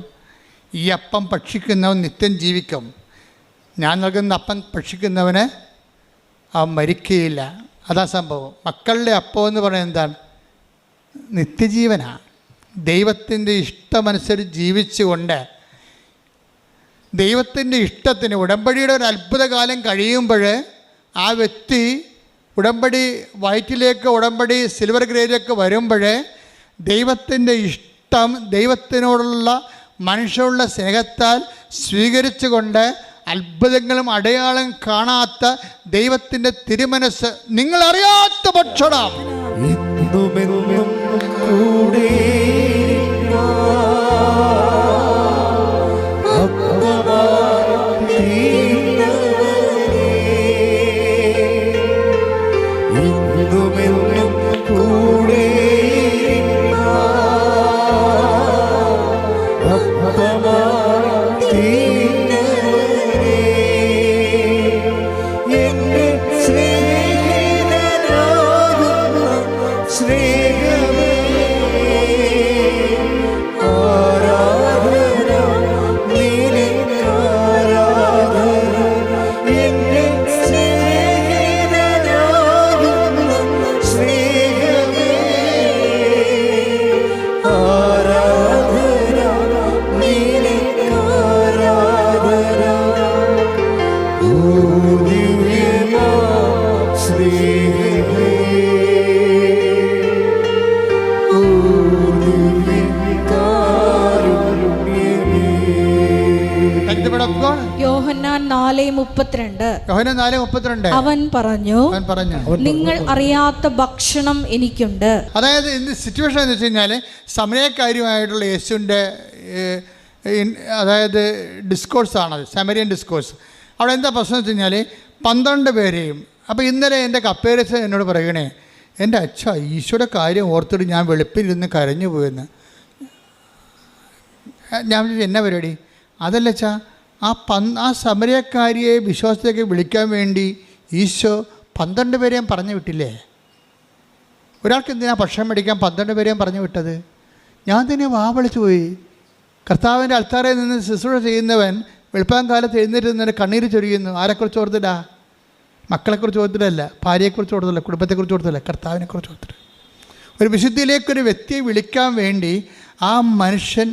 ഈ അപ്പം ഭക്ഷിക്കുന്നവൻ നിത്യം ജീവിക്കും. ഞാൻ നൽകുന്ന അപ്പം ഭക്ഷിക്കുന്നവന് അവൻ മരിക്കുകയില്ല. അതാ സംഭവം. മക്കളുടെ അപ്പം എന്ന് പറയുന്നത് എന്താണ്? നിത്യജീവനാണ്. ദൈവത്തിൻ്റെ ഇഷ്ടമനുസരിച്ച് ജീവിച്ചുകൊണ്ട് ദൈവത്തിൻ്റെ ഇഷ്ടത്തിന് ഉടമ്പടിയുടെ ഒരു അത്ഭുതകാലം കഴിയുമ്പോൾ ആ വ്യക്തി ഉടമ്പടി വയറ്റിലേക്ക്, ഉടമ്പടി സിൽവർ ഗ്രേഡിലേക്ക് വരുമ്പോൾ ദൈവത്തിൻ്റെ ഇഷ്ടം, ദൈവത്തിനോടുള്ള മനുഷ്യനുള്ള സ്നേഹത്താൽ സ്വീകരിച്ചുകൊണ്ട് അത്ഭുതങ്ങളും അടയാളം കാണാത്ത ദൈവത്തിൻ്റെ തിരുമനസ് നിങ്ങളറിയാത്ത ഭക്ഷണം കൂടെ ശ്രീ യോഹന്നാൻ 4:32. യോഹന്നാൻ 4:32. അവൻ പറഞ്ഞു, നിങ്ങൾ അറിയാത്ത ഭക്ഷണം എനിക്കുണ്ട്. അതായത് ഇന്ന് സിറ്റുവേഷൻ എന്ന് വെച്ച് കഴിഞ്ഞാൽ സമരക്കാരുമായിട്ടുള്ള യേശുവിൻ്റെ അതായത് ഡിസ്കോഴ്സാണത്, സമരിയൻ ഡിസ്കോഴ്സ്. അവിടെ എന്താ പ്രശ്നം വെച്ച് കഴിഞ്ഞാൽ 12 പേരെയും. അപ്പോൾ ഇന്നലെ എൻ്റെ കപ്പേരസ് എന്നോട് പറയണേ, എൻ്റെ അച്ഛ ഈശോയുടെ കാര്യം ഓർത്തിട്ട് ഞാൻ വെളുപ്പിലിരുന്ന് കരഞ്ഞു പോയെന്ന്. ഞാൻ ചോദിച്ചു എന്നാ പരിപാടി? അതല്ല അച്ഛാ, ആ സമരക്കാരിയെ വിശ്വാസത്തേക്ക് വിളിക്കാൻ വേണ്ടി ഈശോ 12 പേരെയും പറഞ്ഞു വിട്ടില്ലേ? ഒരാൾക്ക് എന്തിനാ ഭക്ഷണം മേടിക്കാൻ 12 പേരെയും പറഞ്ഞു വിട്ടത്? ഞാൻ തന്നെ വാവളിച്ചു പോയി. കർത്താവിൻ്റെ അൾത്താരയിൽ നിന്ന് ശുശ്രൂഷ ചെയ്യുന്നവൻ വെളുപ്പാൻ കാലത്ത് എഴുന്നേറ്റ് നിന്നിട്ട് കണ്ണീര് ചൊരിയുന്നു. ആരെക്കുറിച്ച് ഓർത്തിട്ടാ? മക്കളെക്കുറിച്ച് ഓർത്തിട്ടല്ല, ഭാര്യയെക്കുറിച്ച് ഓർത്തില്ല, കുടുംബത്തെക്കുറിച്ച് ഓർത്തില്ല, കർത്താവിനെക്കുറിച്ച് ഓർത്തിട്ട്. ഒരു വിശുദ്ധിയിലേക്കൊരു വ്യക്തിയെ വിളിക്കാൻ വേണ്ടി ആ മനുഷ്യൻ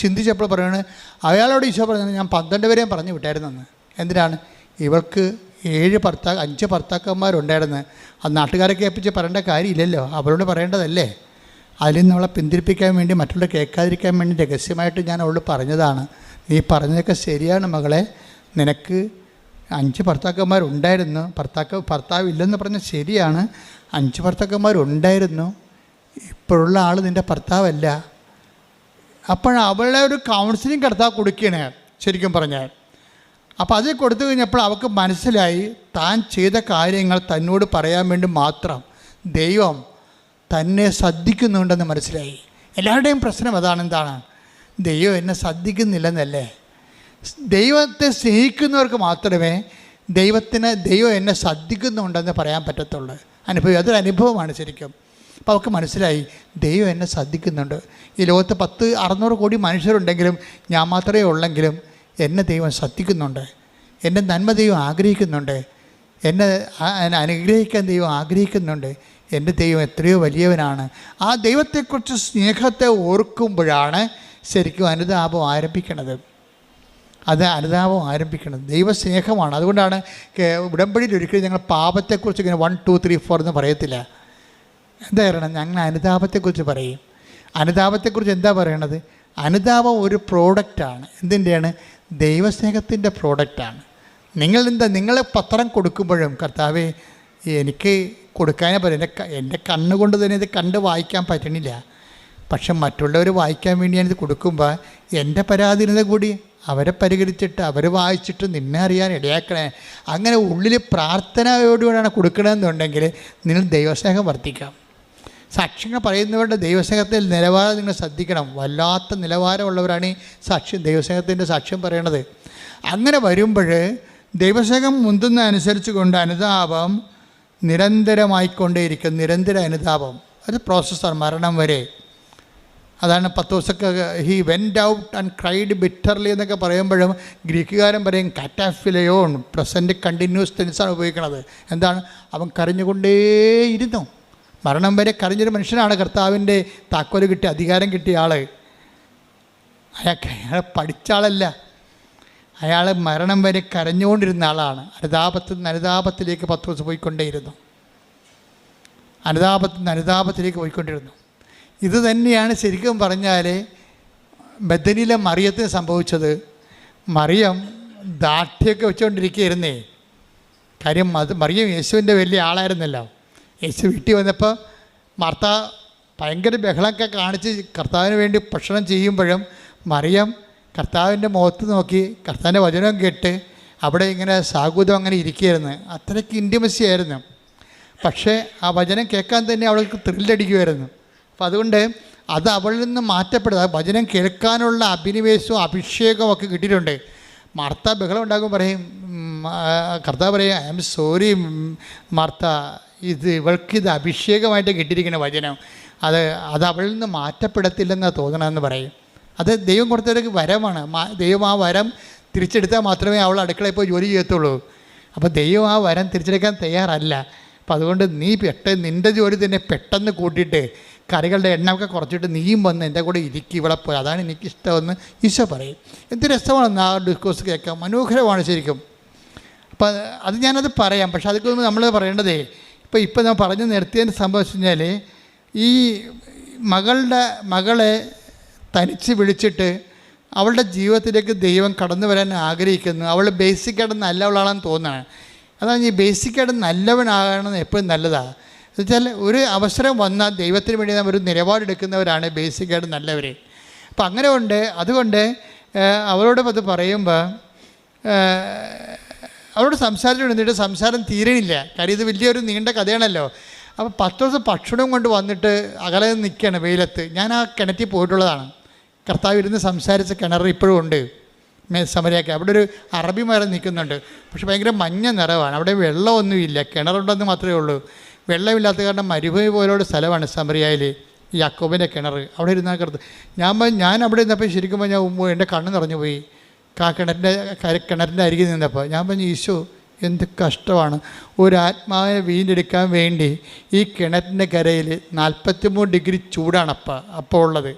ചിന്തിച്ചപ്പോൾ പറയുന്നത്, അയാളോട് ഈശോ പറഞ്ഞത് ഞാൻ 12 പേരെയും പറഞ്ഞു വിട്ടായിരുന്നെന്ന്. എന്തിനാണ്? ഇവൾക്ക് 5 ഭർത്താക്കന്മാരുണ്ടായിരുന്നു. അത് നാട്ടുകാരെ കേൾപ്പിച്ച് പറയേണ്ട കാര്യമില്ലല്ലോ, അവളോട് പറയേണ്ടതല്ലേ. അതിൽ നിന്ന് അവളെ പിന്തിരിപ്പിക്കാൻ വേണ്ടി, മറ്റുള്ള കേൾക്കാതിരിക്കാൻ വേണ്ടി രഹസ്യമായിട്ട് ഞാൻ അവളോട് പറഞ്ഞതാണ്. നീ പറഞ്ഞതൊക്കെ ശരിയാണ് മകളെ, നിനക്ക് 5 ഭർത്താക്കന്മാരുണ്ടായിരുന്നു. ഭർത്താവ് ഇല്ലെന്ന് പറഞ്ഞാൽ ശരിയാണ്, 5 ഭർത്താക്കന്മാരുണ്ടായിരുന്നു. ഇപ്പോഴുള്ള ആൾ നിൻ്റെ ഭർത്താവല്ല. അപ്പോൾ അവളെ ഒരു കൗൺസിലിംഗ് കർത്താവ് കൊടുക്കുകയാണ് ശരിക്കും പറഞ്ഞാൽ. അപ്പോൾ അത് കൊടുത്തു കഴിഞ്ഞപ്പോൾ അവൾക്ക് മനസ്സിലായി, താൻ ചെയ്ത കാര്യങ്ങൾ തന്നോട് പറയാൻ വേണ്ടി മാത്രം ദൈവം തന്നെ ശ്രദ്ധിക്കുന്നുണ്ടെന്ന് മനസ്സിലായി. എല്ലാവരുടെയും പ്രശ്നം അതാണ്. എന്താണ്? ദൈവം എന്നെ ശ്രദ്ധിക്കുന്നില്ലെന്നല്ലേ. ദൈവത്തെ സ്നേഹിക്കുന്നവർക്ക് മാത്രമേ ദൈവം എന്നെ ശ്രദ്ധിക്കുന്നുണ്ടെന്ന് പറയാൻ പറ്റത്തുള്ളൂ. അതൊരു അനുഭവമാണ് ശരിക്കും. അപ്പോൾ അവർക്ക് മനസ്സിലായി, ദൈവം എന്നെ ശ്രദ്ധിക്കുന്നുണ്ട്. ഈ ലോകത്ത് 600 കോടി മനുഷ്യരുണ്ടെങ്കിലും ഞാൻ മാത്രമേ ഉള്ളെങ്കിലും എന്നെ ദൈവം ശ്രദ്ധിക്കുന്നുണ്ട്. എൻ്റെ നന്മ ദൈവം ആഗ്രഹിക്കുന്നുണ്ട്. എന്നെ അനുഗ്രഹിക്കാൻ ദൈവം ആഗ്രഹിക്കുന്നുണ്ട്. എൻ്റെ ദൈവം എത്രയോ വലിയവനാണ്. ആ ദൈവത്തെക്കുറിച്ച് സ്നേഹത്തെ ഓർക്കുമ്പോഴാണ് ശരിക്കും അനുതാപം ആരംഭിക്കുന്നത്. അനുതാപം ആരംഭിക്കുന്നത് ദൈവസ്നേഹമാണ്. അതുകൊണ്ടാണ് ഉടമ്പടിയിൽ ഒരിക്കലും ഞങ്ങൾ പാപത്തെക്കുറിച്ച് ഇങ്ങനെ 1 2 3 4 എന്ന് പറയത്തില്ല. എന്താ പറയണം? ഞങ്ങൾ അനുതാപത്തെക്കുറിച്ച് പറയും. അനുതാപത്തെക്കുറിച്ച് എന്താ പറയണത്? അനുതാപം ഒരു പ്രോഡക്റ്റാണ്. എന്തിൻ്റെയാണ്? ദൈവസ്നേഹത്തിൻ്റെ പ്രോഡക്റ്റാണ്. നിങ്ങൾ പത്രം കൊടുക്കുമ്പോഴും കർത്താവേ എനിക്ക് കൊടുക്കാനേ പറയും, എൻ്റെ കണ്ണുകൊണ്ട് തന്നെ ഇത് കണ്ട് വായിക്കാൻ പറ്റണില്ല, പക്ഷെ മറ്റുള്ളവർ വായിക്കാൻ വേണ്ടി ഞാനിത് കൊടുക്കുമ്പോൾ എൻ്റെ പരാധീനത കൂടി അവരെ പരിഹരിച്ചിട്ട് അവർ വായിച്ചിട്ട് നിന്നെ അറിയാൻ ഇടയാക്കണേ. അങ്ങനെ ഉള്ളിൽ പ്രാർത്ഥനയോടുകൂടിയാണ് കൊടുക്കണമെന്നുണ്ടെങ്കിൽ നിങ്ങൾ ദൈവസ്നേഹം വർദ്ധിക്കാം. സാക്ഷ്യങ്ങൾ പറയുന്നവരുടെ ദൈവസ്നേഹത്തിൽ നിലവാരം നിങ്ങൾ ശ്രദ്ധിക്കണം. വല്ലാത്ത നിലവാരമുള്ളവരാണ് ഈ ദൈവസ്നേഹത്തിൻ്റെ സാക്ഷ്യം പറയണത്. അങ്ങനെ വരുമ്പോൾ ദൈവസ്നേഹം മുന്തുന്ന അനുസരിച്ച് കൊണ്ട് അനുതാപം നിരന്തരമായിക്കൊണ്ടേയിരിക്കും. നിരന്തര അനുതാപം അത് പ്രോസസ്സാണ് മരണം വരെ. അതാണ് പത്തോസൊക്കെ he went out and cried bitterly എന്നൊക്കെ പറയുമ്പോഴും ഗ്രീക്കുകാരൻ പറയും കാറ്റാഫിലയോൺ, പ്രസൻറ്റ് കണ്ടിന്യൂസ് ടെൻസാണ് ഉപയോഗിക്കുന്നത്. എന്താണ്? അവൻ കരഞ്ഞുകൊണ്ടേയിരുന്നു. മരണം വരെ കരഞ്ഞൊരു മനുഷ്യനാണ് കർത്താവിൻ്റെ താക്കോല് കിട്ടിയ അധികാരം കിട്ടിയ ആൾ. അയാൾ പഠിച്ച ആളല്ല, അയാൾ മരണം വരെ കരഞ്ഞുകൊണ്ടിരുന്ന ആളാണ്. അനുതാപത്തിൽ നിന്ന് അനുതാപത്തിലേക്ക് പത്രോസ് പോയിക്കൊണ്ടേയിരുന്നു. അനുതാപത്തിലേക്ക് പോയിക്കൊണ്ടിരുന്നു. ഇത് തന്നെയാണ് ശരിക്കും പറഞ്ഞാൽ ബെഥനിയിലെ മറിയത്തിന് സംഭവിച്ചത്. മറിയം ദാഠ്യമൊക്കെ വെച്ചുകൊണ്ടിരിക്കുകയായിരുന്നേ. കാര്യം മറിയം യേശുവിൻ്റെ വലിയ ആളായിരുന്നല്ലോ. യേശു വീട്ടിൽ വന്നപ്പോൾ മാർത്ത ഭയങ്കര ബഹളമൊക്കെ കാണിച്ച് കർത്താവിന് വേണ്ടി ഭക്ഷണം ചെയ്യുമ്പോഴും മറിയം കർത്താവിൻ്റെ മുഖത്ത് നോക്കി കർത്താവിൻ്റെ വചനം കേട്ട് അവിടെ ഇങ്ങനെ സാഗൂതം അങ്ങനെ ഇരിക്കുകയായിരുന്നു. അത്രയ്ക്ക് ഇൻറ്റിമസി ആയിരുന്നു. പക്ഷേ ആ വചനം കേൾക്കാൻ തന്നെ അവൾക്ക് ത്രില്ലടിക്കുമായിരുന്നു. അപ്പോൾ അതുകൊണ്ട് അത് അവളിൽ നിന്ന് മാറ്റപ്പെടുക. വചനം കേൾക്കാനുള്ള അഭിനിവേശവും അഭിഷേകവും ഒക്കെ കിട്ടിയിട്ടുണ്ട്. മാർത്ത ബഹളം ഉണ്ടാകുമ്പോൾ പറയും, കർത്താവ് പറയും, ഐ എം സോറി മാർത്ത, ഇവൾക്കിത് അഭിഷേകമായിട്ട് കിട്ടിയിരിക്കുന്ന വചനം, അത് അവളിൽ നിന്ന് മാറ്റപ്പെടത്തില്ലെന്നാണ് തോന്നണമെന്ന് പറയും. അത് ദൈവം കൊടുത്തൊരു വരമാണ്. ദൈവം ആ വരം തിരിച്ചെടുത്താൽ മാത്രമേ അവൾ അടുക്കളയിൽ പോയി ജോലി ചെയ്യത്തുള്ളൂ. അപ്പോൾ ദൈവം ആ വരം തിരിച്ചെടുക്കാൻ തയ്യാറല്ല. അപ്പോൾ അതുകൊണ്ട് നീ നിൻ്റെ ജോലി തന്നെ പെട്ടെന്ന് കൂട്ടിയിട്ട് കറികളുടെ എണ്ണമൊക്കെ കുറച്ചിട്ട് നീയും വന്ന് എൻ്റെ കൂടെ ഇരിക്കും ഇവിടെ പോയി, അതാണ് എനിക്കിഷ്ടമെന്ന് ഈശോ പറയും. എന്ത് രസമാണെന്ന് ആ ഡിസ്കോഴ്സ് കേൾക്കാം, മനോഹരമാണ് ശരിക്കും. അപ്പോൾ അത് ഞാനത് പറയാം. പക്ഷെ അതൊക്കെ നമ്മൾ പറയേണ്ടതേ ഇപ്പോൾ ഞാൻ പറഞ്ഞു നിർത്തിയതിന് സംഭവിച്ചു കഴിഞ്ഞാൽ ഈ മകളെ തനിച്ച് വിളിച്ചിട്ട് അവളുടെ ജീവിതത്തിലേക്ക് ദൈവം കടന്നു വരാൻ ആഗ്രഹിക്കുന്നു. അവൾ ബേസിക്കായിട്ട് നല്ലവളാണെന്ന് തോന്നുകയാണ്. അതാണ് ഈ ബേസിക്കായിട്ട് നല്ലവനാകണമെന്ന് എപ്പോഴും നല്ലതാണ്. എന്നുവെച്ചാൽ ഒരു അവസരം വന്നാൽ ദൈവത്തിന് വേണ്ടി നാം ഒരു നിലപാടെടുക്കുന്നവരാണ് ബേസിക്കായിട്ട് നല്ലവർ. അപ്പം അങ്ങനെ ഉണ്ട്. അതുകൊണ്ട് അവരോട് അത് പറയുമ്പോൾ അവരോട് സംസാരിച്ചുകൊണ്ടിട്ട് സംസാരം തീരണില്ല. കാര്യം ഇത് വലിയൊരു നീണ്ട കഥയാണല്ലോ. അപ്പോൾ 10 ദിവസം ഭക്ഷണം കൊണ്ട് വന്നിട്ട് അകലെ നിൽക്കുകയാണ് വെയിലത്ത്. ഞാൻ ആ കിണറ്റിൽ പോയിട്ടുള്ളതാണ്. കർത്താവ് ഇരുന്ന് സംസാരിച്ച കിണർ ഇപ്പോഴും ഉണ്ട് സമരയൊക്കെ. അവിടെ ഒരു അറബി മരം നിൽക്കുന്നുണ്ട്. പക്ഷെ ഭയങ്കര മഞ്ഞ നിറവാണ്. അവിടെ വെള്ളമൊന്നുമില്ല, കിണറുണ്ടെന്ന് മാത്രമേ ഉള്ളൂ. വെള്ളമില്ലാത്ത കാരണം മരുഭൂമി പോലുള്ള സ്ഥലമാണ് സമരിയയിൽ ഈ യാക്കോബിൻ്റെ കിണർ. അവിടെ ഇരുന്നാൽ ഞാൻ അവിടെ ഇരുന്നപ്പോൾ ശരിക്കും പറഞ്ഞാൽ എൻ്റെ കണ്ണ് നിറഞ്ഞു പോയി. കിണറിൻ്റെ അരികിൽ നിന്നപ്പോൾ ഞാൻ പറഞ്ഞു, ഈശോ എന്ത് കഷ്ടമാണ്. ഒരു ആത്മാവിനെ വീണ്ടെടുക്കാൻ വേണ്ടി ഈ കിണറ്റിൻ്റെ കരയിൽ 43 ഡിഗ്രി ചൂടാണ് അപ്പോൾ ഉള്ളത്.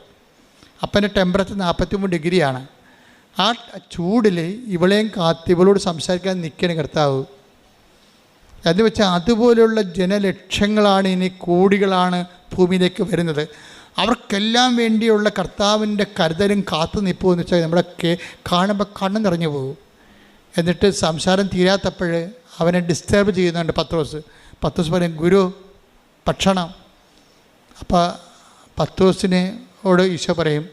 അപ്പൻ്റെ ടെമ്പറേച്ചർ 43 ഡിഗ്രിയാണ്. ആ ചൂടിൽ ഇവളെയും കാത്ത് ഇവളോട് സംസാരിക്കാൻ നിൽക്കണം കർത്താവ്. എന്ന് വെച്ചാൽ അതുപോലെയുള്ള ജനലക്ഷങ്ങളാണ്, ഇനി കോടികളാണ് ഭൂമിയിലേക്ക് വരുന്നത്. അവർക്കെല്ലാം വേണ്ടിയുള്ള കർത്താവിൻ്റെ കരുതലും കാത്തു നിൽപ്പുമെന്ന് വെച്ചാൽ നമ്മളൊക്കെ കാണുമ്പോൾ കണ്ണ് നിറഞ്ഞു പോകും. എന്നിട്ട് സംസാരം തീരാത്തപ്പോൾ അവനെ ഡിസ്റ്റർബ് ചെയ്യുന്നുണ്ട് പത്രോസ് പറയും, ഗുരു ഭക്ഷണം. അപ്പോൾ പത്രോസിനോട് ഈശോ പറയും,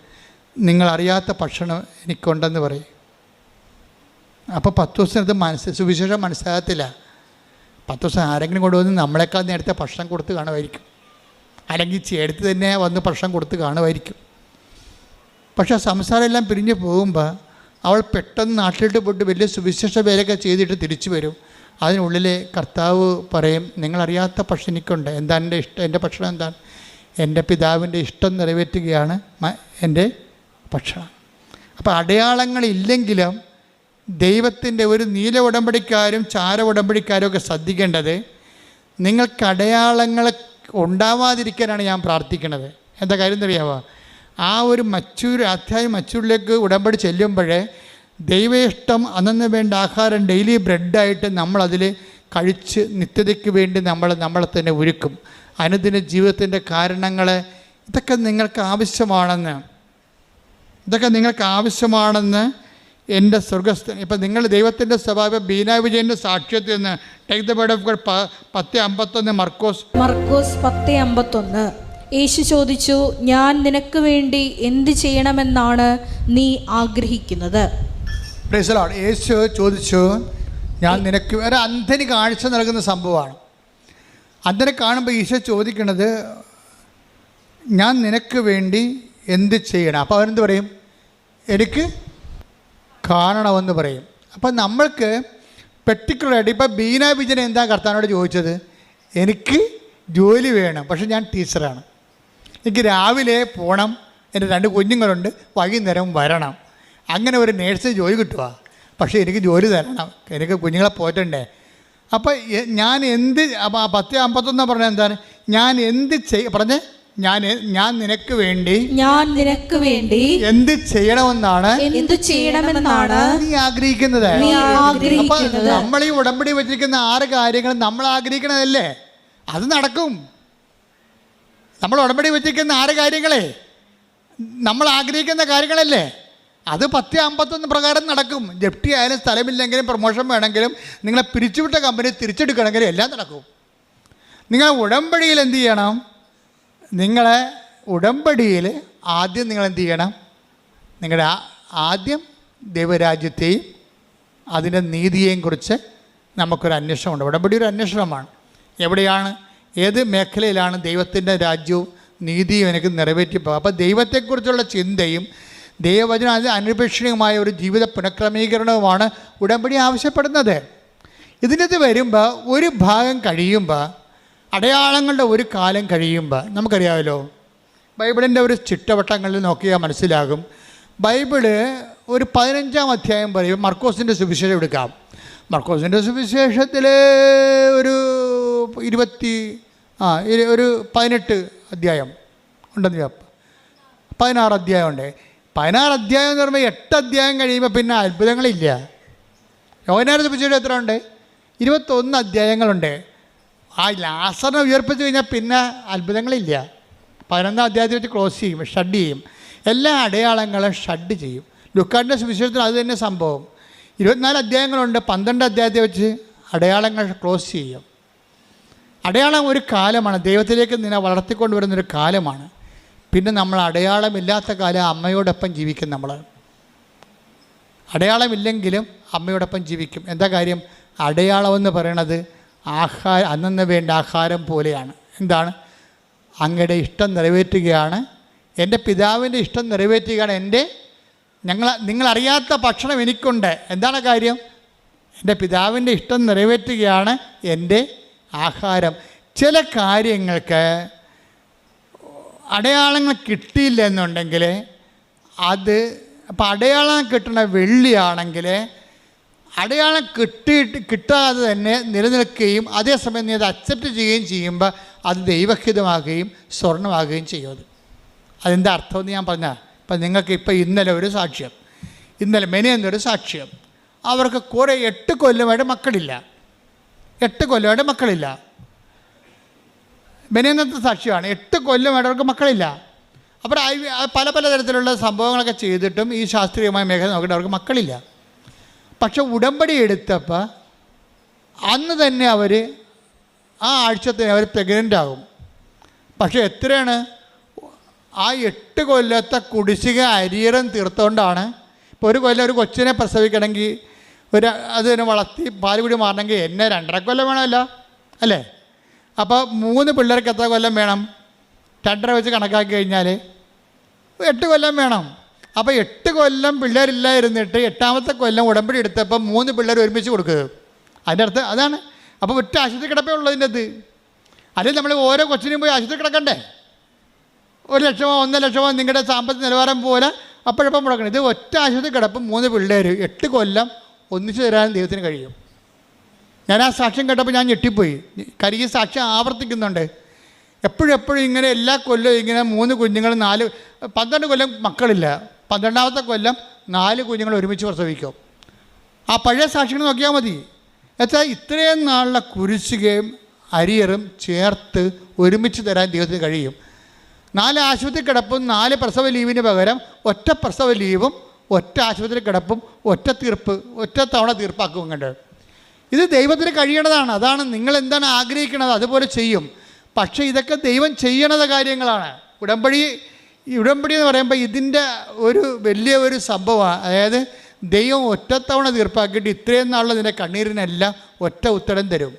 നിങ്ങളറിയാത്ത ഭക്ഷണം എനിക്കുണ്ടെന്ന് പറയും. അപ്പോൾ പത്രോസിനത് സുവിശേഷം മനസ്സിലാകത്തില്ല. പത്രോസ് ആരെങ്കിലും കൊണ്ടുവന്ന് നമ്മളെക്കാൾ നേരത്തെ ഭക്ഷണം കൊടുത്ത് കാണുമായിരിക്കും, അല്ലെങ്കിൽ ചേർത്ത് തന്നെ വന്ന് ഭക്ഷണം കൊടുത്ത് കാണുമായിരിക്കും. പക്ഷേ സംസാരം എല്ലാം പിരിഞ്ഞ് പോകുമ്പോൾ അവൾ പെട്ടെന്ന് നാട്ടിലിട്ട് പോയിട്ട് വലിയ സുവിശേഷ വേലയൊക്കെ ചെയ്തിട്ട് തിരിച്ചു വരും. അതിനുള്ളിൽ കർത്താവ് പറയും, നിങ്ങളറിയാത്ത ഭക്ഷണം എനിക്കുണ്ട്. എന്താണ് എൻ്റെ ഇഷ്ടം? എൻ്റെ ഭക്ഷണം എന്താണ്? എൻ്റെ പിതാവിൻ്റെ ഇഷ്ടം നിറവേറ്റുകയാണ് എൻ്റെ ഭക്ഷണം. അപ്പോൾ അടയാളങ്ങളില്ലെങ്കിലും ദൈവത്തിൻ്റെ ഒരു നീല ഉടമ്പടിക്കാരും ചാര ഉടമ്പടിക്കാരും ഒക്കെ ശ്രദ്ധിക്കേണ്ടത്, നിങ്ങൾക്ക് അടയാളങ്ങൾ ഉണ്ടാവാതിരിക്കാനാണ് ഞാൻ പ്രാർത്ഥിക്കുന്നത്. എന്താ കാര്യം എന്നറിയാമോ? ആ ഒരു മച്ചൂരിലേക്ക് ഉടമ്പടി ചെല്ലുമ്പോഴേ ദൈവ ഇഷ്ടം അന്നു വേണ്ട ആഹാരം ഡെയിലി ബ്രെഡായിട്ട് നമ്മളതിൽ കഴിച്ച് നിത്യതയ്ക്ക് വേണ്ടി നമ്മളെ തന്നെ ഒരുക്കും. അനുദിന ജീവിതത്തിൻ്റെ കാരണങ്ങൾ ഇതൊക്കെ നിങ്ങൾക്ക് ആവശ്യമാണെന്ന് എൻ്റെ സ്വർഗസ്ഥൻ. ഇപ്പം നിങ്ങൾ ദൈവത്തിൻ്റെ സ്വഭാവം ബീന വിജയൻ്റെ സാക്ഷ്യത്തിൽ നിന്ന് take the word of God 10:51 മർക്കോസ് 10:51. യേശു ചോദിച്ചു, ഞാൻ നിനക്ക് വേണ്ടി എന്ത് ചെയ്യണമെന്നാണ് നീ ആഗ്രഹിക്കുന്നത്? Praise the Lord. യേശു ചോദിച്ചു, ഞാൻ നിനക്ക് ഒരു അന്ധന് കാഴ്ച നൽകുന്ന സംഭവമാണ്. അന്ധനെ കാണുമ്പോൾ ഈശോ ചോദിക്കുന്നത്, ഞാൻ നിനക്ക് വേണ്ടി എന്ത് ചെയ്യണം? അപ്പോൾ അവനെന്ത് പറയും? എനിക്ക് കാണണമെന്ന് പറയും. അപ്പം നമ്മൾക്ക് പെർട്ടിക്കുലറായിട്ട് ഇപ്പോൾ ബീന വിജയൻ എന്താ കർത്താവിനോട് ചോദിച്ചത്? എനിക്ക് ജോലി വേണം, പക്ഷെ ഞാൻ ടീച്ചറാണ്. എനിക്ക് രാവിലെ പോകണം, എൻ്റെ 2 കുഞ്ഞുങ്ങളുണ്ട്, വൈകുന്നേരം വരണം. അങ്ങനെ ഒരു നേഴ്സിന് ജോലി കിട്ടുക, പക്ഷേ എനിക്ക് ജോലി തരണം, എനിക്ക് കുഞ്ഞുങ്ങളെ പോറ്റണ്ടേ. അപ്പോൾ ഞാൻ എന്ത് 10:51 പറഞ്ഞാൽ എന്താണ്? ഞാൻ എന്ത് പറഞ്ഞേ? ഞാൻ നിനക്ക് വേണ്ടി എന്ത് ചെയ്യണമെന്നാണ് നീ ആഗ്രഹിക്കുന്നത്. അപ്പൊ നമ്മൾ ഈ ഉടമ്പടി വെച്ചിരിക്കുന്ന 6 കാര്യങ്ങൾ നമ്മൾ ആഗ്രഹിക്കണതല്ലേ, അത് നടക്കും. നമ്മൾ ഉടമ്പടി വെച്ചിരിക്കുന്ന 6 കാര്യങ്ങളെ നമ്മൾ ആഗ്രഹിക്കുന്ന കാര്യങ്ങളല്ലേ, അത് 10:51 പ്രകാരം നടക്കും. ജപ്തി ആയാലും സ്ഥലമില്ലെങ്കിലും പ്രൊമോഷൻ വേണമെങ്കിലും നിങ്ങളെ പിരിച്ചുവിട്ട കമ്പനി തിരിച്ചെടുക്കണമെങ്കിലും എല്ലാം നടക്കും. നിങ്ങൾ ഉടമ്പടിയിൽ എന്ത് ചെയ്യണം? നിങ്ങളെ ഉടമ്പടിയിൽ ആദ്യം നിങ്ങൾ എന്ത് ചെയ്യണം? നിങ്ങളുടെ ആദ്യം ദൈവരാജ്യത്തെയും അതിൻ്റെ നീതിയെയും കുറിച്ച് നമുക്കൊരു അന്വേഷണമുണ്ട്. ഉടമ്പടി ഒരു അന്വേഷണമാണ്. എവിടെയാണ്, ഏത് മേഖലയിലാണ് ദൈവത്തിൻ്റെ രാജ്യവും നീതിയും എനിക്ക് നിറവേറ്റിപ്പോകും. അപ്പോൾ ദൈവത്തെക്കുറിച്ചുള്ള ചിന്തയും ദൈവവചന അനുപേക്ഷണീയമായ ഒരു ജീവിത പുനഃക്രമീകരണവുമാണ് ഉടമ്പടി ആവശ്യപ്പെടുന്നത്. ഇതിനകത്ത് വരുമ്പോൾ ഒരു ഭാഗം കഴിയുമ്പോൾ, അടയാളങ്ങളുടെ ഒരു കാലം കഴിയുമ്പോൾ, നമുക്കറിയാമല്ലോ ബൈബിളിൻ്റെ ഒരു ചിട്ടവട്ടങ്ങളിൽ നോക്കിയാൽ മനസ്സിലാകും. ബൈബിള് ഒരു 15-ാം അധ്യായം പറയും. മർക്കോസിൻ്റെ സുവിശേഷം എടുക്കാം. മർക്കോസിൻ്റെ സുവിശേഷത്തിൽ ഒരു 18 അധ്യായം ഉണ്ടെന്ന് 16 അധ്യായം ഉണ്ട്. 16 അധ്യായം എന്ന് പറയുമ്പോൾ 8 അധ്യായം കഴിയുമ്പോൾ പിന്നെ അത്ഭുതങ്ങളില്ല. യോഹന്നാന്റെ സുവിശേഷം എത്ര ഉണ്ട്? 21 അധ്യായങ്ങളുണ്ട്. ആ ലാസറിനെ ഉയർപ്പിച്ച് കഴിഞ്ഞാൽ പിന്നെ അത്ഭുതങ്ങളില്ല. 11-ാം അധ്യായത്തിൽ വെച്ച് ക്ലോസ് ചെയ്യും, ഷഡ് ചെയ്യും. എല്ലാ അടയാളങ്ങളും ഷഡ് ചെയ്യും. ലൂക്കായുടെ സുവിശേഷത്തിൽ അത് തന്നെ സംഭവം. 24 അധ്യായങ്ങളുണ്ട്. 12 അധ്യായത്തെ വെച്ച് അടയാളങ്ങൾ ക്ലോസ് ചെയ്യും. അടയാളം ഒരു കാലമാണ്, ദൈവത്തിലേക്ക് നിന്നെ വളർത്തിക്കൊണ്ടുവരുന്നൊരു കാലമാണ്. പിന്നെ നമ്മൾ അടയാളമില്ലാത്ത കാലം അമ്മയോടൊപ്പം ജീവിക്കും. നമ്മൾ അടയാളമില്ലെങ്കിലും അമ്മയോടൊപ്പം ജീവിക്കും. എന്താ കാര്യം? അടയാളമെന്ന് പറയണത് അന്നന്ന് വേണ്ട ആഹാരം പോലെയാണ്. എന്താണ്? അങ്ങയുടെ ഇഷ്ടം നിറവേറ്റുകയാണ്, എൻ്റെ പിതാവിൻ്റെ ഇഷ്ടം നിറവേറ്റുകയാണ്. നിങ്ങളറിയാത്ത ഭക്ഷണം എനിക്കുണ്ട്. എന്താണ് കാര്യം? എൻ്റെ പിതാവിൻ്റെ ഇഷ്ടം നിറവേറ്റുകയാണ് എൻ്റെ ആഹാരം. ചില കാര്യങ്ങൾക്ക് അടയാളങ്ങൾ കിട്ടിയില്ല എന്നുണ്ടെങ്കിൽ അപ്പോൾ അടയാളം കിട്ടുന്ന വെള്ളിയാണെങ്കിൽ അടയാളം കിട്ടാതെ തന്നെ നിലനിൽക്കുകയും അതേസമയം നീ അത് അക്സെപ്റ്റ് ചെയ്യുകയും ചെയ്യുമ്പോൾ അത് ദൈവഹിതമാകുകയും സ്വർണ്ണമാകുകയും ചെയ്യും. അതെന്താ അർത്ഥമെന്ന് ഞാൻ പറഞ്ഞാൽ, ഇപ്പം നിങ്ങൾക്ക് ഇന്നലെ ഒരു സാക്ഷ്യം, മെനയെന്നൊരു സാക്ഷ്യം. അവർക്ക് കുറേ 8 കൊല്ലമായിട്ട് മക്കളില്ല. മെനയെന്നത്തെ സാക്ഷ്യമാണ്. 8 കൊല്ലമായിട്ട് അവർക്ക് മക്കളില്ല. അപ്പോൾ പല തരത്തിലുള്ള സംഭവങ്ങളൊക്കെ ചെയ്തിട്ടും ഈ ശാസ്ത്രീയമായ മേഖല നോക്കിയിട്ട് അവർക്ക് മക്കളില്ല. പക്ഷെ ഉടമ്പടി എടുത്തപ്പോൾ അന്ന് തന്നെ അവർ ആ ആഴ്ചത്തിന് അവർ പ്രഗ്നൻ്റ് ആകും. പക്ഷേ എത്രയാണ്? ആ 8 കൊല്ലത്തെ കുടിശ്ശിക അരിയറും തീർത്തുകൊണ്ടാണ്. ഇപ്പോൾ ഒരു കൊല്ലം ഒരു കൊച്ചിനെ പ്രസവിക്കണമെങ്കിൽ അതിനെ വളർത്തി പാലുകുടി മാറണമെങ്കിൽ 2.5 കൊല്ലം വേണമല്ലോ, അല്ലേ? അപ്പോൾ 3 പിള്ളേർക്ക് എത്ര കൊല്ലം വേണം? 2.5 വെച്ച് കണക്കാക്കി കഴിഞ്ഞാൽ 8 കൊല്ലം വേണം. അപ്പോൾ 8 കൊല്ലം പിള്ളേരില്ലായിരുന്നിട്ട് 8ാമത്തെ കൊല്ലം ഉടമ്പടി എടുത്തപ്പോൾ 3 പിള്ളേർ ഒരുമിച്ച് കൊടുക്കുക. അതിൻ്റെ അർത്ഥം അതാണ്. അപ്പോൾ ഒറ്റ ആശുപത്രി കിടപ്പേ ഉള്ളതിൻ്റെ അത്. അല്ലെങ്കിൽ നമ്മൾ ഓരോ കൊച്ചിനും പോയി ആശുപത്രി കിടക്കണ്ടേ? 1 ലക്ഷമോ 1.5 ലക്ഷമോ നിങ്ങളുടെ സാമ്പത്തിക നിലവാരം പോലെ അപ്പോഴപ്പം മുടക്കണം. ഇത് ഒറ്റ ആശുപത്രി കിടപ്പം 3 പിള്ളേർ 8 കൊല്ലം ഒന്നിച്ചു തരാൻ ദൈവത്തിന് കഴിയും. ഞാൻ ആ സാക്ഷ്യം കേട്ടപ്പോൾ ഞാൻ ഞെട്ടിപ്പോയി. കാര്യം ഈ സാക്ഷ്യം ആവർത്തിക്കുന്നുണ്ട്. എപ്പോഴും ഇങ്ങനെ എല്ലാ കൊല്ലവും ഇങ്ങനെ 3 കുഞ്ഞുങ്ങൾ 12 കൊല്ലം മക്കളില്ല, 12ാമത്തെ കൊല്ലം 4 കുഞ്ഞുങ്ങൾ ഒരുമിച്ച് പ്രസവിക്കും. ആ പഴയ സാക്ഷികൾ നോക്കിയാൽ മതി. എന്നുവെച്ചാൽ ഇത്രയും നാളിലെ കുരിശുകയും അരിയറും ചേർത്ത് ഒരുമിച്ച് തരാൻ ദൈവത്തിന് കഴിയും. 4 ആശുപത്രി കിടപ്പും 4 പ്രസവ ലീവിന് പകരം ഒറ്റ പ്രസവ ലീവും ഒറ്റ ആശുപത്രി കിടപ്പും ഒറ്റ തവണ തീർപ്പാക്കും. കണ്ട് ഇത് ദൈവത്തിന് കഴിയണതാണ്. അതാണ് നിങ്ങൾ എന്താണ് ആഗ്രഹിക്കുന്നത് അതുപോലെ ചെയ്യും. പക്ഷേ ഇതൊക്കെ ദൈവം ചെയ്യണത് കാര്യങ്ങളാണ്. ഉടമ്പടി എന്ന് പറയുമ്പോൾ ഇതിൻ്റെ ഒരു വലിയ ഒരു സംഭവമാണ്. അതായത് ദൈവം ഒറ്റത്തവണ തീർപ്പാക്കിയിട്ട് ഇത്രയും നാളുള്ള ഇതിൻ്റെ കണ്ണീരിനെല്ലാം ഒറ്റ ഉത്തരം തരും.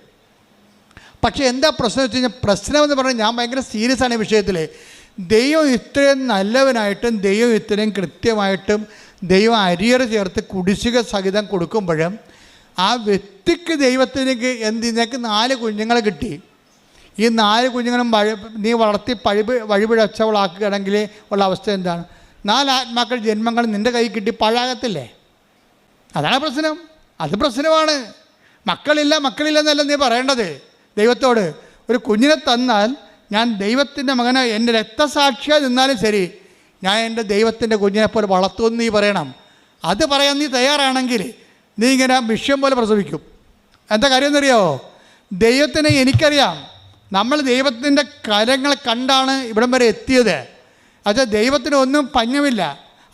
പക്ഷേ എന്താ പ്രശ്നം വെച്ച് കഴിഞ്ഞാൽ, പ്രശ്നമെന്ന് പറഞ്ഞാൽ ഞാൻ ഭയങ്കര സീരിയസ് ആണ് ഈ വിഷയത്തിൽ. ദൈവം ഇത്രയും നല്ലവനായിട്ടും ദൈവം ഇത്രയും കൃത്യമായിട്ടും ദൈവം അരിയർ ചേർത്ത് കുടിശ്ശിക സഹിതം കൊടുക്കുമ്പോഴും ആ വ്യക്തിക്ക് നിനക്ക് 4 കുഞ്ഞുങ്ങളെ കിട്ടി. ഈ 4 കുഞ്ഞുങ്ങളും നീ വളർത്തി വഴിപിഴച്ചവളാക്കുകയാണെങ്കിൽ ഉള്ള അവസ്ഥ എന്താണ്? 4 ആത്മാക്കൾ ജന്മങ്ങൾ നിൻ്റെ കൈ കിട്ടി പാഴാകത്തില്ലേ? അതാണ് പ്രശ്നം. അത് പ്രശ്നമാണ്. മക്കളില്ലെന്നല്ല നീ പറയേണ്ടത് ദൈവത്തോട്. ഒരു കുഞ്ഞിനെ തന്നാൽ ഞാൻ ദൈവത്തിൻ്റെ മകനെ എൻ്റെ രക്തസാക്ഷിയായി നിന്നാലും ശരി, ഞാൻ എൻ്റെ ദൈവത്തിൻ്റെ കുഞ്ഞിനെ പോലെ വളർത്തുമെന്ന് നീ പറയണം. അത് പറയാൻ നീ തയ്യാറാണെങ്കിൽ നീ ഇങ്ങനെ വിഷയം പോലെ പ്രസവിക്കും. എന്താ കാര്യം എന്നറിയാമോ? ദൈവത്തിനെ എനിക്കറിയാം. നമ്മൾ ദൈവത്തിൻ്റെ കരങ്ങൾ കണ്ടാണ് ഇവിടം വരെ എത്തിയത്. അത് ദൈവത്തിന് ഒന്നും പഞ്ഞമില്ല.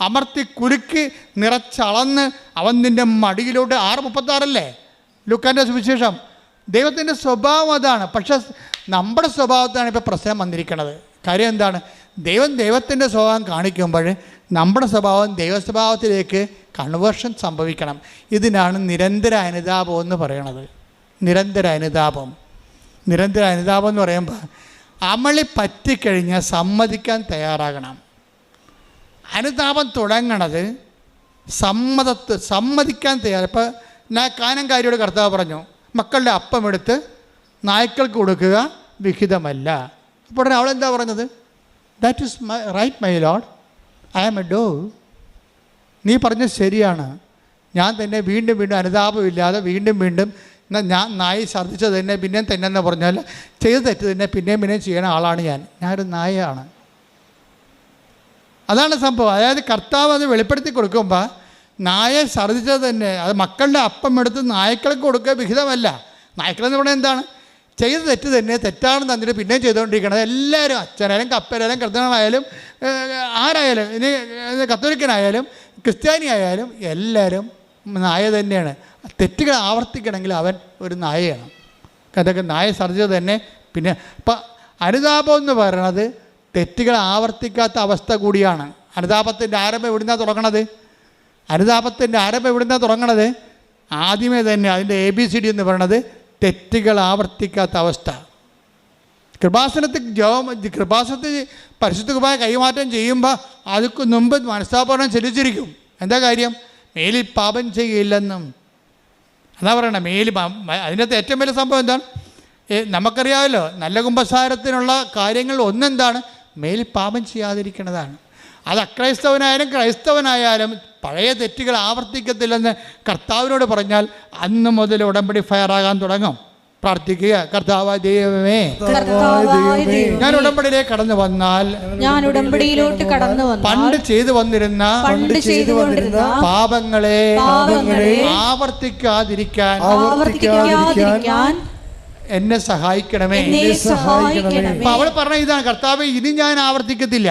അമർത്തി കുലുക്കി നിറച്ചളന്ന് അവൻ നിൻ്റെ മടിയിലോട്ട് 6:36 ലൂക്കാൻ്റെ സുവിശേഷം. ദൈവത്തിൻ്റെ സ്വഭാവം അതാണ്. പക്ഷെ നമ്മുടെ സ്വഭാവത്താണ് ഇപ്പോൾ പ്രശ്നം വന്നിരിക്കുന്നത്. കാര്യം എന്താണ്? ദൈവത്തിൻ്റെ സ്വഭാവം കാണിക്കുമ്പോൾ നമ്മുടെ സ്വഭാവം ദൈവസ്വഭാവത്തിലേക്ക് കൺവേർഷൻ സംഭവിക്കണം. ഇതിനാണ് നിരന്തര അനുതാപം എന്ന് പറയണത്. നിരന്തര അനുതാപം എന്ന് പറയുമ്പോൾ അമളി പറ്റിക്കഴിഞ്ഞാൽ സമ്മതിക്കാൻ തയ്യാറാകണം. അനുതാപം തുടങ്ങണത് സമ്മതിക്കാൻ ഇപ്പം കാനംകാരിയോട് കർത്താവ് പറഞ്ഞു, മക്കളുടെ അപ്പം എടുത്ത് നായ്ക്കൾക്ക് കൊടുക്കുക വിഹിതമല്ല. അപ്പോൾ അവളെന്താ പറഞ്ഞത്? That is my right my lord, I am a dog. നീ പറഞ്ഞത് ശരിയാണ്. ഞാൻ തന്നെ വീണ്ടും അനുതാപമില്ലാതെ വീണ്ടും ഞാൻ നായി ഛർദ്ദിച്ചത് തന്നെ പിന്നെയും തന്നെ പറഞ്ഞാൽ ചെയ്ത് തെറ്റ് തന്നെ പിന്നെയും ചെയ്യണ ആളാണ് ഞാനൊരു നായയാണ്. അതാണ് സംഭവം. അതായത് കർത്താവ് അത് വെളിപ്പെടുത്തി കൊടുക്കുമ്പോൾ നായെ ഛർദ്ദിച്ചത് തന്നെ, അത് മക്കളുടെ അപ്പം എടുത്ത് നായ്ക്കൾക്ക് കൊടുക്കുക വിഹിതമല്ല. നായ്ക്കളെന്ന് പറഞ്ഞാൽ എന്താണ്? ചെയ്ത് തെറ്റ് തന്നെ തെറ്റാണെന്ന് തന്നിട്ട് പിന്നെയും ചെയ്തുകൊണ്ടിരിക്കണം. എല്ലാവരും, അച്ഛനായാലും കപ്പനായാലും കർത്തനായാലും ആരായാലും, ഇനി കത്തോലിക്കനായാലും ക്രിസ്ത്യാനി ആയാലും എല്ലാവരും നായ തന്നെയാണ്. തെറ്റുകൾ ആവർത്തിക്കണമെങ്കിൽ അവൻ ഒരു നായയാണ്. അതൊക്കെ നായ സർജറി തന്നെ. പിന്നെ ഇപ്പം അനുതാപം എന്ന് പറയണത് തെറ്റുകൾ ആവർത്തിക്കാത്ത അവസ്ഥ കൂടിയാണ്. അനുതാപത്തിൻ്റെ ആരംഭം എവിടുന്നാണ് തുടങ്ങണത്? അനുതാപത്തിൻ്റെ ആരംഭം എവിടുന്നാണ് തുടങ്ങണത്? ആദ്യമേ തന്നെ അതിൻ്റെ ABCD എന്ന് പറയണത് തെറ്റുകൾ ആവർത്തിക്കാത്ത അവസ്ഥ. കൃപാസനത്തിൽ പരിശുദ്ധ കുർബാന കൈമാറ്റം ചെയ്യുമ്പോൾ അതിക്ക് മുമ്പ് മനസ്താപനം ചെലുത്തിരിക്കും. എന്താ കാര്യം? മേലിൽ പാപം ചെയ്യില്ലെന്നും അതാ പറയണേ. അതിനകത്ത് ഏറ്റവും വലിയ സംഭവം എന്താണ്? നമുക്കറിയാമല്ലോ, നല്ല കുമ്പസാരത്തിനുള്ള കാര്യങ്ങൾ ഒന്നെന്താണ്? മേലിൽ പാപം ചെയ്യാതിരിക്കുന്നതാണ്. അത് അക്രൈസ്തവനായാലും ക്രൈസ്തവനായാലും പഴയ തെറ്റുകൾ ആവർത്തിക്കത്തില്ലെന്ന് കർത്താവിനോട് പറഞ്ഞാൽ അന്ന് മുതൽ ഉടമ്പടി ഫയറാകാൻ തുടങ്ങും. പ്രാർത്ഥിക്കുക, കർത്താവായ ദൈവമേ, ഞാൻ ഉടമ്പടിയിലേക്ക് കടന്നു വന്നാൽ, ഞാൻ ഉടമ്പടിയിലോട്ട് കടന്നു വന്നാൽ പണ്ട് ചെയ്തു വന്നിരുന്ന പാപങ്ങളെ ആവർത്തിക്കാതിരിക്കാൻ എന്നെ സഹായിക്കണമേ. അപ്പം അവൾ പറഞ്ഞ ഇതാണ്, കർത്താവേ, ഇനി ഞാൻ ആവർത്തിക്കത്തില്ല.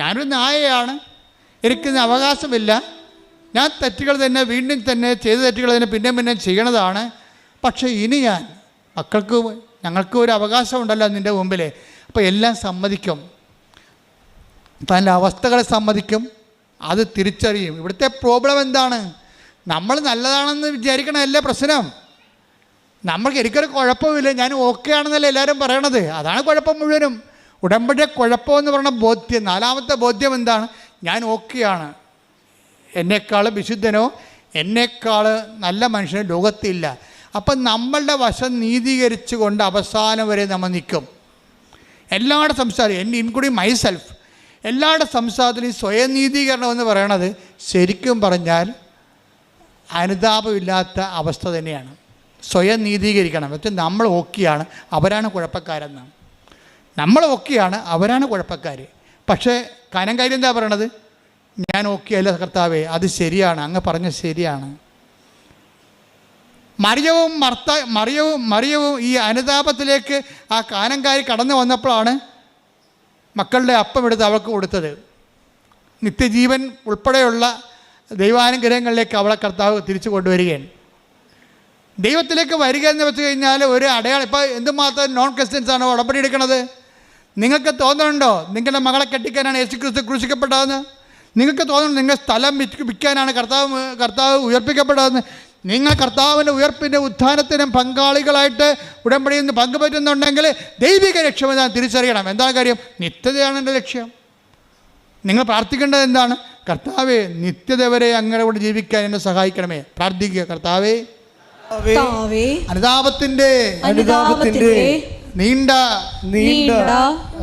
ഞാനൊരു നായയാണ്, എനിക്കിന്ന് അവകാശമില്ല. ഞാൻ തെറ്റുകൾ തന്നെ വീണ്ടും തന്നെ ചെയ്ത തെറ്റുകൾ തന്നെ പിന്നെ ചെയ്യണതാണ്. പക്ഷേ ഇനി ഞാൻ ഞങ്ങൾക്ക് ഒരു അവകാശമുണ്ടല്ലോ നിൻ്റെ മുമ്പിൽ. അപ്പോൾ എല്ലാം സമ്മതിക്കും, തൻ്റെ അവസ്ഥകളെ സമ്മതിക്കും, അത് തിരിച്ചറിയും. ഇവിടുത്തെ പ്രോബ്ലം എന്താണ്? നമ്മൾ നല്ലതാണെന്ന് വിചാരിക്കണമല്ല പ്രശ്നം. നമ്മൾക്ക് എനിക്കൊരു കുഴപ്പമില്ല, ഞാൻ ഓക്കെ ആണെന്നല്ല എല്ലാവരും പറയണത്. അതാണ് കുഴപ്പം മുഴുവനും. ഉടമ്പടിയെ കുഴപ്പമെന്ന് പറഞ്ഞ ബോധ്യം, നാലാമത്തെ ബോധ്യം എന്താണ്? ഞാൻ ഓക്കെയാണ്. എന്നേക്കാൾ വിശുദ്ധനോ എന്നേക്കാൾ നല്ല മനുഷ്യനോ ലോകത്തില്ല. അപ്പം നമ്മളുടെ വശം നീതീകരിച്ചു കൊണ്ട് അവസാനം വരെ നമ്മൾ നിൽക്കും. എല്ലാവരുടെ സംസാരം, ഇൻക്ലൂഡിങ് മൈസെൽഫ്, എല്ലാവരുടെ സംസാരത്തിൽ ഈ സ്വയം നീതീകരണം എന്ന് പറയണത് ശരിക്കും പറഞ്ഞാൽ അനുതാപമില്ലാത്ത അവസ്ഥ തന്നെയാണ്. സ്വയം നീതീകരിക്കണം. പക്ഷേ നമ്മൾ ഓക്കെയാണ്, അവരാണ് കുഴപ്പക്കാരെന്ന്. നമ്മൾ ഓക്കെയാണ്, അവരാണ് കുഴപ്പക്കാർ. പക്ഷേ കാര്യം എന്താ പറയണത്? ഞാൻ ഓക്കെ അല്ല കർത്താവേ, അത് ശരിയാണ്, അങ്ങ് പറഞ്ഞ ശരിയാണ്. മറിയവും ഈ അനുതാപത്തിലേക്ക് ആ കാനംകാരി കടന്നു വന്നപ്പോഴാണ് മക്കളുടെ അപ്പം എടുത്ത് അവൾക്ക് കൊടുത്തത്. നിത്യജീവൻ ഉൾപ്പെടെയുള്ള ദൈവാനുഗ്രഹങ്ങളിലേക്ക് അവളെ കർത്താവ് തിരിച്ചു കൊണ്ടുവരികയാണ്. ദൈവത്തിലേക്ക് വരിക എന്ന് വെച്ച് കഴിഞ്ഞാൽ ഒരു അടയാളം. ഇപ്പോൾ എന്തുമാത്രം നോൺ ക്രിസ്ത്യൻസാണ് ഉടമ്പടി എടുക്കുന്നത്? നിങ്ങൾക്ക് തോന്നുന്നുണ്ടോ നിങ്ങളുടെ മകളെ കെട്ടിക്കാനാണ് യേശുക്രിസ്തു ക്രൂശിക്കപ്പെട്ടതെന്ന്? നിങ്ങൾക്ക് തോന്നുന്നു നിങ്ങൾ സ്ഥലം വിൽക്കാനാണ് കർത്താവ് ഉയർപ്പിക്കപ്പെട്ടതെന്ന്? നിങ്ങൾ കർത്താവിൻ്റെ ഉയർപ്പിൻ്റെ ഉത്ഥാനത്തിനും പങ്കാളികളായിട്ട് ഉടമ്പടിയിൽ നിന്ന് പങ്കുപറ്റുന്നുണ്ടെങ്കിൽ ദൈവിക ലക്ഷ്യമെന്ന് തിരിച്ചറിയണം. എന്താണ് കാര്യം? നിത്യതയാണ് എൻ്റെ ലക്ഷ്യം. നിങ്ങൾ പ്രാർത്ഥിക്കേണ്ടത് എന്താണ്? കർത്താവേ, നിത്യത വരെ അങ്ങനെ കൊണ്ട് ജീവിക്കാൻ എന്നെ സഹായിക്കണമേ. പ്രാർത്ഥിക്കുക, കർത്താവേ, അനുതാപത്തിന്റെ നീണ്ട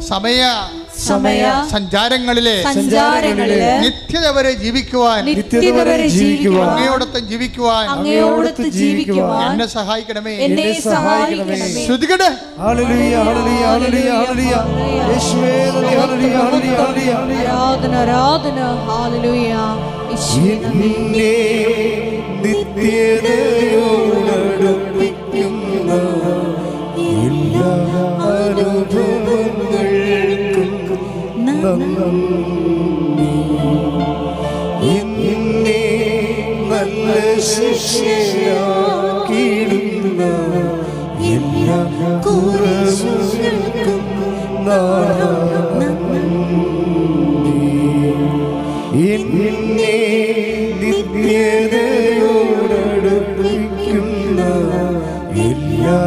സമയ സഞ്ചാരങ്ങളിലെ നിത്യത വരെ ജീവിക്കുവാൻ അങ്ങയോടൊപ്പം ജീവിക്കുവാൻ എന്നെ സഹായിക്കണമേ. ശ്രുതികട്ടെ. നിത്യതയോടടുപ്പിക്കുന്ന എല്ലാ അനുഭവങ്ങൾക്കും നന്ദി. എന്നെ നല്ല ശിക്ഷയാക്കിയിടുന്ന എല്ലാ കുറവുകൾക്കും നന്ദി. എന്നെ നിത്യതയോടടുപ്പിക്കുന്ന എല്ലാ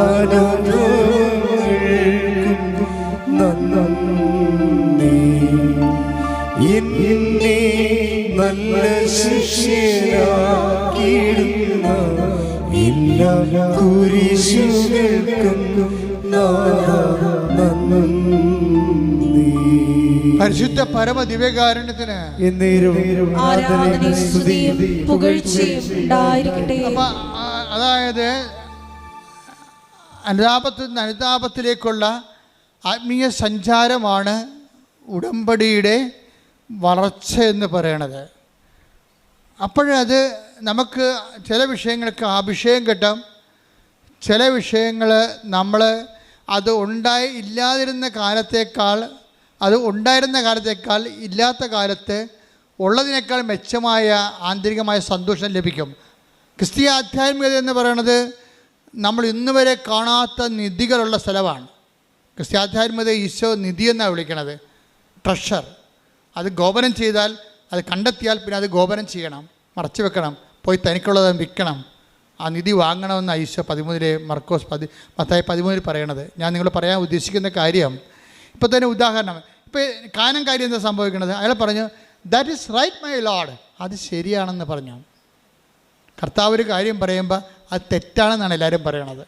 അനുഭവങ്ങൾക്കും നന്ദി. എന്നെ നല്ല ശിഷ്യനാക്കിയിടുന്ന എല്ലാ കുരിശുകൾക്കും നന്ദി. പരിശുദ്ധ പരമ ദിവ്യകാരുണ്യത്തിന് അതായത് അനുതാപത്തിലേക്കുള്ള ആത്മീയ സഞ്ചാരമാണ് ഉടമ്പടിയുടെ വളർച്ച എന്ന് പറയണത്. അപ്പോഴത് നമുക്ക് ചില വിഷയങ്ങൾക്ക് അഭിഷേകം കിട്ടും, ചില വിഷയങ്ങൾ നമ്മൾ അത് ഇല്ലാതിരുന്ന കാലത്തേക്കാൾ ഇല്ലാത്ത കാലത്ത് ഉള്ളതിനേക്കാൾ മെച്ചമായ ആന്തരികമായ സന്തോഷം ലഭിക്കും. ക്രിസ്തീയ ആധ്യാത്മികത എന്ന് പറയുന്നത് നമ്മൾ ഇന്ന് വരെ കാണാത്ത നിധികളുള്ള സ്ഥലമാണ്. ക്രിസ്തീയ ആധ്യാത്മികത ഈശോ നിധി എന്നാണ് വിളിക്കണത്, ട്രഷർ. അത് ഗോപനം ചെയ്താൽ, അത് കണ്ടെത്തിയാൽ പിന്നെ അത് ഗോപനം ചെയ്യണം, മറച്ചു വെക്കണം, പോയി തനിക്കുള്ളത് വിൽക്കണം, ആ നിധി വാങ്ങണമെന്ന് ഈശോ 13 മർക്കോസ് 13 പറയണത്. ഞാൻ നിങ്ങൾ പറയാൻ ഉദ്ദേശിക്കുന്ന കാര്യം, ഇപ്പോൾ തന്നെ ഉദാഹരണം, ഇപ്പോൾ കാനം കാര്യം എന്താ സംഭവിക്കുന്നത്? അയാൾ പറഞ്ഞു that is right my lord, അത് ശരിയാണെന്ന് പറഞ്ഞു. കർത്താവ് ഒരു കാര്യം പറയുമ്പോൾ അത് തെറ്റാണെന്നാണ് എല്ലാവരും പറയണത്.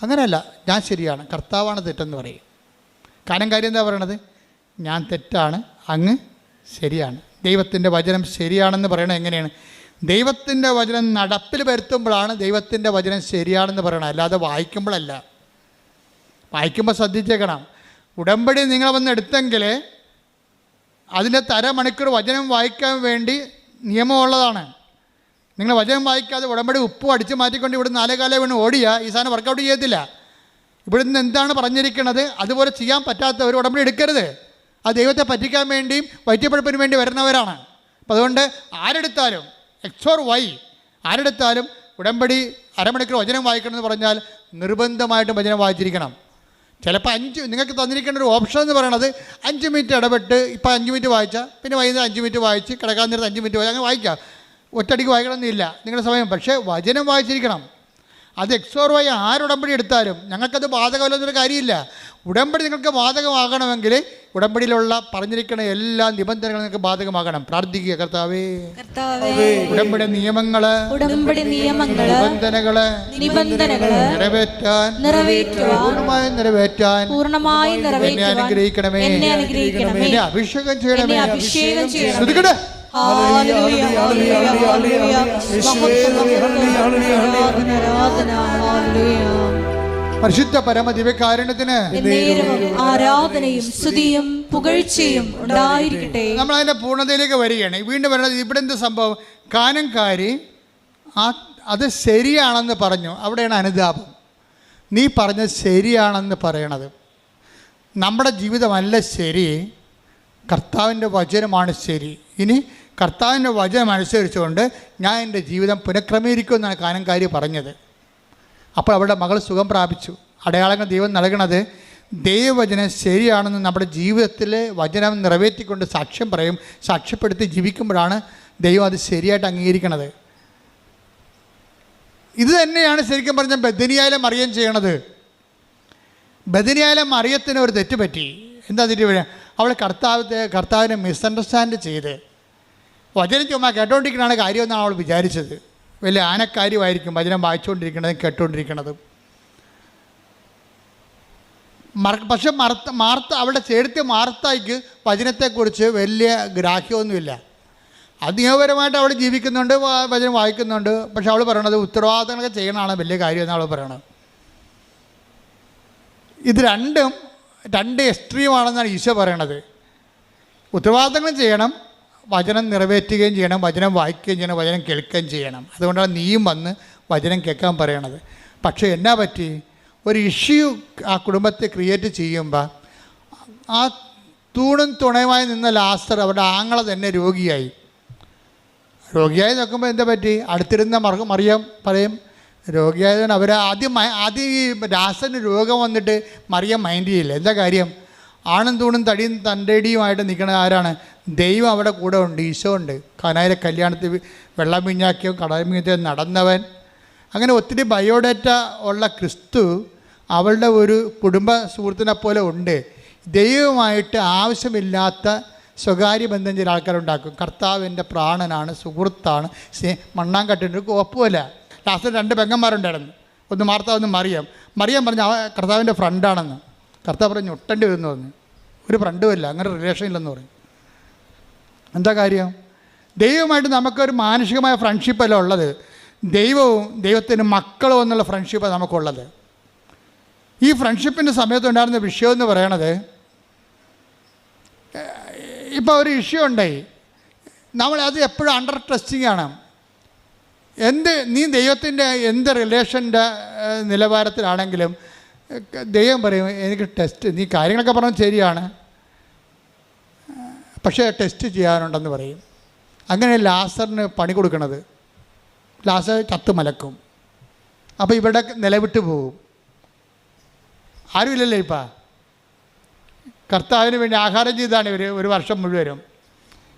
അങ്ങനെയല്ല, ഞാൻ ശരിയാണ്, കർത്താവാണ് തെറ്റെന്ന് പറയും. കാനം കാര്യം എന്താ പറയണത്? ഞാൻ തെറ്റാണ്, അങ്ങ് ശരിയാണ്. ദൈവത്തിൻ്റെ വചനം ശരിയാണെന്ന് പറയണത് എങ്ങനെയാണ്? ദൈവത്തിൻ്റെ വചനം നടപ്പിൽ വരുത്തുമ്പോഴാണ് ദൈവത്തിൻ്റെ വചനം ശരിയാണെന്ന് പറയണം, അല്ലാതെ വായിക്കുമ്പോഴല്ല. വായിക്കുമ്പോൾ ശ്രദ്ധിച്ചേക്കണം. ഉടമ്പടി നിങ്ങൾ വന്ന് എടുത്തെങ്കിൽ അതിൻ്റെ അരമണിക്കൂർ വചനം വായിക്കാൻ വേണ്ടി നിയമമുള്ളതാണ്. നിങ്ങൾ വചനം വായിക്കാതെ ഉടമ്പടി ഉപ്പ് അടിച്ച് മാറ്റിക്കൊണ്ട് ഇവിടെ 4 കാലം വീണ് ഓടിയാൽ ഈ സാധനം വർക്കൗട്ട് ചെയ്യത്തില്ല. ഇവിടുന്ന് എന്താണ് പറഞ്ഞിരിക്കുന്നത് അതുപോലെ ചെയ്യാൻ പറ്റാത്തവർ ഉടമ്പടി എടുക്കരുത്. അത് ദൈവത്തെ പറ്റിക്കാൻ വേണ്ടിയും വൈദ്യപ്പഴപ്പിന് വേണ്ടി വരുന്നവരാണ്. അപ്പം അതുകൊണ്ട് ആരെടുത്താലും XOR Y ആരെടുത്താലും ഉടമ്പടി അരമണിക്കൂർ വചനം വായിക്കണമെന്ന് പറഞ്ഞാൽ നിർബന്ധമായിട്ടും വചനം വായിച്ചിരിക്കണം. ചിലപ്പോൾ നിങ്ങൾക്ക് തന്നിരിക്കേണ്ട ഒരു ഓപ്ഷൻ എന്ന് പറയണത് 5 മിനിറ്റ് ഇടപെട്ട്, ഇപ്പോൾ 5 മിനിറ്റ് വായിച്ചാൽ പിന്നെ വൈകുന്നേരം 5 മിനിറ്റ് വായിച്ച്, കിടക്കാൻ നേരത്ത് 5 മിനിറ്റ് വായിച്ച്, അങ്ങനെ വായിക്കാം. ഒറ്റയടിക്ക് വായിക്കണമെന്നില്ല നിങ്ങളുടെ സമയം, പക്ഷേ വചനം വായിച്ചിരിക്കണം. അത് XOR Y ആരുടമ്പടി എടുത്താലും ഞങ്ങൾക്കത് ബാധകമല്ലെന്നൊരു കാര്യമില്ല. ഉടമ്പടി നിങ്ങൾക്ക് ബാധകമാകണമെങ്കിൽ ഉടമ്പടിയിലുള്ള പറഞ്ഞിരിക്കുന്ന എല്ലാ നിബന്ധനകളും നിങ്ങൾക്ക് ബാധകമാകണം. പ്രാർത്ഥിക്കുക, കർത്താവേ ഉടമ്പടി നിയമങ്ങള് നിബന്ധനകള് പൂർണ്ണമായും നിറവേറ്റാൻ എന്നെ അനുഗ്രഹിക്കണമേ, എന്നെ അഭിഷേകം ചെയ്യണമേ. ശ്രദ്ധിക്കട്ടെ. പരിശുദ്ധ പരമദിവ്യകാരുണ്യത്തിന് ആരാധനയും സ്തുതിയും പുകഴ്ചയും ഉണ്ടായിരിക്കട്ടെ. നമ്മൾ അതിന്റെ പൂർണ്ണതയിലേക്ക് വരികയാണ്. വീണ്ടും വരുന്നത് ഇവിടെ എന്ത് സംഭവം? കാനംകാരി അത് ശരിയാണെന്ന് പറഞ്ഞു. അവിടെയാണ് അനുതാപം. നീ പറഞ്ഞത് ശരിയാണെന്ന് പറയണത്. നമ്മുടെ ജീവിതമല്ല ശരി, കർത്താവിൻ്റെ വചനമാണ് ശരി. ഇനി കർത്താവിൻ്റെ വചനം അനുസരിച്ചുകൊണ്ട് ഞാൻ എൻ്റെ ജീവിതം പുനഃക്രമീകരിക്കുമെന്നാണ് കാനംകാരി പറഞ്ഞത്. അപ്പോൾ അവരുടെ മകൾ സുഖം പ്രാപിച്ചു. അടയാളങ്ങൾ ദൈവം നൽകണത് ദൈവവചനം ശരിയാണെന്ന് നമ്മുടെ ജീവിതത്തിലെ വചനം നിറവേറ്റിക്കൊണ്ട് സാക്ഷ്യം പറയും. സാക്ഷ്യപ്പെടുത്തി ജീവിക്കുമ്പോഴാണ് ദൈവം അത് ശരിയായിട്ട് അംഗീകരിക്കണത്. ഇത് തന്നെയാണ് ശരിക്കും പറഞ്ഞാൽ ബദനിയായിലെ മറിയം ചെയ്യണത്. ബദനിയായിലെ മറിയത്തിന് ഒരു തെറ്റ് പറ്റി. എന്താ തെറ്റ്? അവൾ കർത്താവിനെ മിസ്അണ്ടർസ്റ്റാൻഡ് ചെയ്ത് വചനം ചുമ്മാ കേട്ടോണ്ടിരിക്കണതാണ് കാര്യമെന്നാണ് അവൾ വിചാരിച്ചത്. വലിയ ആനക്കാര്യമായിരിക്കും വചനം വായിച്ചുകൊണ്ടിരിക്കണതും കേട്ടുകൊണ്ടിരിക്കണതും. പക്ഷെ മാർത്ത അവളുടെ ചേർത്തിയ മാർത്തായ്ക്ക് വചനത്തെക്കുറിച്ച് വലിയ ഗ്രാഹ്യമൊന്നുമില്ല. അത് നിയമപരമായിട്ട് അവൾ ജീവിക്കുന്നുണ്ട്, വചനം വായിക്കുന്നുണ്ട്. പക്ഷെ അവൾ പറയണത് ഉത്തരവാദിത്തങ്ങളൊക്കെ ചെയ്യണതാണ് വലിയ കാര്യം എന്നാണ് അവൾ പറയണത്. ഇത് രണ്ട് എക്സ്ട്രീമാണെന്നാണ് ഈശോ പറയണത്. ഉത്തരവാദിത്തങ്ങളും ചെയ്യണം, വചനം നിറവേറ്റുകയും ചെയ്യണം, വചനം വായിക്കുകയും ചെയ്യണം, വചനം കേൾക്കുകയും ചെയ്യണം. അതുകൊണ്ടാണ് നീയും വന്ന് വചനം കേൾക്കാൻ പറയണത്. പക്ഷേ എന്നാ പറ്റി? ഒരു ഇഷ്യൂ ആ കുടുംബത്തെ ക്രിയേറ്റ് ചെയ്യുമ്പോൾ ആ തൂണും തുണയുമായി നിന്ന ലാസർ അവരുടെ ആങ്ങളെ തന്നെ രോഗിയായി നോക്കുമ്പോൾ എന്താ പറ്റി? അടുത്തിരുന്ന മറിയം പറയും രോഗിയായതുകൊണ്ട് അവർ ആദ്യം ഈ ലാസറിന് രോഗം വന്നിട്ട് മറിയം മൈൻഡ് ചെയ്യില്ല. എന്താ കാര്യം? ആണും തൂണും തടിയും തണ്ടടിയുമായിട്ട് നിൽക്കണ ആരാണ്? ദൈവം അവിടെ കൂടെ ഉണ്ട്, ഈശോ ഉണ്ട്. കാനായിലെ കല്യാണത്തിൽ വെള്ളം വീഞ്ഞാക്കിയോ കടൽ വീഞ്ഞാക്കിയോ നടന്നവൻ. അങ്ങനെ ഒത്തിരി ബയോഡേറ്റ ഉള്ള ക്രിസ്തു അവളുടെ ഒരു കുടുംബ സുഹൃത്തിനെ പോലെ ഉണ്ട്. ദൈവമായിട്ട് ആവശ്യമില്ലാത്ത സ്വകാര്യ ബന്ധം ചില ആൾക്കാരുണ്ടാക്കും. കർത്താവിൻ്റെ പ്രാണനാണ്, സുഹൃത്താണ്, മണ്ണാങ്കട്ടിൻ്റെ ഒപ്പമല്ല. ലാസ്റ്റ് 2 പെങ്ങന്മാരുണ്ടായിരുന്നു, ഒന്ന് മാർത്ത ഒന്ന് മറിയം പറഞ്ഞ് കർത്താവിൻ്റെ ഫ്രണ്ടാണെന്ന്. കർത്താവ് പറഞ്ഞ് ഒട്ടേണ്ടി വരുന്നു പറഞ്ഞു. ഒരു ഫ്രണ്ടുമില്ല, അങ്ങനെ റിലേഷൻ ഇല്ലെന്ന് പറയും. എന്താ കാര്യം? ദൈവമായിട്ട് നമുക്കൊരു മാനുഷികമായ ഫ്രണ്ട്ഷിപ്പല്ല ഉള്ളത്. ദൈവവും ദൈവത്തിന് മക്കളും എന്നുള്ള ഫ്രണ്ട്ഷിപ്പാണ് നമുക്കുള്ളത്. ഈ ഫ്രണ്ട്ഷിപ്പിൻ്റെ സമയത്തുണ്ടായിരുന്ന വിഷയം എന്ന് പറയണത്, ഇപ്പോൾ ഒരു ഇഷ്യൂ ഉണ്ടായി, നമ്മളത് എപ്പോഴും അണ്ടർ ടെസ്റ്റിംഗ് ആണ്. നീ ദൈവത്തിൻ്റെ എന്ത് റിലേഷൻ്റെ നിലവാരത്തിലാണെങ്കിലും ദൈവം പറയും എനിക്ക് ടെസ്റ്റ്, നീ കാര്യങ്ങളൊക്കെ പറഞ്ഞത് ശരിയാണ്, പക്ഷേ ടെസ്റ്റ് ചെയ്യാനുണ്ടെന്ന് പറയും. അങ്ങനെ ലാസറിന് പണി കൊടുക്കണത്. ലാസർ ചത്ത് മലക്കും. അപ്പോൾ ഇവിടെ നിലവിട്ട് പോകും. ആരുമില്ലല്ലോ ഇപ്പം. കർത്താവിന് വേണ്ടി ആഹാരം ചെയ്താണ് ഇവർ ഒരു വർഷം മുഴുവനും.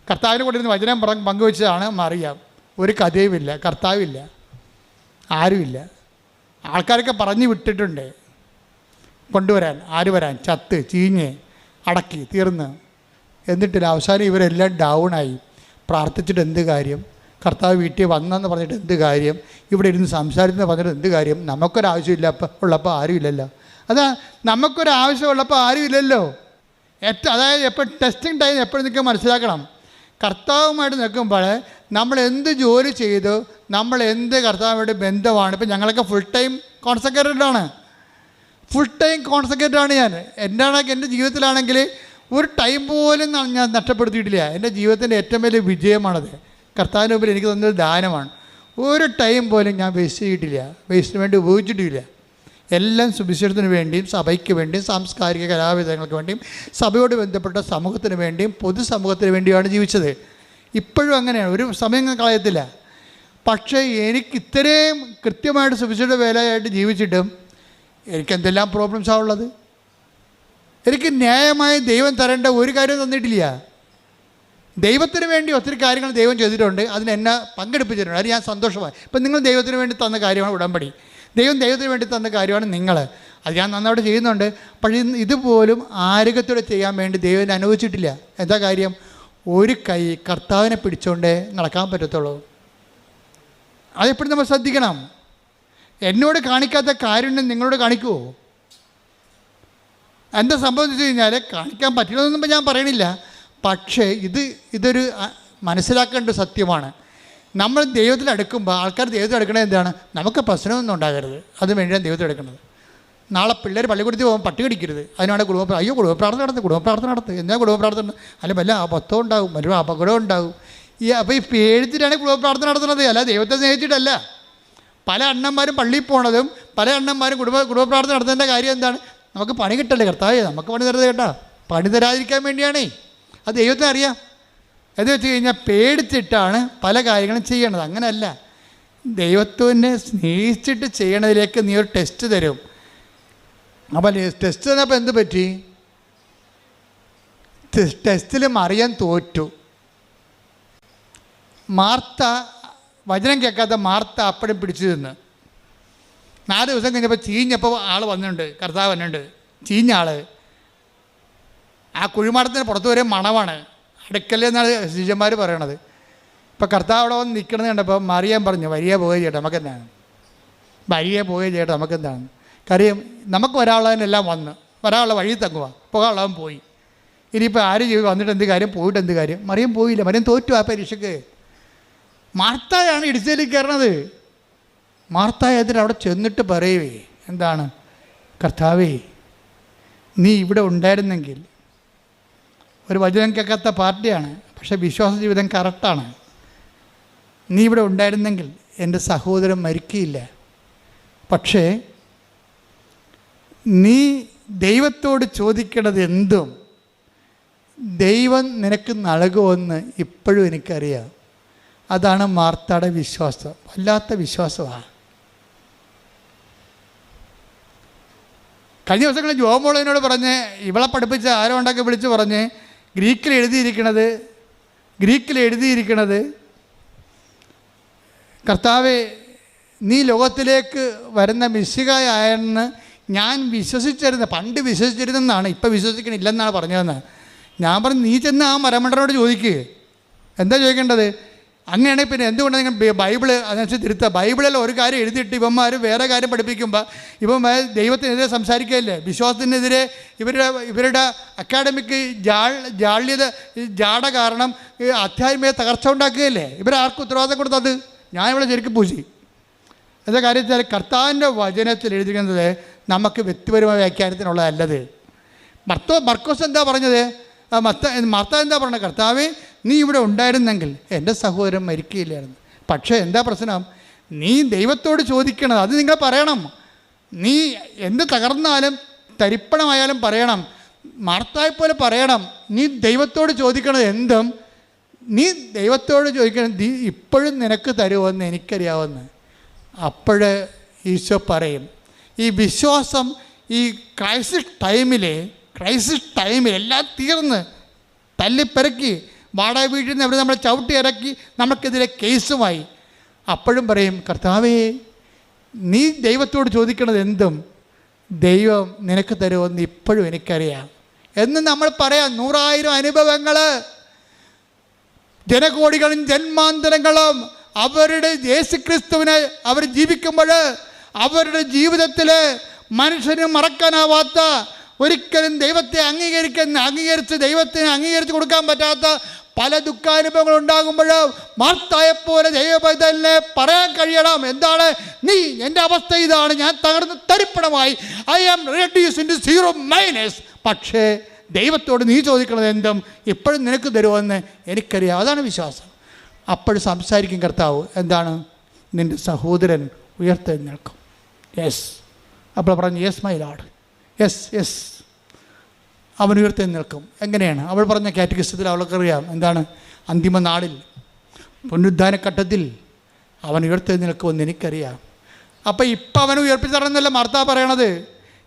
കർത്താവിനെ കൊണ്ടിരുന്ന് വചനം പങ്കുവെച്ചതാണ് മറിയാം. ഒരു കഥയുമില്ല, കർത്താവില്ല, ആരുമില്ല. ആൾക്കാരൊക്കെ പറഞ്ഞു വിട്ടിട്ടുണ്ട് കൊണ്ടുവരാൻ, ആര് വരാൻ, ചത്ത് ചീഞ്ഞ് അടക്കി തീർന്ന്. എന്നിട്ടില്ല. അവസാനം ഇവരെല്ലാം ഡൗണായി. പ്രാർത്ഥിച്ചിട്ട് എന്ത് കാര്യം, കർത്താവ് വീട്ടിൽ വന്നെന്ന് പറഞ്ഞിട്ട് എന്ത് കാര്യം, ഇവിടെ ഇരുന്ന് സംസാരിച്ചെന്ന് പറഞ്ഞിട്ട് എന്ത് കാര്യം, നമുക്കൊരാവശ്യമില്ല ഉള്ളപ്പോൾ ആരുമില്ലല്ലോ. അതാ നമുക്കൊരാവശ്യമുള്ളപ്പോൾ ആരുമില്ലല്ലോ. അതായത് എപ്പോഴും ടെസ്റ്റിംഗ് ടൈം എപ്പോഴും നിൽക്കാൻ മനസ്സിലാക്കണം. കർത്താവുമായിട്ട് നിൽക്കുമ്പോൾ നമ്മൾ എന്ത് ജോലി ചെയ്തു, നമ്മൾ എന്ത് കർത്താവുമായിട്ട് ബന്ധമാണ്. ഇപ്പം ഞങ്ങളൊക്കെ ഫുൾ ടൈം കോൺസെൻട്രേറ്റഡാണ്. ഞാൻ എൻ്റെ ജീവിതത്തിലാണെങ്കിൽ ഒരു ടൈം പോലും ഞാൻ നഷ്ടപ്പെടുത്തിയിട്ടില്ല. എൻ്റെ ജീവിതത്തിൻ്റെ ഏറ്റവും വലിയ വിജയമാണത്. കർത്താവിന് മുമ്പിൽ എനിക്ക് തന്നൊരു ദാനമാണ്. ഒരു ടൈം പോലും ഞാൻ വേസ്റ്റ് ചെയ്തിട്ടില്ല, വേസ്റ്റിന് വേണ്ടി ഉപയോഗിച്ചിട്ടില്ല. എല്ലാം സുവിശേഷത്തിന് വേണ്ടിയും സഭയ്ക്ക് വേണ്ടിയും സാംസ്കാരിക കലാവിധങ്ങൾക്ക് വേണ്ടിയും സഭയോട് ബന്ധപ്പെട്ട സമൂഹത്തിന് വേണ്ടിയും പൊതുസമൂഹത്തിന് വേണ്ടിയാണ് ജീവിച്ചത്. ഇപ്പോഴും അങ്ങനെയാണ്, ഒരു സമയം കളയത്തില്ല. പക്ഷേ എനിക്ക് ഇത്രയും കൃത്യമായിട്ട് സുവിശേഷ വേലയായിട്ട് ജീവിച്ചിട്ടും എനിക്കെന്തെല്ലാം പ്രോബ്ലംസാണ് ഉള്ളത്. എനിക്ക് ന്യായമായി ദൈവം തരേണ്ട ഒരു കാര്യം തന്നിട്ടില്ല. ദൈവത്തിന് വേണ്ടി ഒത്തിരി കാര്യങ്ങൾ ദൈവം ചെയ്തിട്ടുണ്ട്, അതിനെന്നെ പങ്കെടുപ്പിച്ചിട്ടുണ്ട്. അത് ഞാൻ സന്തോഷമായി. ഇപ്പം നിങ്ങൾ ദൈവത്തിന് വേണ്ടി തന്ന കാര്യമാണ് ഉടമ്പടി, ദൈവത്തിന് വേണ്ടി തന്ന കാര്യമാണ് നിങ്ങൾ. അത് ഞാൻ നന്നായിട്ട് ചെയ്യുന്നുണ്ട്. പക്ഷേ ഇതുപോലും ആരോഗ്യത്തോടെ ചെയ്യാൻ വേണ്ടി ദൈവം അനുവദിച്ചിട്ടില്ല. എന്താ കാര്യം? ഒരു കൈ കർത്താവിനെ പിടിച്ചുകൊണ്ടേ നടക്കാൻ പറ്റത്തുള്ളൂ. അതെപ്പോഴും നമ്മൾ ശ്രദ്ധിക്കണം. എന്നോട് കാണിക്കാത്ത കാര്യം നിങ്ങളോട് കാണിക്കുമോ? എന്താ സംഭവിച്ചു കഴിഞ്ഞാൽ കാണിക്കാൻ പറ്റില്ലെന്നൊന്നും ഞാൻ പറയണില്ല. പക്ഷേ ഇതൊരു മനസ്സിലാക്കേണ്ട സത്യമാണ്. നമ്മൾ ദൈവത്തിൽ അടുക്കുമ്പോൾ ആൾക്കാർ ദൈവത്തിൽ അടുക്കണത് എന്താണ്? നമുക്ക് പ്രശ്നമൊന്നും ഉണ്ടാകരുത്, അത് വേണ്ടിയാണ് ദൈവത്തിൽ എടുക്കുന്നത്. നാളെ പിള്ളേർ പള്ളിക്കൂടത്തിൽ പോകുമ്പോൾ പട്ടി കടിക്കരുത്, അതിനാണ് കുടുംബ പ്രാർത്ഥന നടത്തുക. എന്നാൽ കുടുംബ പ്രാർത്ഥന അല്ല, വല്ല അബദ്ധം ഉണ്ടാകും, വല്ല അപകടം ഉണ്ടാകും. അപ്പോൾ ഈ പേടിച്ചിട്ടാണ് കുടുംബ പ്രാർത്ഥന നടത്തുന്നത്, അല്ല ദൈവത്തെ സ്നേഹിച്ചിട്ടല്ല. പല അണ്ണന്മാരും പള്ളിയിൽ പോണതും പല അണ്ണന്മാരും കുടുംബ പ്രാർത്ഥന നടത്തേണ്ട കാര്യം എന്താണ്? നമുക്ക് പണി കിട്ടല്ലേ കർത്താവേ, നമുക്ക് പണി തരുന്നത് കേട്ടാ, പണി തരാതിരിക്കാൻ വേണ്ടിയാണേ. അത് ദൈവത്തിന് അറിയാം. എന്ന് വെച്ച് കഴിഞ്ഞാൽ പേടിച്ചിട്ടാണ് പല കാര്യങ്ങളും ചെയ്യണത്. അങ്ങനെയല്ല, ദൈവത്തിനെ സ്നേഹിച്ചിട്ട് ചെയ്യണതിലേക്ക് നീ ഒരു ടെസ്റ്റ് തരും. അപ്പം ടെസ്റ്റ് തന്നപ്പോൾ എന്ത് പറ്റി? ടെസ്റ്റിൽ മറിയാൻ തോറ്റു. മാർത്ത, വചനം കേൾക്കാത്ത മാർത്ത അപ്പഴും പിടിച്ചു നിന്ന്. 4 ദിവസം കഴിഞ്ഞപ്പോൾ ചീഞ്ഞപ്പോൾ ആൾ വന്നിട്ടുണ്ട്, കർത്താവ് വന്നിട്ടുണ്ട്, ചീഞ്ഞ ആൾ. ആ കുഴിമാടത്തിന് പുറത്ത് വരെ മണമാണ്, അടുക്കല്ലേ എന്നാണ് ശിഷ്യന്മാർ പറയണത്. ഇപ്പം കർത്താവ് അവിടെ വന്ന് നിൽക്കണമെന്ന് കണ്ടപ്പോൾ മറിയാൻ പറഞ്ഞു, വരിക പോവുകയും ചെയ്യട്ടെ, നമുക്കെന്താണ്, വരിക പോവുകയും ചെയ്യട്ടെ, നമുക്കെന്താണ്. കാര്യം നമുക്ക് വരാനുള്ളതിനെല്ലാം വന്ന്, വരാനുള്ള വഴി തങ്ങുക, പോകാനുള്ളവൻ പോയി. ഇനിയിപ്പോൾ ആര് വന്നിട്ട് എന്ത് കാര്യം, പോയിട്ട് എന്ത് കാര്യം? മറിയം പോയില്ല, മറിയം തോറ്റു ആ പരീക്ഷയ്ക്ക്. മാർത്തായാണ് ഇടിച്ചതിൽ കയറണത്. മാർത്തായതിന് അവിടെ ചെന്നിട്ട് പറയുവേ എന്താണ്? കർത്താവേ, നീ ഇവിടെ ഉണ്ടായിരുന്നെങ്കിൽ. ഒരു വചനം കേൾക്കാത്ത പാർട്ടിയാണ്, പക്ഷേ വിശ്വാസ ജീവിതം കറക്റ്റാണ്. നീ ഇവിടെ ഉണ്ടായിരുന്നെങ്കിൽ എൻ്റെ സഹോദരൻ മരിക്കുകയില്ല. പക്ഷേ നീ ദൈവത്തോട് ചോദിക്കണത് എന്തും ദൈവം നിനക്ക് നൽകുമെന്ന് ഇപ്പോഴും എനിക്കറിയാം. അതാണ് മാർത്തയുടെ വിശ്വാസം. വല്ലാത്ത വിശ്വാസമാണ്. കഴിഞ്ഞ ദിവസങ്ങളിൽ ജോമോളതിനോട് പറഞ്ഞ്, ഇവളെ പഠിപ്പിച്ച ആരോ ഉണ്ടാക്കി വിളിച്ച് പറഞ്ഞ്, ഗ്രീക്കിൽ എഴുതിയിരിക്കണത് കർത്താവേ, നീ ലോകത്തിലേക്ക് വരുന്ന മിശിഹായെന്ന് ഞാൻ പണ്ട് വിശ്വസിച്ചിരുന്നെന്നാണ്, ഇപ്പം വിശ്വസിക്കണില്ലെന്നാണ് പറഞ്ഞതെന്ന്. ഞാൻ പറഞ്ഞു, നീ ചെന്ന് ആ മരമണ്ടനോട് ചോദിക്കുക, എന്താ ചോദിക്കേണ്ടത്? അങ്ങനെയാണെങ്കിൽ പിന്നെ എന്തുകൊണ്ട് നിങ്ങൾ ബൈബിള് അതനുസരിച്ച് തിരുത്തുക? ബൈബിളിൽ ഒരു കാര്യം എഴുതിയിട്ട് ഇവന്മാർ വേറെ കാര്യം പഠിപ്പിക്കുമ്പോൾ ഇവന്മാർ ദൈവത്തിനെതിരെ സംസാരിക്കുകയല്ലേ, വിശ്വാസത്തിനെതിരെ. ഇവരുടെ അക്കാഡമിക് ജാട കാരണം ആധ്യാത്മിക തകർച്ച ഉണ്ടാക്കുകയല്ലേ. ഇവരാർക്കും ഉത്തരവാദിത്തം കൊടുത്തത്? ഞാൻ ഇവിടെ ശരിക്കും പൂശി. എന്താ കാര്യം വെച്ചാൽ കർത്താവിൻ്റെ വചനത്തിൽ എഴുതിക്കുന്നത് നമുക്ക് വ്യക്തിപരമായ വ്യാഖ്യാനത്തിനുള്ളതല്ലത്. മർക്കോസ് എന്താ പറഞ്ഞത്? മാർത്ത എന്താ പറഞ്ഞത്? കർത്താവേ, നീ ഇവിടെ ഉണ്ടായിരുന്നെങ്കിൽ എൻ്റെ സഹോദരൻ മരിക്കുകയില്ലായിരുന്നു. പക്ഷേ എന്താ പ്രശ്നം? നീ ദൈവത്തോട് ചോദിക്കണത്, അത് നിങ്ങൾ പറയണം. നീ എന്ത് തകർന്നാലും തരിപ്പണമായാലും പറയണം, മാർത്തായെ പോലെ പറയണം, നീ ദൈവത്തോട് ചോദിക്കണത് എന്തും നീ ദൈവത്തോട് ചോദിക്കണം, ഇപ്പോഴും നിനക്ക് തരുമെന്ന് എനിക്കറിയാവുന്ന. അപ്പോൾ ഈശോ പറയും, ഈ വിശ്വാസം ഈ ക്രൈസിസ് ടൈമിൽ എല്ലാം തീർന്ന് തല്ലിപ്പെരക്കി വാടക വീട്ടിൽ നിന്ന് അവർ നമ്മളെ ചവിട്ടി ഇറക്കി നമുക്കെതിരെ കേസുമായി. അപ്പോഴും പറയും, കർത്താവേ നീ ദൈവത്തോട് ചോദിക്കണത് എന്തും ദൈവം നിനക്ക് തരുമെന്ന് ഇപ്പോഴും എനിക്കറിയാം എന്ന് നമ്മൾ പറയാം. 100,000 അനുഭവങ്ങൾ, ജനകോടികളും ജന്മാന്തരങ്ങളും അവരുടെ യേശുക്രിസ്തുവിനെ അവർ ജീവിക്കുമ്പോൾ അവരുടെ ജീവിതത്തിൽ മനുഷ്യന് മറക്കാനാവാത്ത, ഒരിക്കലും ദൈവത്തെ അംഗീകരിച്ച് കൊടുക്കാൻ പറ്റാത്ത പല ദുഃഖാനുഭവങ്ങൾ ഉണ്ടാകുമ്പോഴും മാർത്തായെപ്പോലെ ദൈവപൈതലിനെ പറയാൻ കഴിയണം, എന്താണ്, നീ എൻ്റെ അവസ്ഥ ഇതാണ്, ഞാൻ തകർന്ന് തരിപ്പണമായി, I am reduce into zero minus. പക്ഷേ ദൈവത്തോട് നീ ചോദിക്കണത് എന്തും ഇപ്പോഴും നിനക്ക് തരുമെന്ന് എനിക്കറിയാം. അതാണ് വിശ്വാസം. അപ്പോഴും സംസാരിക്കും കർത്താവ്, എന്താണ്, നിൻ്റെ സഹോദരൻ ഉയർത്തെഴുന്നേൽക്കും. യെസ്. അപ്പോൾ പറഞ്ഞു, യെസ് മൈ ലോർഡ്, യെസ് അവൻ ഉയർത്തെഴുന്നേൽക്കും. എങ്ങനെയാണ്? അവൾ പറഞ്ഞ കാറ്റഗിസത്തിൽ അവൾക്കറിയാം, എന്താണ്, അന്തിമ നാളിൽ പുനരുദ്ധാനഘട്ടത്തിൽ അവൻ ഉയർത്തെഴുന്നേൽക്കുമെന്ന് എനിക്കറിയാം. അപ്പം ഇപ്പം അവൻ ഉയർപ്പിച്ച് തരണമെന്നല്ല മാർത്ത പറയണത്,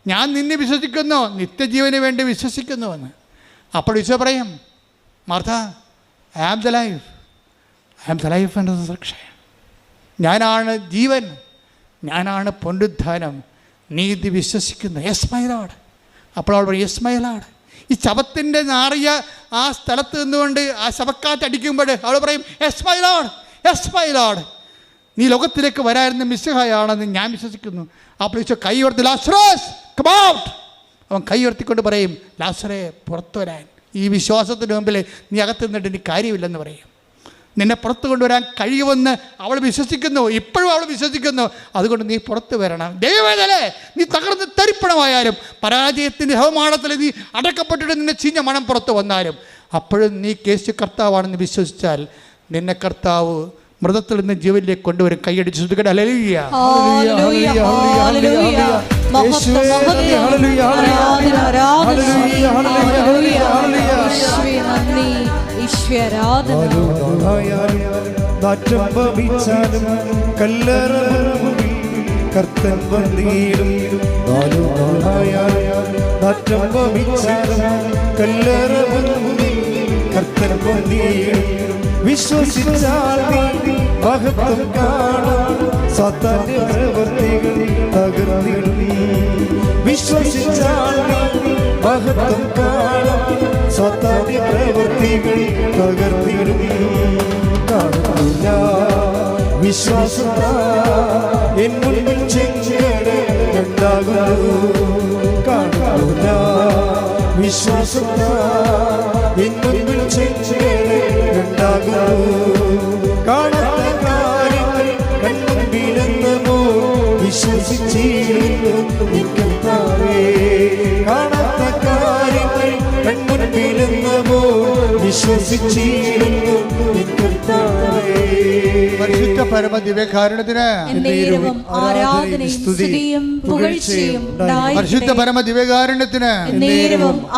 ഞാൻ നിന്നെ വിശ്വസിക്കുന്നു, നിത്യജീവന് വേണ്ടി വിശ്വസിക്കുന്നുവെന്ന്. അപ്പോൾ ഈശോ പറയും, Martha, I am the life and resurrection. ഞാനാണ് ജീവൻ, ഞാനാണ് പുനരുദ്ധാനം, നീ ഇത് വിശ്വസിക്കുന്നു. Yes my lord. അപ്പോൾ അവൾ പറയും, യെസ് മൈ ലോർഡ്. ഈ ശവത്തിൻ്റെ നാറിയ ആ സ്ഥലത്ത് നിന്നുകൊണ്ട് ആ ശവക്കാറ്റടിക്കുമ്പോൾ അവൾ പറയും, യെസ് മൈ ലോർഡ്, നീ ലോകത്തിലേക്ക് വരായിരുന്ന മിശിഹായാണെന്ന് ഞാൻ വിശ്വസിക്കുന്നു. അപ്പോൾ ഈശോ കൈ ഉയർത്തി, ലാസറസ് കം ഔട്ട്. അവൻ കൈ ഉയർത്തിക്കൊണ്ട് പറയും, ലാസറേ പുറത്തു വരാൻ. ഈ വിശ്വാസത്തിന് മുമ്പിൽ നീ അകത്ത് നിന്നിട്ട് എനിക്ക് കാര്യമില്ലെന്ന് പറയും. നിന്നെ പുറത്തു കൊണ്ടുവരാൻ കഴിയുമെന്ന് അവൾ വിശ്വസിക്കുന്നു, ഇപ്പോഴും അവൾ വിശ്വസിക്കുന്നു. അതുകൊണ്ട് നീ പുറത്തു വരണം. ദൈവവേദനേ, നീ തകർന്ന് തരിപ്പണമായാലും, പരാജയത്തിൻ്റെ ഹവമാണത്തിൽ നീ അടക്കപ്പെട്ടിട്ട് നിന്നെ ചീഞ്ഞ മണം പുറത്തു വന്നാലും, അപ്പോഴും നീ യേശു കർത്താവാണെന്ന് വിശ്വസിച്ചാൽ നിന്നെ കർത്താവ് മൃതത്തിൽ നിന്ന് ജീവനിലേക്ക് കൊണ്ടുവരും. കൈയടിച്ച് ശ്രുതിക്കട്ടെ, ഹല്ലേലൂയ. കർത്തൻ വന്നിടും വിശ്വസിച്ചാൽ മഹത്വം കാണാം, സാത്താന്റെ പ്രവൃത്തികൾ തകർന്നിടും. വിശ്വസിച്ചാൽ മഹത്വം കാണാം, സാത്താന്റെ പ്രവൃത്തികൾ തകർന്നിടും. കാണുന്നില്ല വിശ്വാസം എൻ മുൻപിൽ ചെങ്കടൽ ഉണ്ടാകുന്നു. കാണുന്നില്ല വിശ്വാസം എൻ മുൻപിൽ ചെങ്കടൽ ഉണ്ടാകുന്നു. കാണാത്ത കാര്യങ്ങൾ കൺമുൻപിലെന്നമോ വിശ്വസിച്ചിരുന്നു നിൽക്കുന്നവേ. കാണാത്ത കാര്യങ്ങൾ കൺമുൻപിലെന്നമോ വിശ്വസിച്ചിരുന്നു നിൽക്കുന്നവേ. പരിശുദ്ധ പരമ ദിവ്യകാരുണ്യത്തിന് ആരാധനയും സ്തുതിയും പുകഴ്ചയും ഉണ്ടായിരിക്കട്ടെ. പരിശുദ്ധ പരമ ദിവ്യകാരുണ്യത്തിന്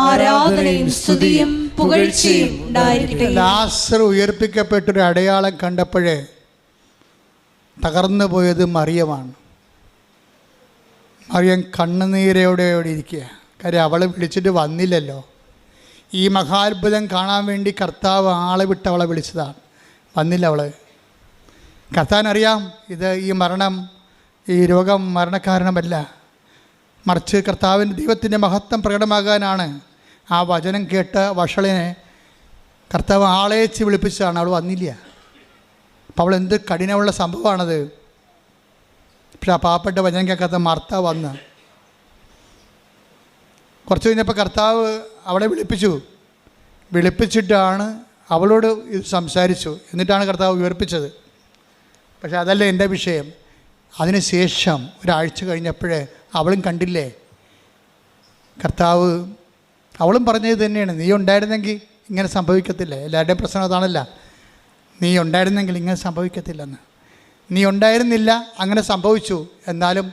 ആരാധനയും സ്തുതിയും പുകഴ്ചയും ഉണ്ടായിരിക്കട്ടെ. ലാസർ ഉയർപ്പിക്കപ്പെട്ടൊരു അടയാളം കണ്ടപ്പോഴേ തകർന്നു പോയത് മറിയമാണ്. മറിയം കണ്ണുനീരോടെ ഇരിക്കുക. കാര്യം അവളെ വിളിച്ചിട്ട് വന്നില്ലല്ലോ. ഈ മഹാത്ഭുതം കാണാൻ വേണ്ടി കർത്താവ് ആളെ വിട്ട് അവളെ വിളിച്ചതാണ്. വന്നില്ല അവൾ. കർത്താവിനറിയാം ഇത് ഈ രോഗം മരണകാരണമല്ല, മറിച്ച് കർത്താവിൻ്റെ ദൈവത്തിൻ്റെ മഹത്വം പ്രകടമാകാനാണ്. ആ വചനം കേട്ട വഷളിനെ കർത്താവ് ആളേച്ച് വിളിപ്പിച്ചതാണ്. അവൾ വന്നില്ല. അപ്പോൾ അവൾ എന്ത് കഠിനമുള്ള സംഭവമാണത്. പക്ഷെ ആ പാവപ്പെട്ട വചനം കേൾക്കാത്ത മാർത്ത വന്ന് കുറച്ച് കഴിഞ്ഞപ്പോൾ കർത്താവ് അവളെ വിളിപ്പിച്ചിട്ടാണ് അവളോട് ഇത് സംസാരിച്ചു. എന്നിട്ടാണ് കർത്താവ് ഉയർപ്പിച്ചത്. പക്ഷെ അതല്ല എൻ്റെ വിഷയം. അതിനുശേഷം ഒരാഴ്ച കഴിഞ്ഞപ്പോഴേ അവളും കണ്ടില്ലേ കർത്താവ്, അവളും പറഞ്ഞത് തന്നെയാണ്, നീ ഉണ്ടായിരുന്നെങ്കിൽ ഇങ്ങനെ സംഭവിക്കത്തില്ല. എല്ലാവരുടെയും പ്രശ്നം അതാണല്ല, നീ ഉണ്ടായിരുന്നെങ്കിൽ ഇങ്ങനെ സംഭവിക്കത്തില്ലെന്ന്. നീ ഉണ്ടായിരുന്നില്ല, അങ്ങനെ സംഭവിച്ചു. എന്നാലും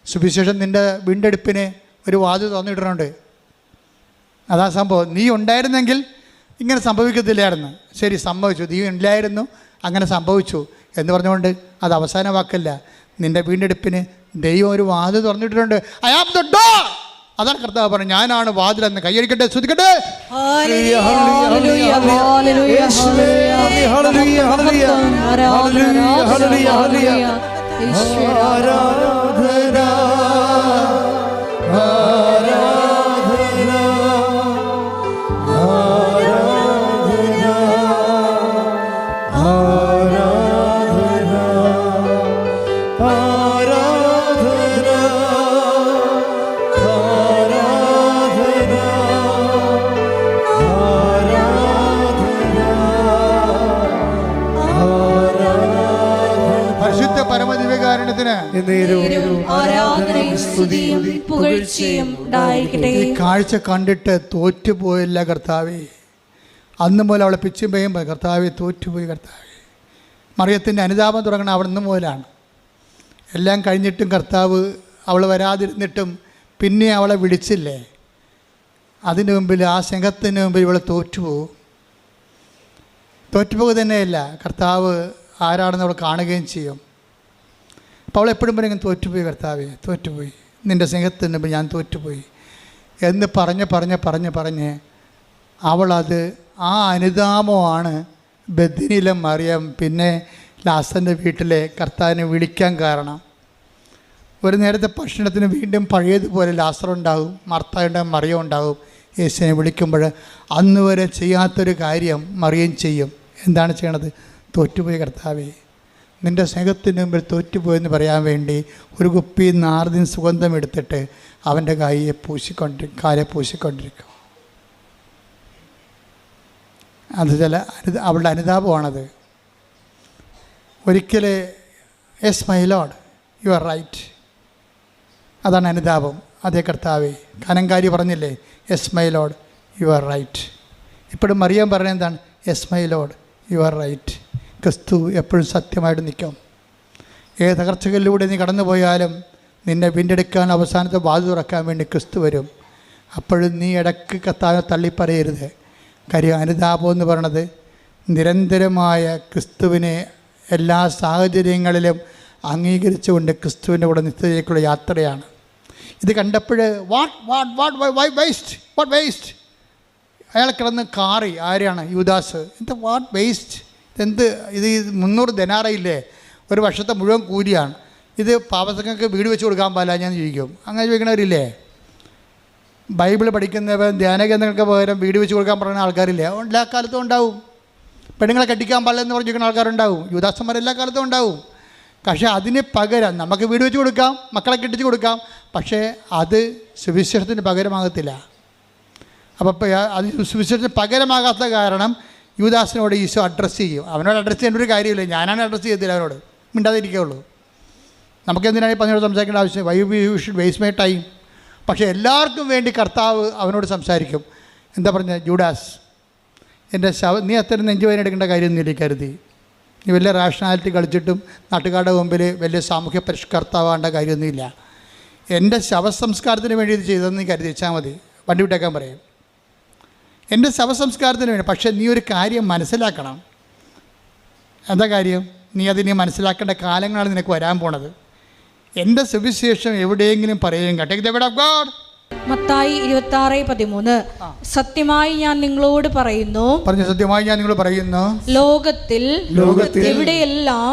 സുവിശേഷം നിൻ്റെ വീണ്ടെടുപ്പിന് ഒരു വാതിൽ തുറന്നിടുന്നുണ്ട്. അതാ സംഭവം. നീ ഉണ്ടായിരുന്നെങ്കിൽ ഇങ്ങനെ സംഭവിക്കത്തില്ലായിരുന്നു. ശരി, സംഭവിച്ചു, നീ ഇല്ലായിരുന്നു, അങ്ങനെ സംഭവിച്ചു എന്ന് പറഞ്ഞുകൊണ്ട് അത് അവസാന വാക്കല്ല. നിൻ്റെ വീണ്ടെടുപ്പിന് ദൈവം ഒരു വാതിൽ തുറന്നിട്ടുണ്ട്. I am the door. അതാണ് കർത്താവ് പറഞ്ഞു, ഞാനാണ് വാതിലെന്ന്. കൈയടിക്കട്ടെ, ശ്രദ്ധിക്കട്ടെ. ഈ കാഴ്ച കണ്ടിട്ട് തോറ്റുപോയില്ല കർത്താവേ. അന്ന് മുതൽ അവളെ പിച്ചും പേയും കർത്താവെ തോറ്റുപോയി. കർത്താവെ, മറിയത്തിൻ്റെ അനുതാപം തുടങ്ങണം അവിടെ നിന്ന് മുതലാണ്. എല്ലാം കഴിഞ്ഞിട്ടും കർത്താവ് അവൾ വരാതിരുന്നിട്ടും പിന്നെ അവളെ വിളിച്ചില്ലേ. അതിന് മുമ്പിൽ, ആ സ്നേഹത്തിന് മുമ്പിൽ ഇവളെ തോറ്റുപോകും. തോറ്റുപോകുക തന്നെയല്ല, കർത്താവ് ആരാണെന്ന് അവൾ കാണുകയും ചെയ്യും. അപ്പോൾ അവൾ എപ്പോഴും പറയും, തോറ്റുപോയി കർത്താവെ, തോറ്റുപോയി, നിൻ്റെ സ്നേഹത്തിന് മുമ്പ് ഞാൻ തോറ്റുപോയി എന്ന് പറഞ്ഞ് അവളത്, ആ അനുതാപമാണ് ബെഥനിയിലെ മറിയം പിന്നെ ലാസറിൻ്റെ വീട്ടിലെ കർത്താവിനെ വിളിക്കാൻ കാരണം. ഒരു നേരത്തെ ഭക്ഷണത്തിന് വീണ്ടും പഴയതുപോലെ ലാസറുണ്ടാവും, മർത്തായുണ്ടാവും, മറിയം ഉണ്ടാവും. യേശുവിനെ വിളിക്കുമ്പോൾ അന്ന് വരെ ചെയ്യാത്തൊരു കാര്യം മറിയം ചെയ്യും. എന്താണ് ചെയ്യണത്? തോറ്റുപോയി കർത്താവേ, നിൻ്റെ സ്നേഹത്തിന് മുമ്പിൽ തോറ്റുപോയെന്ന് പറയാൻ വേണ്ടി ഒരു കുപ്പി നാർദിൻ സുഗന്ധം എടുത്തിട്ട് അവൻ്റെ കാലെ പൂശിക്കൊണ്ടിരിക്കും. അത് അവളുടെ അനുതാപമാണത്. ഒരിക്കൽ yes my lord, you are right. അതാണ് അനുതാപം. അതേ കർത്താവേ, കനങ്കാരി പറഞ്ഞില്ലേ, yes my lord, you are right. ഇപ്പോഴും മറിയാൻ പറഞ്ഞത് എന്താണ്? Yes my lord, you are right. ക്രിസ്തു എപ്പോഴും സത്യമായിട്ട് നിൽക്കും. ഏത് തകർച്ചകളിലൂടെ നീ കടന്നു പോയാലും നിന്നെ വീണ്ടെടുക്കാൻ, അവസാനത്തെ വാതിൽ തുറക്കാൻ വേണ്ടി ക്രിസ്തു വരും. അപ്പോഴും നീ ഇടയ്ക്ക് കർത്താവിനെ തള്ളിപ്പറയരുത്. കാര്യം അനുതാപം എന്ന് പറയണത് നിരന്തരമായ ക്രിസ്തുവിനെ എല്ലാ സാഹചര്യങ്ങളിലും അംഗീകരിച്ചുകൊണ്ട് ക്രിസ്തുവിൻ്റെ കൂടെ നിത്യതയിലേക്കുള്ള യാത്രയാണ്. ഇത് കണ്ടപ്പോൾ വാട്ട് വേസ്റ്റ് അയാൾ കിടന്ന് കാറി. ആരെയാണ്? യൂദാസ്. എന്താ വാട്ട് വേസ്റ്റ്? എന്ത് ഇത്? 300 ദിനാറയില്ലേ, ഒരു വർഷത്തെ മുഴുവൻ കൂലിയാണ്. ഇത് പാപസംഘങ്ങൾക്ക് വീട് വെച്ച് കൊടുക്കാൻ പാടില്ല ഞാൻ ചോദിക്കും. അങ്ങനെ ചോദിക്കണവരില്ലേ? ബൈബിൾ പഠിക്കുന്നവർ ധ്യാനകേന്ദ്രങ്ങൾക്ക് പകരം വീട് വെച്ച് കൊടുക്കാൻ പറയുന്ന ആൾക്കാരില്ലേ? എല്ലാ കാലത്തും ഉണ്ടാവും. പെണ്ണുങ്ങളെ കെട്ടിക്കാൻ പാടില്ല എന്ന് പറഞ്ഞിരിക്കുന്ന ആൾക്കാരുണ്ടാവും. യുവദാസന്മാർ എല്ലാ കാലത്തും ഉണ്ടാവും. പക്ഷേ അതിന് പകരം നമുക്ക് വീട് വെച്ച് കൊടുക്കാം, മക്കളെ കെട്ടിച്ച് കൊടുക്കാം, പക്ഷേ അത് സുവിശേഷത്തിന് പകരമാകത്തില്ല. അപ്പോൾ അത് സുവിശേഷത്തിന് പകരമാകാത്ത കാരണം യൂദാസിനോട് ഈശോ അഡ്രസ്സ് ചെയ്യും. അവനോട് അഡ്രസ്സ് ചെയ്യേണ്ട ഒരു കാര്യമില്ല, ഞാനാണ് അഡ്രസ്സ് ചെയ്യത്തില്ല, അവനോട് മിണ്ടാതിരിക്കുകയുള്ളൂ. നമുക്ക് എന്തിനാണ് ഈ പറഞ്ഞോട് സംസാരിക്കേണ്ട ആവശ്യം? Why you should waste my time. പക്ഷേ എല്ലാവർക്കും വേണ്ടി കർത്താവ് അവനോട് സംസാരിക്കും. എന്താ പറഞ്ഞത്? ജൂഡാസ്, എൻ്റെ നീ അത്ര നെഞ്ചുവേദന എടുക്കേണ്ട കാര്യമൊന്നുമില്ല കരുതി. നീ വലിയ റാഷണാലിറ്റി കളിച്ചിട്ടും നാട്ടുകാരുടെ മുമ്പിൽ വലിയ സാമൂഹ്യ പരിഷ്കർത്താവേണ്ട കാര്യമൊന്നുമില്ല. എൻ്റെ ശവസംസ്കാരത്തിന് വേണ്ടി ഇത് ചെയ്തതെന്ന് നീ കരുതി വെച്ചാൽ മതി. വണ്ടി വിട്ടേക്കാൻ പറയും. എൻ്റെ ശവസംസ്കാരത്തിന് വേണ്ടി. പക്ഷേ നീ ഒരു കാര്യം മനസ്സിലാക്കണം. എന്താ കാര്യം? നീ അതിനെ മനസ്സിലാക്കേണ്ട കാലങ്ങളാണ് നിനക്ക് വരാൻ പോണത്. എൻ്റെ സുവിശേഷം എവിടെയെങ്കിലും പറയും കേട്ടോ, the word of God. Mathai 26:13 സത്യമായി ഞാൻ നിങ്ങളോട് പറയുന്നു, സത്യമായി ഞാൻ നിങ്ങളോട് പറയുന്നു, ലോകത്തിൽ എവിടെയെല്ലാം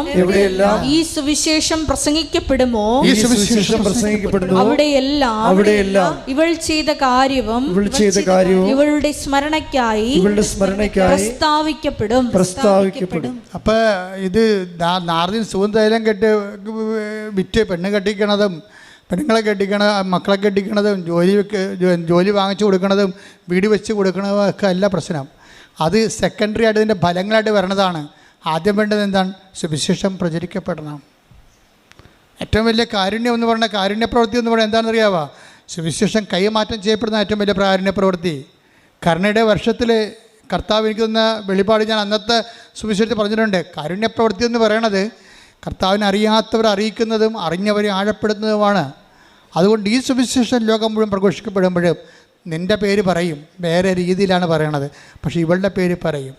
ഈ സുവിശേഷം പ്രസംഗിക്കപ്പെടുമോ അവിടെയെല്ലാം ഇവൾ ചെയ്ത കാര്യവും ഇവളുടെ സ്മരണയ്ക്കായി പ്രസ്താവിക്കപ്പെടും. അപ്പൊ ഇത് നാർദിൻ സുഗന്ധതൈലം കെട്ട് വിറ്റ് പെണ്ണ് കെട്ടിക്കണതും, പെണ്ണുങ്ങളെ കെട്ടിക്കണതും, മക്കളെ കെട്ടിക്കണതും, ജോലി വാങ്ങിച്ചു കൊടുക്കണതും, വീട് വെച്ച് കൊടുക്കണതും ഒക്കെ അല്ല പ്രശ്നം. അത് സെക്കൻഡറി ആയിട്ട് ഇതിൻ്റെ ഫലങ്ങളായിട്ട് വരണതാണ്. ആദ്യം വേണ്ടത് എന്താണ്? സുവിശേഷം പ്രചരിക്കപ്പെടണം. ഏറ്റവും വലിയ കാരുണ്യം എന്ന് പറഞ്ഞാൽ, കാരുണ്യപ്രവൃത്തി എന്ന് പറഞ്ഞാൽ എന്താണെന്ന് അറിയാമോ? സുവിശേഷം കൈമാറ്റം ചെയ്യപ്പെടുന്ന ഏറ്റവും വലിയ കാരുണ്യപ്രവൃത്തി. കരുണയുടെ വർഷത്തിൽ കർത്താവ് എനിക്ക് തന്ന വെളിപാട് ഞാൻ അന്നത്തെ സുവിശേഷത്തിൽ പറഞ്ഞിട്ടുണ്ട്. കാരുണ്യപ്രവൃത്തി എന്ന് പറയണത് കർത്താവിനെ അറിയാത്തവരെ അറിയിക്കുന്നതും അറിഞ്ഞവരെ ആഴപ്പെടുത്തുന്നതുമാണ്. അതുകൊണ്ട് ഈ സുവിശേഷം ലോകം മുഴുവൻ പ്രഘോഷിക്കപ്പെടുമ്പോഴും നിൻ്റെ പേര് പറയും, വേറെ രീതിയിലാണ് പറയണത്, പക്ഷേ ഇവളുടെ പേര് പറയും.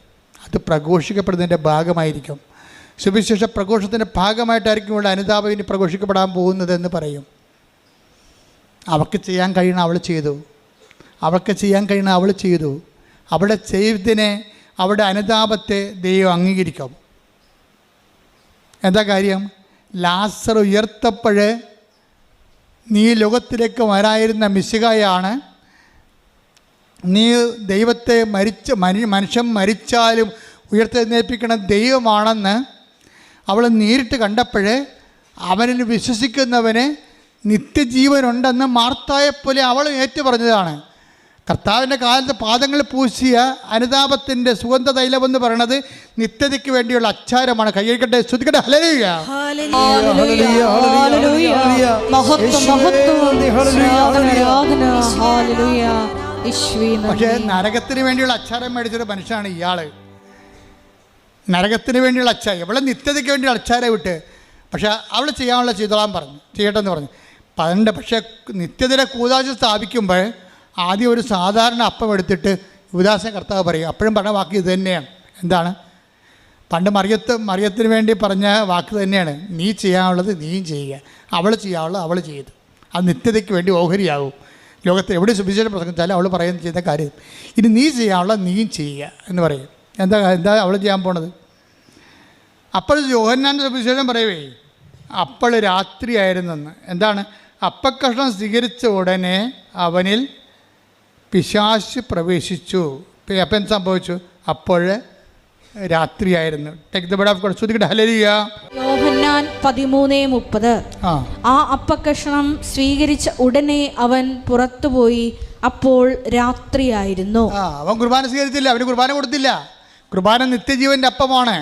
അത് പ്രഘോഷിക്കപ്പെടുന്നതിൻ്റെ ഭാഗമായിരിക്കും. സുവിശേഷ പ്രഘോഷത്തിൻ്റെ ഭാഗമായിട്ടായിരിക്കും ഇവളുടെ അനുതാപം ഇനി പ്രഘോഷിക്കപ്പെടാൻ പോകുന്നതെന്ന് പറയും. അവൾക്ക് ചെയ്യാൻ കഴിയണ അവൾ ചെയ്തു, അവൾക്ക് ചെയ്യാൻ കഴിയണ അവൾ ചെയ്തു. അവളുടെ ചെയ്തതിനെ, അവളുടെ അനുതാപത്തെ ദൈവം അംഗീകരിക്കും. എന്താ കാര്യം? ലാസർ ഉയർത്തപ്പോൾ നീ ലോകത്തിലേക്ക് വരായിരുന്ന മിശിഹായാണ്, നീ ദൈവത്തെ മനുഷ്യൻ മരിച്ചാലും ഉയർത്തെഴുന്നേൽപ്പിക്കുന്ന ദൈവമാണെന്ന് അവൾ നേരിട്ട് കണ്ടപ്പോൾ അവനിൽ വിശ്വസിക്കുന്നവന് നിത്യജീവനുണ്ടെന്ന് മാർത്തായെപ്പോലെ അവൾ ഏറ്റുപറഞ്ഞതാണ്. കർത്താവിൻ്റെ കാലത്ത് പാദങ്ങൾ പൂശിയ അനുതാപത്തിൻ്റെ സുഗന്ധ തൈലമെന്ന് പറയുന്നത് നിത്യതയ്ക്ക് വേണ്ടിയുള്ള അച്ചാരമാണ്. കൈയ്യടിക്കട്ടെ, സ്തുതിക്കട്ടെ, ഹല്ലേലൂയ. പക്ഷേ നരകത്തിന് വേണ്ടിയുള്ള അച്ചാരം മേടിച്ചൊരു മനുഷ്യനാണ് ഇയാൾ. നരകത്തിന് വേണ്ടിയുള്ള അച്ചാരം, ഇവളെ നിത്യതയ്ക്ക് വേണ്ടിയുള്ള അച്ചാരം വിട്ട്, പക്ഷെ അവൾ ചെയ്യാനുള്ള ചെയ്തോളാൻ പറഞ്ഞു, ചെയ്യട്ടെന്ന് പറഞ്ഞു. പക്ഷേ നിത്യതയുടെ കൂദാശ സ്ഥാപിക്കുമ്പോൾ ആദ്യം ഒരു സാധാരണ അപ്പം എടുത്തിട്ട് യുവദാസ കർത്താവ് പറയും. അപ്പോഴും പറഞ്ഞ വാക്ക് ഇത് തന്നെയാണ്. എന്താണ്? പണ്ട് മറിയത്തിന് വേണ്ടി പറഞ്ഞ വാക്ക് തന്നെയാണ്, നീ ചെയ്യാനുള്ളത് നീയും ചെയ്യുക, അവൾ ചെയ്യാനുള്ളത് അവൾ ചെയ്ത്. അത് നിത്യതയ്ക്ക് വേണ്ടി ഓഹരിയാകും. ലോകത്ത് എവിടെ സുവിശേഷം പ്രസംഗിച്ചാലും അവൾ ചെയ്യുന്ന കാര്യം ഇനി നീ ചെയ്യാനുള്ളത് നീയും ചെയ്യുക എന്ന് പറയും. എന്താ അവൾ ചെയ്യാൻ പോണത്? അപ്പോൾ യോഹന്നാൻ്റെ സുവിശേഷം പറയവേ, അപ്പോൾ രാത്രിയായിരുന്നെന്ന്. എന്താണ്? അപ്പക്കഷ്ണം സ്വീകരിച്ച ഉടനെ അവനിൽ പിശാച് പ്രവേശിച്ചു. അപ്പം എന്ത് സംഭവിച്ചു? അപ്പോൾ രാത്രിയായിരുന്നു. Take the word of God, സ്തുതിക്കട്ടെ, ഹല്ലേലൂയ. യോഹന്നാൻ 13:30. ആ അപ്പക്കഷണം സ്വീകരിച്ച ഉടനെ അവൻ പുറത്തുപോയി, അപ്പോൾ രാത്രിയായിരുന്നു. അവൻ കുർബാന സ്വീകരിച്ചില്ല, അവന് കുർബാന കൊടുത്തില്ല. കുർബാന നിത്യജീവൻ്റെ അപ്പമാണ്.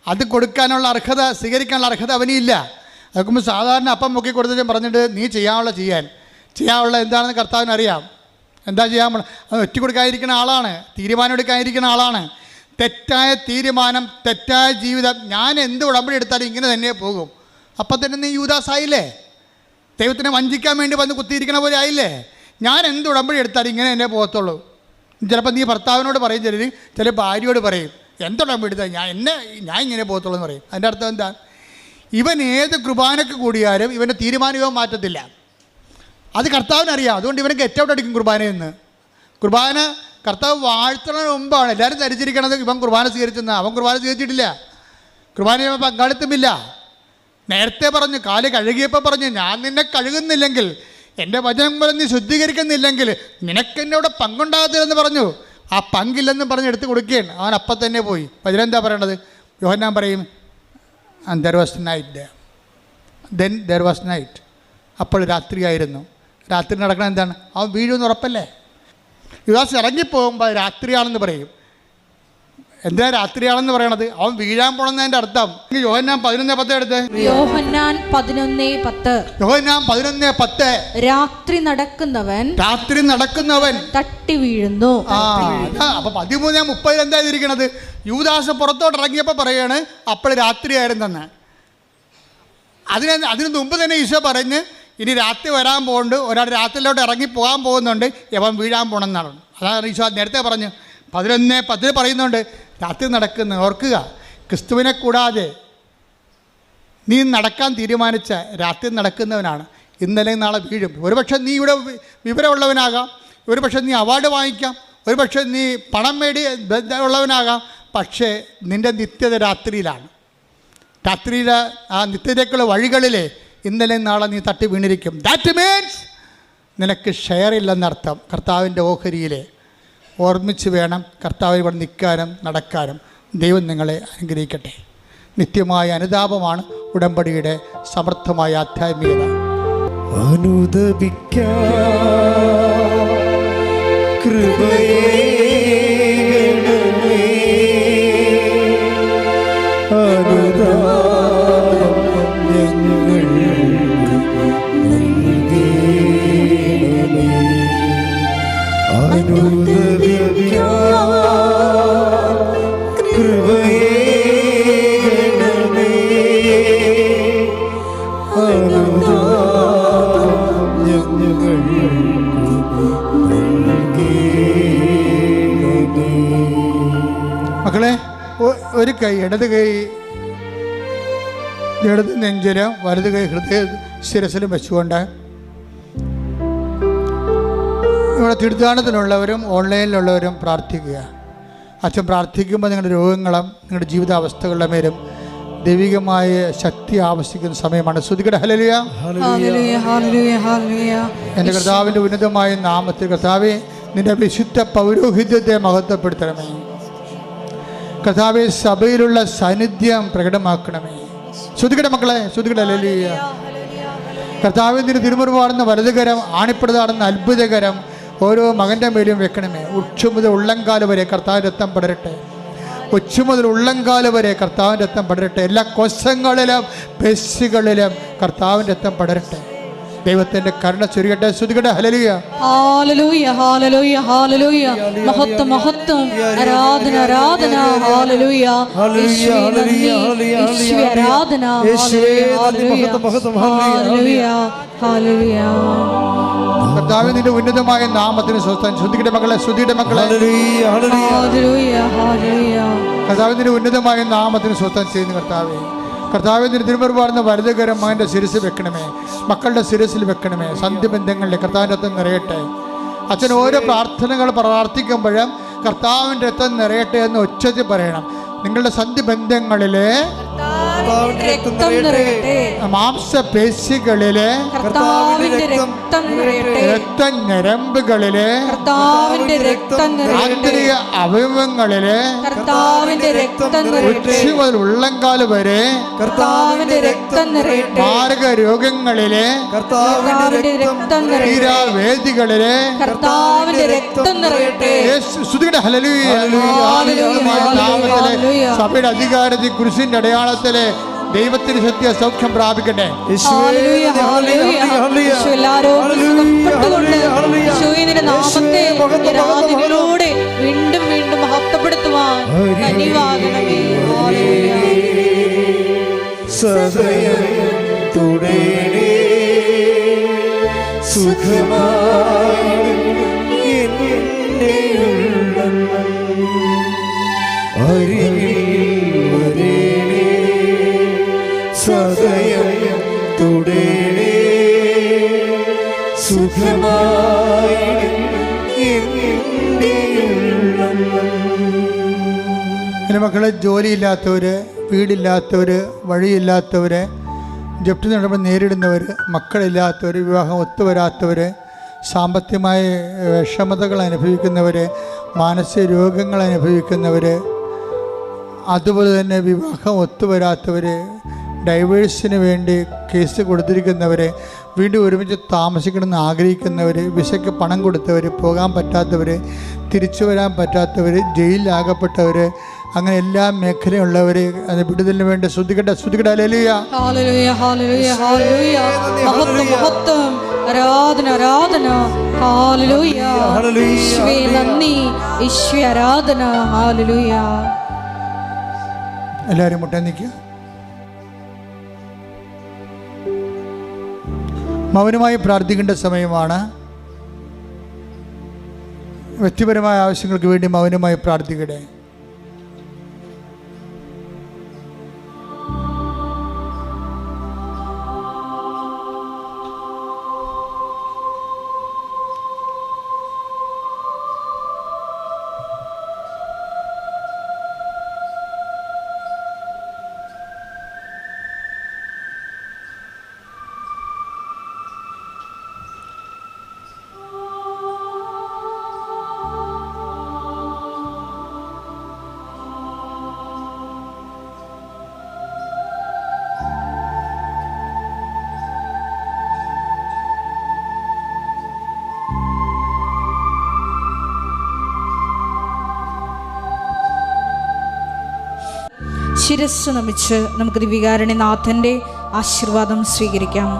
അത് കൊടുക്കാനുള്ള അർഹത, സ്വീകരിക്കാനുള്ള അർഹത അവനില്ല. അതൊക്കെ സാധാരണ അപ്പം മുക്കി കൊടുത്തിട്ട് പറഞ്ഞിട്ട് നീ ചെയ്യാനുള്ള എന്താണെന്ന് കർത്താവിന് അറിയാം. എന്താ ചെയ്യാൻ പോണത്? അത് ഒറ്റ കൊടുക്കാതിരിക്കുന്ന ആളാണ്, തീരുമാനം എടുക്കാതിരിക്കുന്ന ആളാണ്. തെറ്റായ തീരുമാനം, തെറ്റായ ജീവിതം, ഞാൻ എന്ത് ഉടമ്പടി എടുത്താലും ഇങ്ങനെ തന്നെ പോകും. അപ്പം തന്നെ നീ യൂദാസായില്ലേ? ദൈവത്തിനെ വഞ്ചിക്കാൻ വേണ്ടി വന്ന് കുത്തിയിരിക്കണ പോലെ ആയില്ലേ? ഞാൻ എന്ത് ഉടമ്പടി എടുത്താലും ഇങ്ങനെ തന്നെ പോകത്തുള്ളൂ. ചിലപ്പോൾ നീ ഭർത്താവിനോട് പറയും, ചില ഭാര്യയോട് പറയും, എന്തുടമ്പടി എടുത്താൽ ഞാൻ ഇങ്ങനെ പോകത്തുള്ളൂ എന്ന് പറയും. അതിൻ്റെ അർത്ഥം എന്താ? ഇവൻ ഏത് കുർബാനയ്ക്ക് കൂടിയാലും ഇവൻ്റെ തീരുമാനം ഇവൻ മാറ്റത്തില്ല. അത് കർത്താവിനറിയാം. അതുകൊണ്ട് ഇവനൊക്കെ ഏറ്റവും അടിക്കും കുർബാനയെന്ന്. കുർബാന കർത്താവ് വാഴ്ത്തുന്നതിന് മുമ്പാണ് എല്ലാവരും ധരിച്ചിരിക്കണത് ഇവൻ കുർബാന സ്വീകരിച്ചെന്ന്. അവൻ കുർബാന സ്വീകരിച്ചിട്ടില്ല, കുർബാനയിൽ പങ്കാളിത്തമില്ല. നേരത്തെ പറഞ്ഞു, കാല് കഴുകിയപ്പോൾ പറഞ്ഞു, ഞാൻ നിന്നെ കഴുകുന്നില്ലെങ്കിൽ, എൻ്റെ വചനം പറഞ്ഞ് നീ ശുദ്ധീകരിക്കുന്നില്ലെങ്കിൽ നിനക്ക് എൻ്റെ അവിടെ പങ്കുണ്ടാകത്തില്ലെന്ന് പറഞ്ഞു. ആ പങ്കില്ലെന്ന് പറഞ്ഞ് എടുത്ത് കൊടുക്കുകയാണ്. അവൻ അപ്പം തന്നെ പോയി. വചനം എന്താ പറയണത്? യോഹന്നാൻ പറയും, there was night. Then there was night. അപ്പോൾ രാത്രിയായിരുന്നു. രാത്രി നടക്കണം എന്താണ്? അവൻ വീഴുമെന്ന് ഉറപ്പല്ലേ? യുദാസ് ഇറങ്ങിപ്പോകുമ്പോൾ രാത്രിയാണെന്ന് പറയും. എന്താ രാത്രിയാണെന്ന് പറയണത്? അവൻ വീഴാൻ പോണെന്നതിൻ്റെ അർത്ഥം. യോഹന്നാൻ 11:10 എടുത്ത്. യോഹന്നാൻ 11:10. രാത്രി നടക്കുന്നവൻ തട്ടി വീഴുന്നു. അപ്പൊ 13:30 എന്താ ഇരിക്കണത്? യൂദാസ് പുറത്തോട്ട് ഇറങ്ങിയപ്പോൾ പറയാണ് അപ്പോൾ രാത്രിയായിരുന്നെന്ന്. അതിന് മുമ്പ് തന്നെ ഈശോ പറഞ്ഞ് ഇനി രാത്രി വരാൻ പോകുന്നുണ്ട്, ഒരാൾ രാത്രിയിലോട്ട് ഇറങ്ങി പോകാൻ പോകുന്നുണ്ട്, യവൻ വീഴാൻ പോകണമെന്നാണ്. അതാണ് ഈശോ നേരത്തെ പറഞ്ഞ് 11:10 പറയുന്നുണ്ട് രാത്രി നടക്കുന്ന. ഓർക്കുക, ക്രിസ്തുവിനെ കൂടാതെ നീ നടക്കാൻ തീരുമാനിച്ച രാത്രി നടക്കുന്നവനാണ്. ഇന്നലെ നാളെ വീഴും. ഒരുപക്ഷെ നീ ഇവിടെ വിവരമുള്ളവനാകാം, ഒരുപക്ഷെ നീ അവാർഡ് വാങ്ങിക്കാം, ഒരുപക്ഷെ നീ പണം ഉള്ളവനാകാം, പക്ഷേ നിൻ്റെ നിത്യത രാത്രിയിലാണ്. രാത്രിയിലെ ആ നിത്യതയ്ക്കുള്ള വഴികളിൽ ഇന്നലെ നാളെ നീ തട്ടി വീണിരിക്കും. ദാറ്റ് മീൻസ് നിനക്ക് ഷെയർ ഇല്ലെന്നർത്ഥം. കർത്താവിൻ്റെ ഓഹരിയിൽ ഓർമ്മിച്ച് വേണം കർത്താവ് ഇവിടെ നിൽക്കാനും നടക്കാനും. ദൈവം നിങ്ങളെ അനുഗ്രഹിക്കട്ടെ. നിത്യമായ അനുതാപമാണ് ഉടമ്പടിയുടെ സമർത്ഥമായ ആധ്യാത്മികത. ഞങ്ങൾ ഒരു കൈ ഇടത് കൈ ഇടത് നെഞ്ചിലും വലത് കൈ ഹൃദയ ശിരസിലും വെച്ചുകൊണ്ട് ഇവിടെ തീർത്ഥാടനത്തിലുള്ളവരും ഓൺലൈനിലുള്ളവരും പ്രാർത്ഥിക്കുക. അച്ഛൻ പ്രാർത്ഥിക്കുമ്പോൾ നിങ്ങളുടെ രോഗങ്ങളും നിങ്ങളുടെ ജീവിതാവസ്ഥകളുടെ മേലും ദൈവികമായ ശക്തി ആവശ്യിക്കുന്ന സമയമാണ്. സ്തുതിക്കട്ടെ. ഹല്ലേലൂയ. എൻ്റെ കർത്താവിൻ്റെ ഉന്നതമായ നാമത്തിൽ കർത്താവേ, നിന്റെ വിശുദ്ധ പൗരോഹിത്യത്തെ മഹത്വപ്പെടുത്തണമേ. കർത്താവേ, സഭയിലുള്ള സാന്നിധ്യം പ്രകടമാക്കണമേ. ശ്രുതികട മക്കളെ, ശ്രുതികട. ഹല്ലേലൂയ. കർത്താവേ, നിന്റെ തിരുമുറിവാടുന്ന വലതുകരം, ആണിപ്പെടുതാടുന്ന അത്ഭുതകരം ഓരോ മകൻ്റെ മേലും വെക്കണമേ. ഉച്ചു മുതൽ ഉള്ളംകാല് വരെ കർത്താവിൻ്റെ രക്തം പടരട്ടെ. ഉച്ചു മുതൽ ഉള്ളംകാല് വരെ കർത്താവിൻ്റെ രക്തം പടരട്ടെ. എല്ലാ കോശങ്ങളിലും പേശികളിലും കർത്താവിൻ്റെ രക്തം പടരട്ടെ. ദൈവത്തിന്റെ കരുണ ചൊരിയട്ടെ. സ്തുതിക്കട്ടെ. ഹല്ലേലൂയ. ഹല്ലേലൂയ. ഹല്ലേലൂയ. ഹല്ലേലൂയ. മഹത്വം, മഹത്വം, ആരാധന, ആരാധന. ഹല്ലേലൂയ. യേശുവേ നന്ദി, യേശുവേ ആരാധന. ഹല്ലേലൂയ. ഹല്ലേലൂയ. ഹല്ലേലൂയ. കർത്താവേ, നിന്റെ ഉന്നതമായ നാമത്തിന് സ്വസ്ത്രം. സ്തുതിക്കട്ടെ മക്കളെ, സ്തുതിയുടെ മക്കളെ. ഹല്ലേലൂയ. ഹല്ലേലൂയ. കർത്താവേ, നിന്റെ ഉന്നതമായ നാമത്തിന് സ്വസ്ത്രം ചെയ്യുന്നു. കർത്താവേ, കർത്താവേ, നിന്റെ തിരുമുറിവാടുന്ന വലതുകരം മകൻ്റെ ശിരസിൽ വെക്കണമേ. മക്കളുടെ ശിരസിൽ വെക്കണമേ. സന്ധ്യബന്ധങ്ങളിലെ കർത്താവിൻ്റെ രക്തം നിറയട്ടെ. അച്ഛൻ ഓരോ പ്രാർത്ഥനകൾ പ്രാർത്ഥിക്കുമ്പോഴും കർത്താവിൻ്റെ രക്തം നിറയട്ടെ എന്ന് ഉച്ചത്തിൽ പറയണം. നിങ്ങളുടെ സന്ധിബന്ധങ്ങളിലെ മാംസപേശികളിലെ രക്തഞരമ്പുകളിലെ ആന്തരിക അവയവങ്ങളിലെ ഉച്ചി മുതൽ ഉള്ളംകാല് വരെ മാരക രോഗങ്ങളിലെ തീരാവേദികളിലെ സഭയുടെ അധികാരത്തിൽ കുരിശിന്റെ അടയാളത്തിലെ ദൈവത്തിന് സത്യ സൗഖ്യം പ്രാപിക്കട്ടെ. വീണ്ടും വീണ്ടും മഹത്വപ്പെടുത്തുവാൻ സദയം തുടേണേ സുഖമായി എന്നെ അരികിൽ വരേണേ സദയം തുടേണേ സുഖമായി എൻ്റെ മക്കളെ, ജോലിയില്ലാത്തവര്, വീടില്ലാത്തവര്, വഴിയില്ലാത്തവര്, ജപ്തി നടപടി നേരിടുന്നവർ, മക്കളില്ലാത്തവർ, വിവാഹം ഒത്തുവരാത്തവർ, സാമ്പത്തികമായ വിഷമതകൾ അനുഭവിക്കുന്നവർ, മാനസിക രോഗങ്ങൾ അനുഭവിക്കുന്നവർ, അതുപോലെ തന്നെ വിവാഹം ഒത്തുവരാത്തവർ, ഡൈവേഴ്സിന് വേണ്ടി കേസ് കൊടുത്തിരിക്കുന്നവർ, വീണ്ടും ഒരുമിച്ച് താമസിക്കണമെന്ന് ആഗ്രഹിക്കുന്നവർ, വിസയ്ക്ക് പണം കൊടുത്തവർ, പോകാൻ പറ്റാത്തവർ, തിരിച്ചു വരാൻ പറ്റാത്തവർ, ജയിലിലാകപ്പെട്ടവർ, അങ്ങനെ എല്ലാ മേഖലയുള്ളവർ അത് വിടുതലിന് വേണ്ടി ശ്രദ്ധിക്കട്ടെ. ശ്രദ്ധിക്കട്ടെ. ഹല്ലേലൂയ. ഹല്ലേലൂയ. ഹല്ലേലൂയ. ഹല്ലേലൂയ. മഹത്വം, മഹത്വം, ആരാധന, ആരാധന. ഹല്ലേലൂയ. യേശുവേ നന്ദി, യേശുവേ ആരാധന. ഹല്ലേലൂയ. എല്ലാവരും മുട്ടേ നിൽക്കുക. മൗനമായി പ്രാർത്ഥിക്കേണ്ട സമയമാണ്. വ്യക്തിപരമായ ആവശ്യങ്ങൾക്ക് വേണ്ടി മൗനമായി പ്രാർത്ഥിക്കട്ടെ. ശിരസ്സ് നമിച്ച് നമുക്ക് ദിവ്യകാരുണ്യനാഥൻ്റെ ആശീർവാദം സ്വീകരിക്കാം.